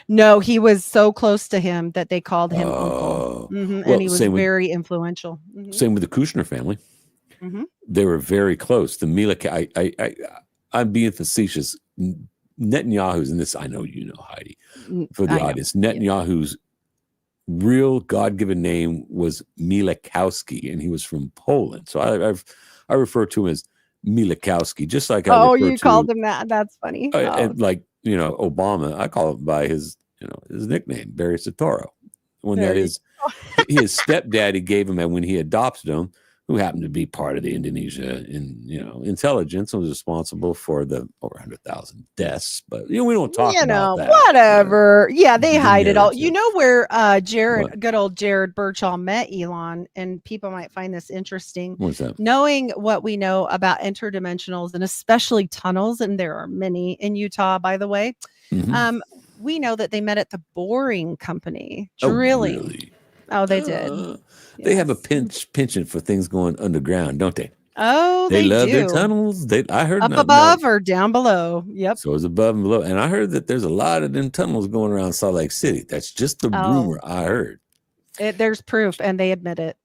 [SPEAKER 2] No, he was so close to him that they called him uncle.
[SPEAKER 3] Oh,
[SPEAKER 2] And
[SPEAKER 3] well,
[SPEAKER 2] he was very influential.
[SPEAKER 3] same with the Kushner family.
[SPEAKER 2] Mhm.
[SPEAKER 3] They were very close. The I'm being facetious. Netanyahu's, and this I know you know, Heidi, for the
[SPEAKER 2] I know.
[SPEAKER 3] audience.
[SPEAKER 2] Yeah.
[SPEAKER 3] Netanyahu's real God-given name was Milikowski, and he was from Poland. So I refer to him as Milikowski, just like I
[SPEAKER 2] Oh,
[SPEAKER 3] refer
[SPEAKER 2] you
[SPEAKER 3] to
[SPEAKER 2] called him that. That's funny. Oh,
[SPEAKER 3] and like Obama. I call him by his his nickname, Barry Soetoro. When
[SPEAKER 2] there
[SPEAKER 3] that
[SPEAKER 2] you
[SPEAKER 3] is, his stepdaddy gave him, and when he adopted him, who happened to be part of the Indonesia intelligence, and was responsible for the over 100,000 deaths. But we don't talk about that.
[SPEAKER 2] whatever. Yeah, they
[SPEAKER 3] The
[SPEAKER 2] hide it all. You
[SPEAKER 3] narrative.
[SPEAKER 2] know where
[SPEAKER 3] What?
[SPEAKER 2] good old Jared Birchall met Elon, and people might find this interesting.
[SPEAKER 3] What's that?
[SPEAKER 2] Knowing what we know about interdimensionals and especially tunnels, and there are many in Utah, by the way.
[SPEAKER 3] Mhm.
[SPEAKER 2] We know that they met at the Boring Company
[SPEAKER 3] Oh,
[SPEAKER 2] drilling.
[SPEAKER 3] really?
[SPEAKER 2] Oh, they did.
[SPEAKER 3] They have a
[SPEAKER 2] Yes.
[SPEAKER 3] penchant for things going underground, don't they?
[SPEAKER 2] Oh,
[SPEAKER 3] They
[SPEAKER 2] they
[SPEAKER 3] love their
[SPEAKER 2] do.
[SPEAKER 3] tunnels. I heard
[SPEAKER 2] Up
[SPEAKER 3] now.
[SPEAKER 2] above or down below. Yep.
[SPEAKER 3] So it's above and below. And I heard that there's a lot of them tunnels going around Salt Lake City. That's just the
[SPEAKER 2] Oh,
[SPEAKER 3] rumor I heard.
[SPEAKER 2] there's proof, and they admit it.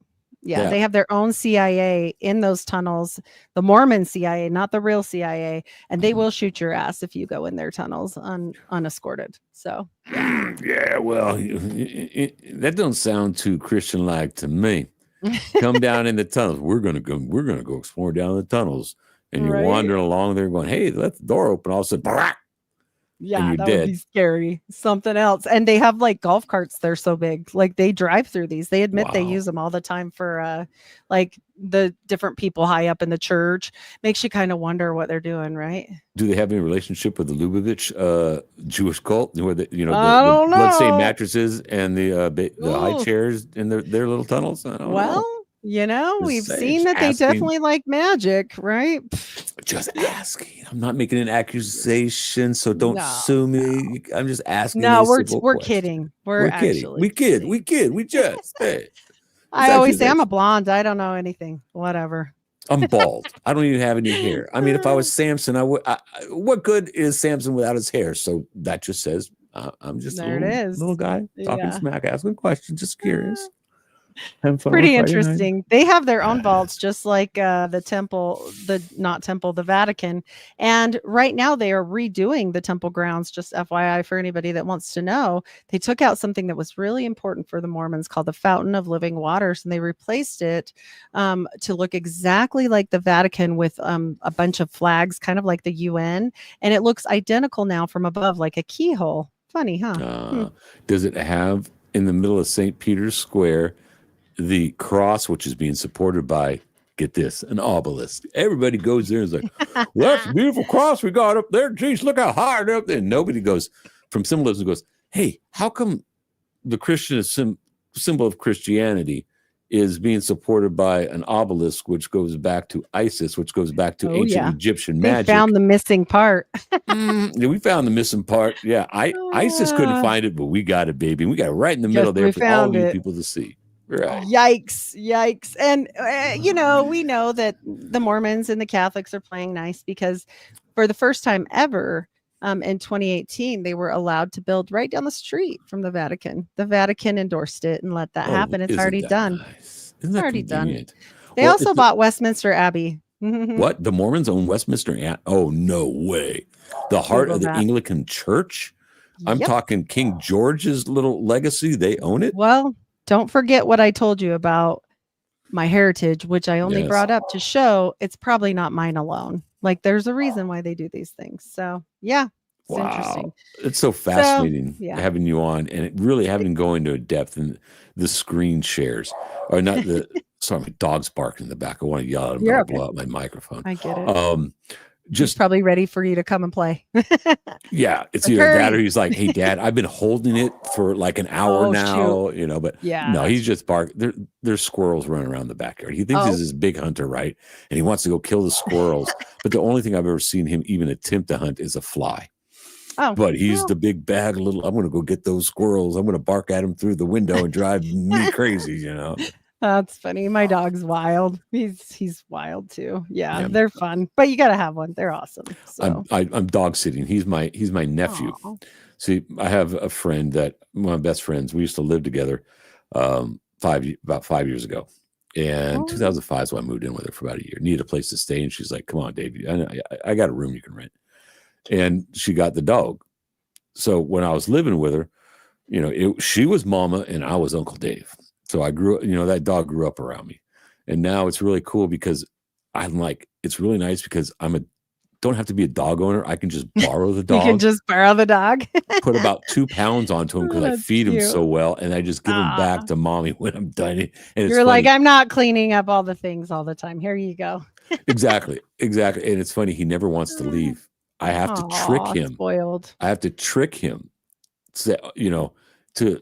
[SPEAKER 2] Yeah,
[SPEAKER 3] Yeah.
[SPEAKER 2] they have their own CIA in those tunnels, the Mormon CIA, not the real CIA, and they will shoot your ass if you go in their tunnels unescorted. So,
[SPEAKER 3] Yeah, well, that don't sound too Christian-like to me. Come down in the tunnels. We're gonna go explore down the tunnels. And you're
[SPEAKER 2] right?
[SPEAKER 3] wandering along there going, hey, let the door open. All of a sudden, and
[SPEAKER 2] Yeah,
[SPEAKER 3] you're
[SPEAKER 2] that would be
[SPEAKER 3] dead.
[SPEAKER 2] scary. Something else. And they have like golf carts. They're so big. Like they drive through these. They admit they
[SPEAKER 3] Wow.
[SPEAKER 2] use them all the time for like the different people high up in the church. Makes you kind of wonder what they're doing, right?
[SPEAKER 3] Do they have any relationship with the Lubavitch Jewish cult, where the
[SPEAKER 2] I
[SPEAKER 3] the
[SPEAKER 2] don't
[SPEAKER 3] bloodstained
[SPEAKER 2] know.
[SPEAKER 3] matters and the high
[SPEAKER 2] Ooh.
[SPEAKER 3] chairs in their little tunnels? I don't know.
[SPEAKER 2] Well, we've
[SPEAKER 3] Just
[SPEAKER 2] seen
[SPEAKER 3] just
[SPEAKER 2] that they
[SPEAKER 3] asking.
[SPEAKER 2] definitely like magic, right?
[SPEAKER 3] Just asking. I'm not making an accusation, so don't
[SPEAKER 2] No,
[SPEAKER 3] sue me. I'm just asking
[SPEAKER 2] no,
[SPEAKER 3] a simple
[SPEAKER 2] we're
[SPEAKER 3] question.
[SPEAKER 2] kidding.
[SPEAKER 3] We're kidding.
[SPEAKER 2] Actually
[SPEAKER 3] We kid.
[SPEAKER 2] kidding.
[SPEAKER 3] We kid. We just. Hey, it's
[SPEAKER 2] I always say I'm a
[SPEAKER 3] accusation.
[SPEAKER 2] blonde. I don't know anything. Whatever.
[SPEAKER 3] I'm bald. I don't even have any hair. I mean, if I was Samson, I would. What good is Samson without his hair? So that just says I'm just
[SPEAKER 2] There it is.
[SPEAKER 3] little guy talking
[SPEAKER 2] Yeah.
[SPEAKER 3] smack, asking questions, just curious. Having fun on
[SPEAKER 2] Pretty
[SPEAKER 3] Friday night.
[SPEAKER 2] interesting. They have their own vaults, just like the temple, the Vatican. And right now they are redoing the temple grounds. Just FYI for anybody that wants to know, they took out something that was really important for the Mormons called the Fountain of Living Waters, and they replaced it to look exactly like the Vatican with a bunch of flags, kind of like the UN. And it looks identical now from above, like a keyhole. Funny, huh?
[SPEAKER 3] Does it have in the middle of St. Peter's Square the cross, which is being supported by, get this, an obelisk? Everybody goes there and is like, well, that's a beautiful cross we got up there. Geez, look how high they're up there. And nobody goes, from symbolism, goes, hey, how come the Christian symbol of Christianity is being supported by an obelisk, which goes back to Isis, which goes back to ancient Egyptian magic?
[SPEAKER 2] They found the missing part.
[SPEAKER 3] Yeah, we found the missing part. Yeah, ISIS couldn't find it, but we got it, baby. We got it right in the middle there for all of you people to see. Right.
[SPEAKER 2] Yikes. And, we know that the Mormons and the Catholics are playing nice because for the first time ever in 2018, they were allowed to build right down the street from the Vatican. The Vatican endorsed it and let that happen. It's already done.
[SPEAKER 3] Nice? Isn't that
[SPEAKER 2] already
[SPEAKER 3] convenient?
[SPEAKER 2] done. They also bought Westminster Abbey.
[SPEAKER 3] What? The Mormons own Westminster Abbey? Oh, no way. The heart of the Anglican Church? I'm talking King George's little legacy. They own it?
[SPEAKER 2] Well, don't forget what I told you about my heritage, which I only brought up to show it's probably not mine alone. Like there's a reason why they do these things. So yeah, it's interesting.
[SPEAKER 3] It's so fascinating having you on and really having to go into a depth and the screen shares or not the sorry, my dog's barking in the back. I want to yell at him, but I'll blow out my microphone.
[SPEAKER 2] I get it. He's
[SPEAKER 3] just
[SPEAKER 2] probably ready for you to come and play.
[SPEAKER 3] yeah, it's
[SPEAKER 2] Like,
[SPEAKER 3] either that
[SPEAKER 2] hurry.
[SPEAKER 3] or he's like, hey dad, I've been holding it for like an hour
[SPEAKER 2] Oh,
[SPEAKER 3] now,
[SPEAKER 2] shoot.
[SPEAKER 3] you know, but
[SPEAKER 2] Yeah,
[SPEAKER 3] no, he's
[SPEAKER 2] that's
[SPEAKER 3] just there's squirrels running around the backyard. He thinks he's
[SPEAKER 2] oh,
[SPEAKER 3] this big hunter, right? And he wants to go kill the squirrels. But the only thing I've ever seen him even attempt to hunt is a fly.
[SPEAKER 2] oh,
[SPEAKER 3] But he's
[SPEAKER 2] well,
[SPEAKER 3] the big bad little, I'm going to go get those squirrels. I'm going to bark at them through the window and drive me crazy, you know.
[SPEAKER 2] that's funny. My dog's wild. He's wild too. Yeah,
[SPEAKER 3] Yeah,
[SPEAKER 2] they're fun, but you got to have one. They're awesome. So,
[SPEAKER 3] I'm dog sitting. He's my nephew.
[SPEAKER 2] aw.
[SPEAKER 3] See, I have a friend that one of my best friends. We used to live together about 5 years ago. And
[SPEAKER 2] Oh,
[SPEAKER 3] 2005 is when I moved in with her for about a year. Needed a place to stay, and she's like, "Come on, Dave, I got a room you can rent." And she got the dog. So when I was living with her, you know, she was Mama and I was Uncle Dave. So I grew, you know, that dog grew up around me, and now it's really cool because I'm like, it's really nice because don't have to be a dog owner. I can just borrow the
[SPEAKER 2] you can
[SPEAKER 3] dog.
[SPEAKER 2] just borrow the dog.
[SPEAKER 3] Put about 2 pounds onto him because
[SPEAKER 2] Oh,
[SPEAKER 3] I
[SPEAKER 2] that's
[SPEAKER 3] feed him
[SPEAKER 2] cute.
[SPEAKER 3] so well, and I just give him back
[SPEAKER 2] Ah.
[SPEAKER 3] to mommy when I'm done. And it's
[SPEAKER 2] You're like,
[SPEAKER 3] funny.
[SPEAKER 2] I'm not cleaning up all the things all the time. Here you go.
[SPEAKER 3] Exactly. And it's funny. He never wants to leave. I have to trick
[SPEAKER 2] Aw,
[SPEAKER 3] him.
[SPEAKER 2] spoiled.
[SPEAKER 3] I have to trick him, you know, to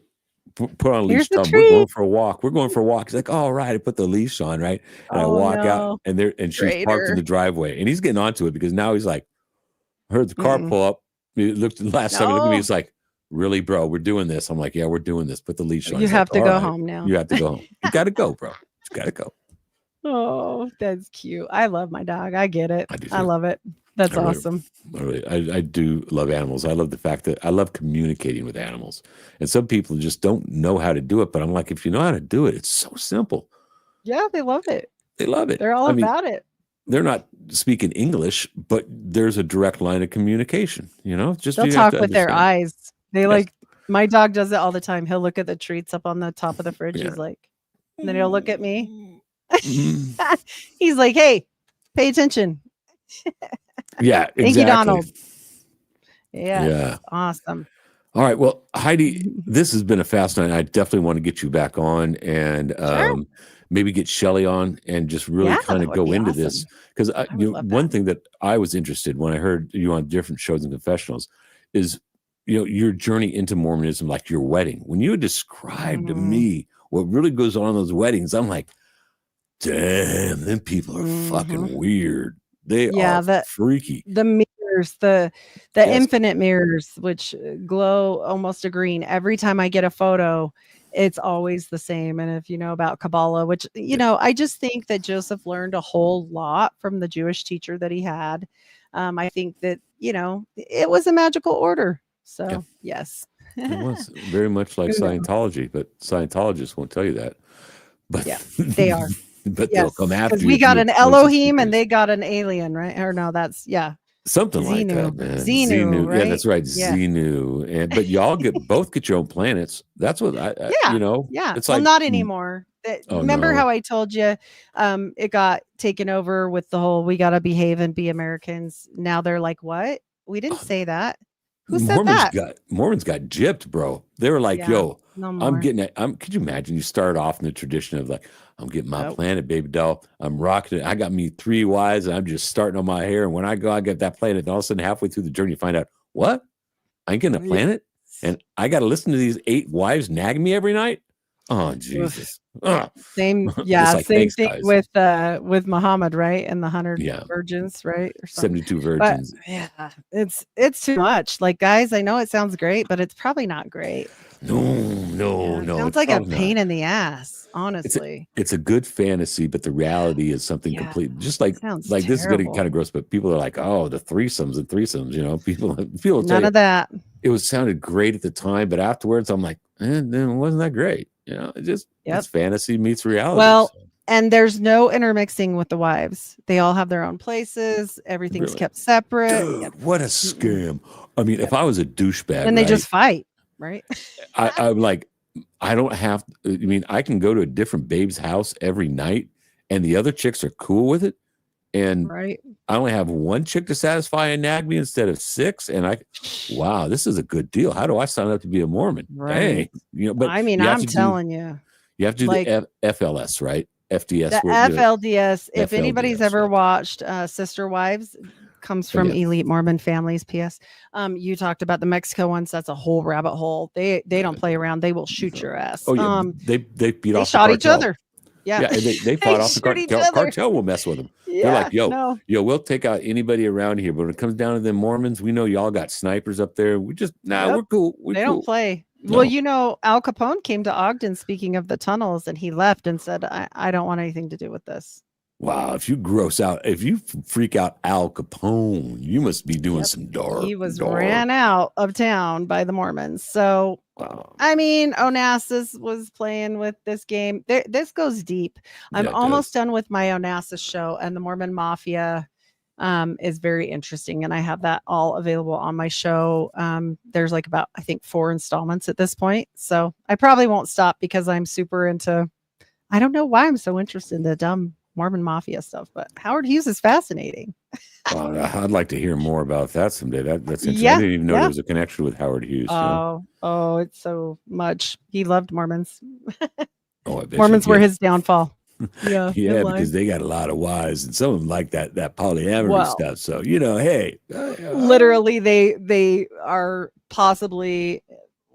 [SPEAKER 3] put on a leash.
[SPEAKER 2] Here's the
[SPEAKER 3] Tell him, we're going
[SPEAKER 2] treat.
[SPEAKER 3] for a walk. We're going for a walk. He's like, all right. I put the leash on, right? And I
[SPEAKER 2] Oh
[SPEAKER 3] walk out,
[SPEAKER 2] no,
[SPEAKER 3] and she's parked in
[SPEAKER 2] traitor.
[SPEAKER 3] the driveway, and he's getting onto it because now he's like, heard the car
[SPEAKER 2] Mm-mm.
[SPEAKER 3] pull up. He looked the last time he looked at me,
[SPEAKER 2] No,
[SPEAKER 3] he's like, really, bro, we're doing this. I'm like, yeah, we're doing this. Put the leash on.
[SPEAKER 2] you
[SPEAKER 3] He's like,
[SPEAKER 2] have to
[SPEAKER 3] all
[SPEAKER 2] go
[SPEAKER 3] right,
[SPEAKER 2] home now.
[SPEAKER 3] you have to go home. You got to go, bro. You got to go.
[SPEAKER 2] Oh, that's cute. I love my dog. I get it.
[SPEAKER 3] I do
[SPEAKER 2] I
[SPEAKER 3] too.
[SPEAKER 2] love it. That's
[SPEAKER 3] I really-
[SPEAKER 2] awesome.
[SPEAKER 3] I do love animals. I love the fact that I love communicating with animals. And some people just don't know how to do it. But I'm like, if you know how to do it, it's so simple.
[SPEAKER 2] Yeah, they love it.
[SPEAKER 3] They love it.
[SPEAKER 2] They're all
[SPEAKER 3] I mean,
[SPEAKER 2] about it.
[SPEAKER 3] they're not speaking English, but there's a direct line of communication. You know, just
[SPEAKER 2] They'll
[SPEAKER 3] you have
[SPEAKER 2] talk
[SPEAKER 3] to
[SPEAKER 2] with their
[SPEAKER 3] understand.
[SPEAKER 2] eyes. They
[SPEAKER 3] Yes.
[SPEAKER 2] like my dog does it all the time. He'll look at the treats up on the top of the fridge.
[SPEAKER 3] Yeah.
[SPEAKER 2] He's like, and then he'll look at me.
[SPEAKER 3] Mm.
[SPEAKER 2] He's like, hey, pay attention.
[SPEAKER 3] Yeah, exactly.
[SPEAKER 2] Thank you, Donald. Yes,
[SPEAKER 3] Yeah.
[SPEAKER 2] awesome.
[SPEAKER 3] All right. Well, Heidi, this has been a fast night. I definitely want to get you back on and
[SPEAKER 2] Sure.
[SPEAKER 3] maybe get Shelly on and just really
[SPEAKER 2] Yeah,
[SPEAKER 3] kind
[SPEAKER 2] that
[SPEAKER 3] of
[SPEAKER 2] would
[SPEAKER 3] go
[SPEAKER 2] be
[SPEAKER 3] into
[SPEAKER 2] awesome.
[SPEAKER 3] this. Because
[SPEAKER 2] I would love
[SPEAKER 3] one
[SPEAKER 2] that.
[SPEAKER 3] thing that I was interested when I heard you on different shows and confessionals is, you know, your journey into Mormonism, like your wedding. When you described to
[SPEAKER 2] Mm.
[SPEAKER 3] me what really goes on in those weddings, I'm like, damn, them people are fucking weird. They
[SPEAKER 2] Yeah,
[SPEAKER 3] are freaky.
[SPEAKER 2] the mirrors, the
[SPEAKER 3] Yes.
[SPEAKER 2] infinite mirrors, which glow almost a green. Every time I get a photo, it's always the same. And if you know about Kabbalah, which, you know, I just think that Joseph learned a whole lot from the Jewish teacher that he had. I think that, you know, it was a magical order. So, yes.
[SPEAKER 3] It was very much like
[SPEAKER 2] Who knows?
[SPEAKER 3] Scientology, but Scientologists won't tell you that. But
[SPEAKER 2] Yeah, they are.
[SPEAKER 3] but they'll come after
[SPEAKER 2] Because
[SPEAKER 3] you.
[SPEAKER 2] we
[SPEAKER 3] if
[SPEAKER 2] got
[SPEAKER 3] you
[SPEAKER 2] an
[SPEAKER 3] expose the
[SPEAKER 2] Elohim and
[SPEAKER 3] secrets.
[SPEAKER 2] they got an alien, right? Or no, that's
[SPEAKER 3] Something like
[SPEAKER 2] Xenu.
[SPEAKER 3] that, man.
[SPEAKER 2] Xenu,
[SPEAKER 3] Yeah,
[SPEAKER 2] right?
[SPEAKER 3] that's right.
[SPEAKER 2] Yeah.
[SPEAKER 3] Xenu. But y'all both get your own planets. That's what
[SPEAKER 2] Yeah,
[SPEAKER 3] you know.
[SPEAKER 2] yeah.
[SPEAKER 3] It's
[SPEAKER 2] Well,
[SPEAKER 3] like
[SPEAKER 2] not anymore.
[SPEAKER 3] Oh,
[SPEAKER 2] Remember
[SPEAKER 3] no.
[SPEAKER 2] how I told you it got taken over with the whole we got to behave and be Americans. Now they're like, what? We didn't say that. Who said that?
[SPEAKER 3] Mormons got gypped, bro. They were like,
[SPEAKER 2] Yeah,
[SPEAKER 3] yo,
[SPEAKER 2] no
[SPEAKER 3] I'm
[SPEAKER 2] more.
[SPEAKER 3] getting it. Could you imagine you start off in the tradition of like, I'm getting my
[SPEAKER 2] Nope.
[SPEAKER 3] planet, baby doll. I'm rocking it. I got me 3 wives and I'm just starting on my hair. And when I go, I get that planet. And all of a sudden, halfway through the journey, you find out, what? I ain't getting a
[SPEAKER 2] Yeah.
[SPEAKER 3] planet? And I got to listen to these 8 wives nag me every night? Oh, Jesus. Ugh.
[SPEAKER 2] Same,
[SPEAKER 3] It's
[SPEAKER 2] yeah,
[SPEAKER 3] like,
[SPEAKER 2] same
[SPEAKER 3] thanks,
[SPEAKER 2] thing
[SPEAKER 3] guys.
[SPEAKER 2] with Muhammad, right? And the 100
[SPEAKER 3] Yeah.
[SPEAKER 2] virgins, right? Or something.
[SPEAKER 3] 72
[SPEAKER 2] But
[SPEAKER 3] virgins.
[SPEAKER 2] yeah, it's too much. Like, guys, I know it sounds great, but it's probably not great.
[SPEAKER 3] No.
[SPEAKER 2] It sounds
[SPEAKER 3] it's
[SPEAKER 2] like a
[SPEAKER 3] probably not.
[SPEAKER 2] pain in the ass, honestly.
[SPEAKER 3] It's a good fantasy, but the reality is something
[SPEAKER 2] Yeah,
[SPEAKER 3] complete. Just like
[SPEAKER 2] sounds
[SPEAKER 3] this is getting
[SPEAKER 2] terrible.
[SPEAKER 3] kind of gross, but people are like, oh, the threesomes and threesomes. You know, people tell
[SPEAKER 2] None
[SPEAKER 3] you
[SPEAKER 2] of that.
[SPEAKER 3] it sounded great at the time, but afterwards, I'm like, then it wasn't that great. You know, it's fantasy meets reality.
[SPEAKER 2] Well,
[SPEAKER 3] so.
[SPEAKER 2] and there's no intermixing with the wives. They all have their own places. Everything's
[SPEAKER 3] Really?
[SPEAKER 2] kept separate.
[SPEAKER 3] Dude,
[SPEAKER 2] Yep.
[SPEAKER 3] what a scam! I mean, if I was a douchebag,
[SPEAKER 2] And they
[SPEAKER 3] right,
[SPEAKER 2] just fight, right?
[SPEAKER 3] I'm like, I don't have. I mean, I can go to a different babe's house every night, and the other chicks are cool with it, and
[SPEAKER 2] Right.
[SPEAKER 3] I only have 1 chick to satisfy and nag me instead of 6. And wow, this is a good deal. How do I sign up to be a Mormon?
[SPEAKER 2] Right.
[SPEAKER 3] Dang, you know. But
[SPEAKER 2] I mean,
[SPEAKER 3] you have
[SPEAKER 2] I'm
[SPEAKER 3] to
[SPEAKER 2] telling you.
[SPEAKER 3] you have to do
[SPEAKER 2] like,
[SPEAKER 3] the FLS, right? FDS.
[SPEAKER 2] The
[SPEAKER 3] where,
[SPEAKER 2] FLDS, if anybody's
[SPEAKER 3] FLDS,
[SPEAKER 2] ever
[SPEAKER 3] right.
[SPEAKER 2] watched Sister Wives, comes from
[SPEAKER 3] yeah.
[SPEAKER 2] elite Mormon families. P.S. You talked about the Mexico ones. That's a whole rabbit hole. They don't play around. They will shoot your ass.
[SPEAKER 3] Oh yeah, they beat
[SPEAKER 2] They
[SPEAKER 3] off
[SPEAKER 2] shot
[SPEAKER 3] the
[SPEAKER 2] each
[SPEAKER 3] cartel.
[SPEAKER 2] other. Yeah,
[SPEAKER 3] Yeah, and they fought off the
[SPEAKER 2] shoot each other.
[SPEAKER 3] cartel. Will mess with them. They're
[SPEAKER 2] Yeah,
[SPEAKER 3] like, yo,
[SPEAKER 2] no,
[SPEAKER 3] we'll take out anybody around here, but when it comes down to them Mormons, we know y'all got snipers up there. We just
[SPEAKER 2] Yep.
[SPEAKER 3] we're cool. We're
[SPEAKER 2] they
[SPEAKER 3] cool.
[SPEAKER 2] don't play.
[SPEAKER 3] No.
[SPEAKER 2] Well, you know, Al Capone came to Ogden. Speaking of the tunnels, and he left and said, "I don't want anything to do with this."
[SPEAKER 3] Wow, if you freak out Al Capone, you must be doing some dark.
[SPEAKER 2] He was ran out of town by the Mormons. So,
[SPEAKER 3] Wow.
[SPEAKER 2] I mean, Onassis was playing with this game. This goes deep. I'm
[SPEAKER 3] Yeah, it
[SPEAKER 2] almost
[SPEAKER 3] does.
[SPEAKER 2] done with my Onassis show, and the Mormon Mafia is very interesting, and I have that all available on my show. There's like about, I think, 4 installments at this point. So I probably won't stop because I'm super into, I don't know why I'm so interested in the dumb Mormon Mafia stuff, but Howard Hughes is fascinating.
[SPEAKER 3] I'd like to hear more about that someday. That's interesting.
[SPEAKER 2] Yeah,
[SPEAKER 3] I didn't even know
[SPEAKER 2] yeah.
[SPEAKER 3] there was a connection with Howard Hughes.
[SPEAKER 2] Oh, it's so much. He loved Mormons.
[SPEAKER 3] Oh, I bet
[SPEAKER 2] Mormons
[SPEAKER 3] you
[SPEAKER 2] were
[SPEAKER 3] did.
[SPEAKER 2] his downfall. Yeah,
[SPEAKER 3] Yeah,
[SPEAKER 2] no lie.
[SPEAKER 3] because they got a lot of wives, and some of them like that polyamory
[SPEAKER 2] Well,
[SPEAKER 3] stuff. So hey,
[SPEAKER 2] literally, they are possibly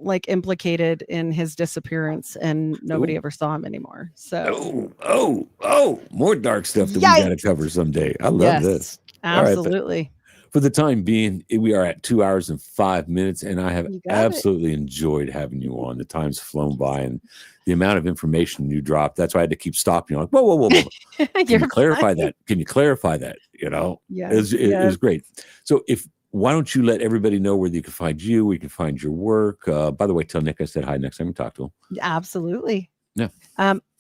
[SPEAKER 2] like implicated in his disappearance, and nobody
[SPEAKER 3] Ooh.
[SPEAKER 2] ever saw him anymore. So,
[SPEAKER 3] more dark stuff that we
[SPEAKER 2] Yikes.
[SPEAKER 3] got to cover someday. I love this. All right, but
[SPEAKER 2] absolutely.
[SPEAKER 3] for the time being, we are at 2 hours and 5 minutes, and I have
[SPEAKER 2] You got it.
[SPEAKER 3] absolutely enjoyed having you on. The time's flown by, and the amount of information you dropped. That's why I had to keep stopping you. Like, whoa. Can you clarify that? Can you clarify that? You know,
[SPEAKER 2] Yeah,
[SPEAKER 3] it was great. So why don't you let everybody know where you can find you, where you can find your work? By the way, tell Nick I said hi next time you talk to him.
[SPEAKER 2] absolutely.
[SPEAKER 3] Yeah.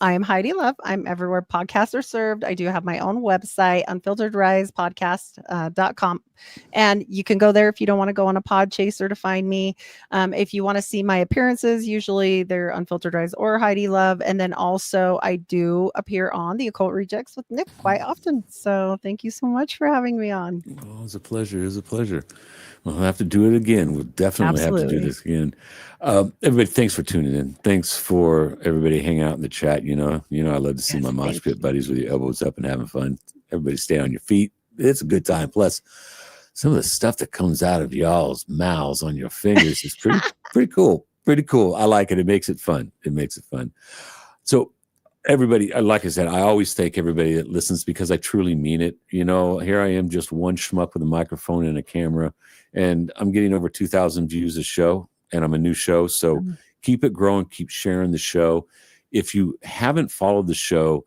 [SPEAKER 2] I am Heidi Love. I'm everywhere podcasts are served. I do have my own website, unfilteredrisepodcast.com. And you can go there if you don't want to go on a pod chaser to find me. If you want to see my appearances, usually they're Unfiltered Rise or Heidi Love. And then also I do appear on the Occult Rejects with Nick quite often. So thank you so much for having me on.
[SPEAKER 3] Oh, it's a pleasure. It's a pleasure. We'll have to do it again. We'll definitely have to do this again. Everybody, thanks for tuning in. Thanks for everybody hanging out in the chat. You know, I love to see my mosh pit buddies with your elbows up and having fun. Everybody stay on your feet. It's a good time. Plus, some of the stuff that comes out of y'all's mouths on your fingers is pretty cool. Pretty cool. I like it. It makes it fun. So everybody, like I said, I always thank everybody that listens because I truly mean it. You know, here I am, just one schmuck with a microphone and a camera, and I'm getting over 2,000 views a show, and I'm a new show. So keep it growing, keep sharing the show. If you haven't followed the show,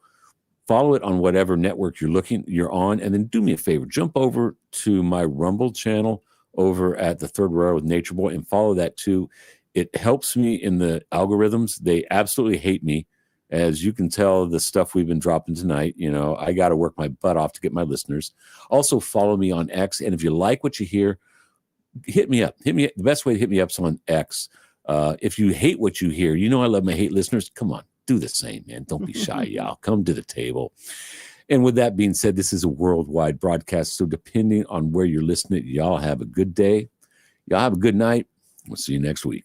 [SPEAKER 3] follow it on whatever network you're on, and then do me a favor, jump over to my Rumble channel over at the Third Rail with Nature Boy and follow that too. It helps me in the algorithms. They absolutely hate me. As you can tell, the stuff we've been dropping tonight, you know, I got to work my butt off to get my listeners. Also, follow me on X. And if you like what you hear, hit me up. The best way to hit me up is on X. If you hate what you hear, you know I love my hate listeners. Come on, do the same, man. Don't be shy, y'all. Come to the table. And with that being said, this is a worldwide broadcast. So depending on where you're listening, y'all have a good day. Y'all have a good night. We'll see you next week.